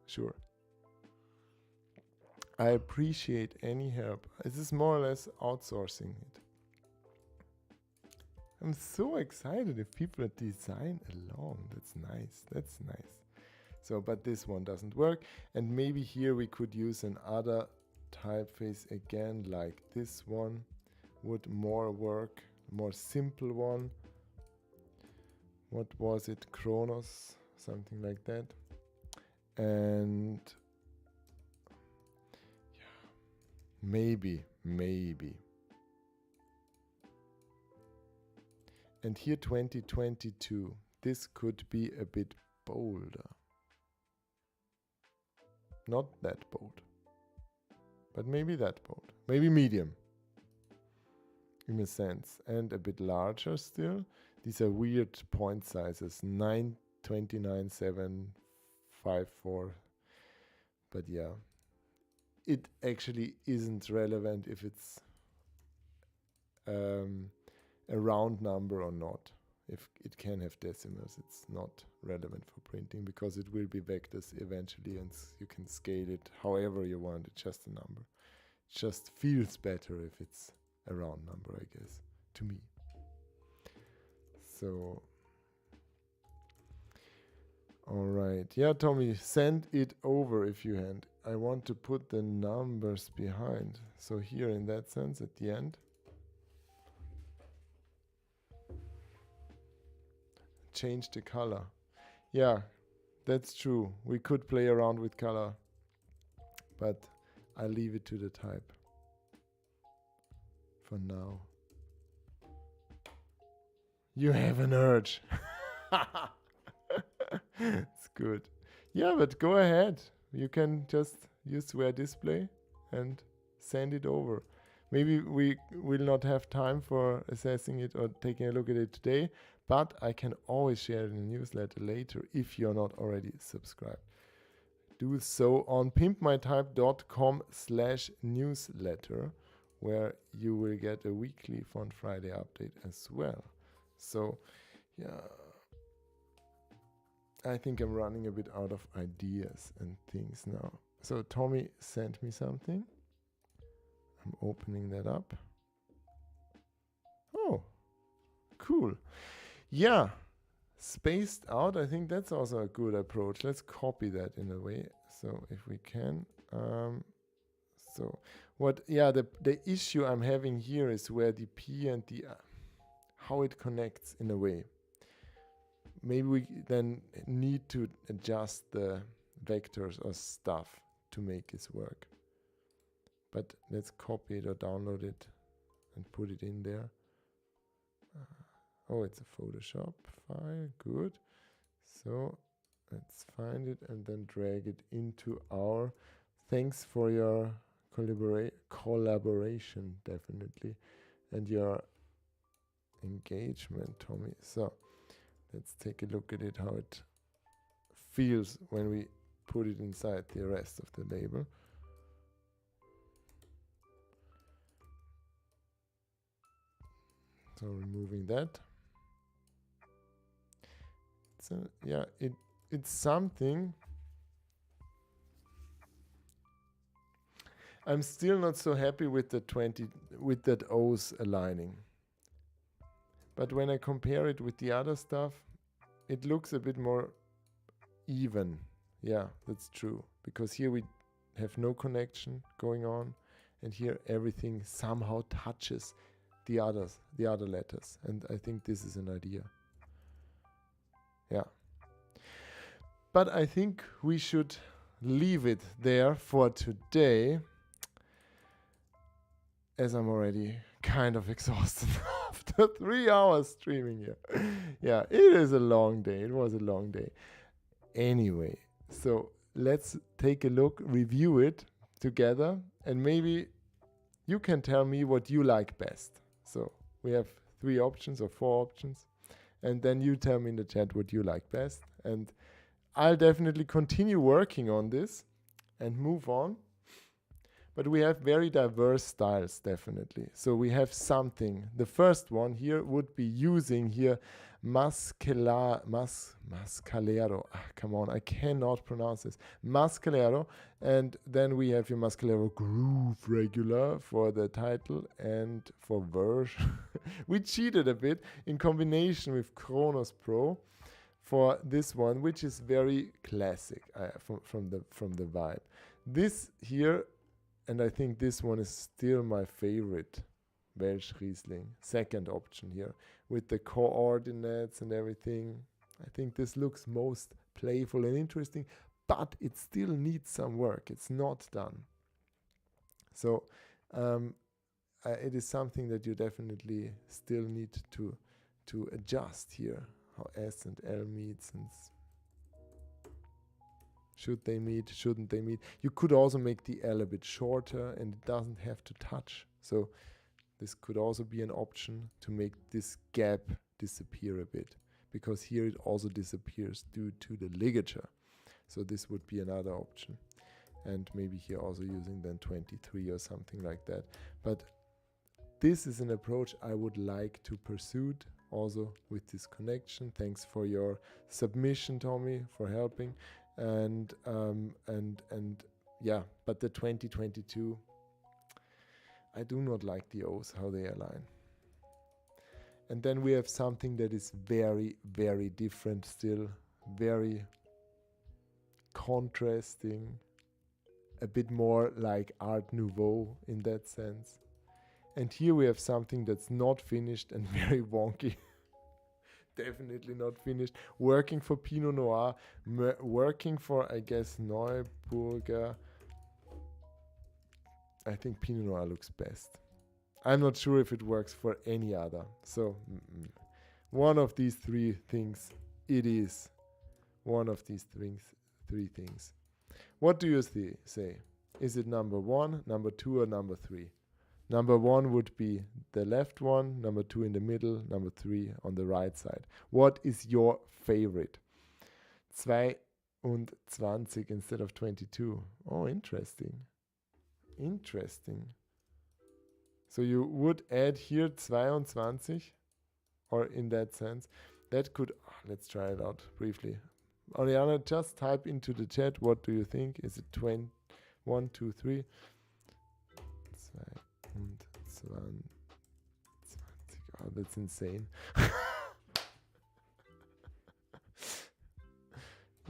Sure. I appreciate any help. This is more or less outsourcing it. I'm so excited if people design along. That's nice. That's nice. So, but this one doesn't work. And maybe here we could use another typeface again, like this one would more work. More simple one. What was it? Kronos, something like that. And maybe. And here 2022. This could be a bit bolder. Not that bold. But maybe that bold. Maybe medium. In a sense. And a bit larger still. These are weird point sizes. 9, 29, 7, 5, 4. But yeah. It actually isn't relevant if it's a round number or not. if it can have decimals, it's not relevant for printing because it will be vectors eventually, and you can scale it however you want. It's just a number. It just feels better if it's a round number, I guess, to me. So, all right. Yeah, Tommy, send it over if you hand. I want to put the numbers behind. So here, in that sense, at the end, change the color. Yeah, that's true. We could play around with color, but I leave it to the type for now. You have an urge. It's good. Yeah, but go ahead. You can just use Square Display and send it over. Maybe we will not have time for assessing it or taking a look at it today, but I can always share it in a newsletter later if you're not already subscribed. Do so on pimpmytype.com/newsletter, where you will get a weekly Font Friday update as well. So, yeah, I think I'm running a bit out of ideas and things now. So Tommy sent me something. I'm opening that up. Oh, cool. Yeah, spaced out. I think that's also a good approach. Let's copy that in a way. So if we can. So what? Yeah, the issue I'm having here is where the P and the how it connects in a way. Maybe we then need to adjust the vectors or stuff to make this work. But let's copy it or download it and put it in there. Oh, it's a Photoshop file. Good. So let's find it and then drag it into our. Thanks for your collaboration, definitely, and your engagement, Tommy. So let's take a look at it, how it feels when we put it inside the rest of the label. So removing that. Yeah, it's something. I'm still not so happy with the with that O's aligning. But when I compare it with the other stuff, it looks a bit more even. Yeah, that's true. Because here we have no connection going on, and here everything somehow touches the other letters. And I think this is an idea. Yeah. But I think we should leave it there for today, as I'm already kind of exhausted after 3 hours streaming here. Yeah, it is a long day. It was a long day. Anyway, so let's take a look, review it together, and maybe you can tell me what you like best. So we have 3 options or 4 options, and then you tell me in the chat what you like best. And I'll definitely continue working on this and move on. But we have very diverse styles, definitely. So we have something. The first one here would be using here Mascalero. Come on, I cannot pronounce this. Mascalero. And then we have your Mascalero Groove Regular for the title and for verse. We cheated a bit in combination with Kronos Pro for this one, which is very classic from the vibe. This here, and I think this one is still my favorite, Welsh Riesling, second option here, with the coordinates and everything. I think this looks most playful and interesting, but it still needs some work. It's not done. So it is something that you definitely still need to adjust here, how S and L meets, and should they meet, shouldn't they meet. You could also make the L a bit shorter and it doesn't have to touch. So this could also be an option to make this gap disappear a bit, because here it also disappears due to the ligature. So this would be another option. And maybe here also using then 23 or something like that. But this is an approach I would like to pursue also with this connection. Thanks for your submission, Tommy, for helping. And yeah, but the 2022, I do not like the O's, how they align. And then we have something that is very, very different still, very contrasting, a bit more like Art Nouveau in that sense. And here we have something that's not finished and very wonky. Definitely not finished. Working for Pinot Noir, working for, I guess, Neuburger. I think Pinot Noir looks best. I'm not sure if it works for any other. So, one of these three things, it is. One of these three things. What do you say? Is it number 1, number 2, or number 3? Number 1 would be the left one, number 2 in the middle, number 3 on the right side. What is your favorite? 22 instead of 22. Oh, interesting. Interesting. So you would add here 22, or in that sense. That could, let's try it out briefly. Oriana, just type into the chat, what do you think? Is it 1, 2, 3? 22. Oh, that's insane.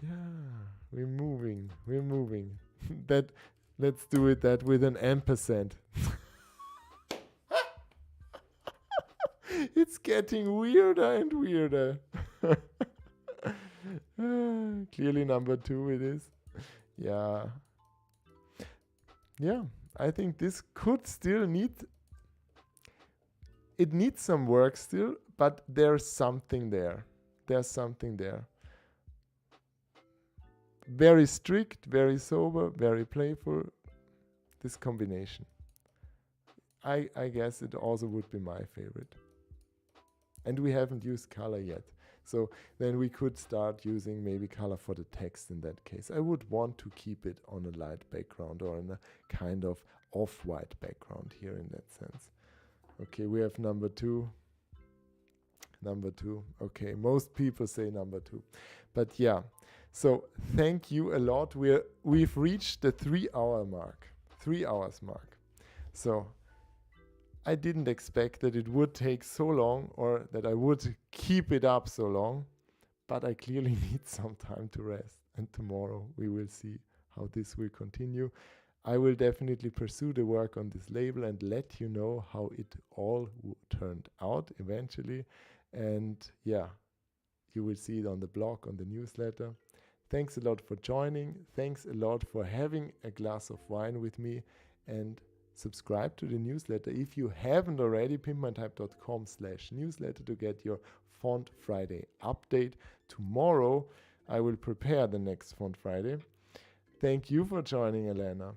Yeah, we're moving. Let's do it that with an ampersand. It's getting weirder and weirder. Clearly number 2 it is. Yeah. Yeah, I think this could still needs some work still, but there's something there. Very strict, very sober, very playful. This combination. I guess it also would be my favorite. And we haven't used color yet. So then we could start using maybe color for the text in that case. I would want to keep it on a light background or in a kind of off-white background here in that sense. Okay, we have number 2. Okay, most people say number 2. But yeah, so thank you a lot. We've reached the 3-hour mark. 3 hours mark. So I didn't expect that it would take so long or that I would keep it up so long, but I clearly need some time to rest. And tomorrow we will see how this will continue. I will definitely pursue the work on this label and let you know how it all turned out eventually. And yeah, you will see it on the blog, on the newsletter. Thanks a lot for joining. Thanks a lot for having a glass of wine with me, and subscribe to the newsletter if you haven't already. pimpmytype.com/newsletter to get your Font Friday update. Tomorrow I will prepare the next Font Friday. Thank you for joining, Elena.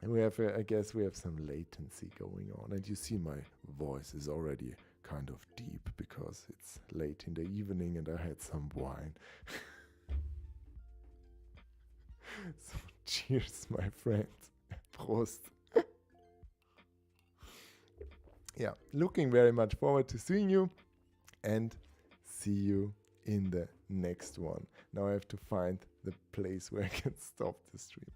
And we have, I guess we have some latency going on, and you see my voice is already kind of deep because it's late in the evening and I had some wine. So cheers, my friends. Prost. Yeah, looking very much forward to seeing you and see you in the next one. Now I have to find the place where I can stop the stream.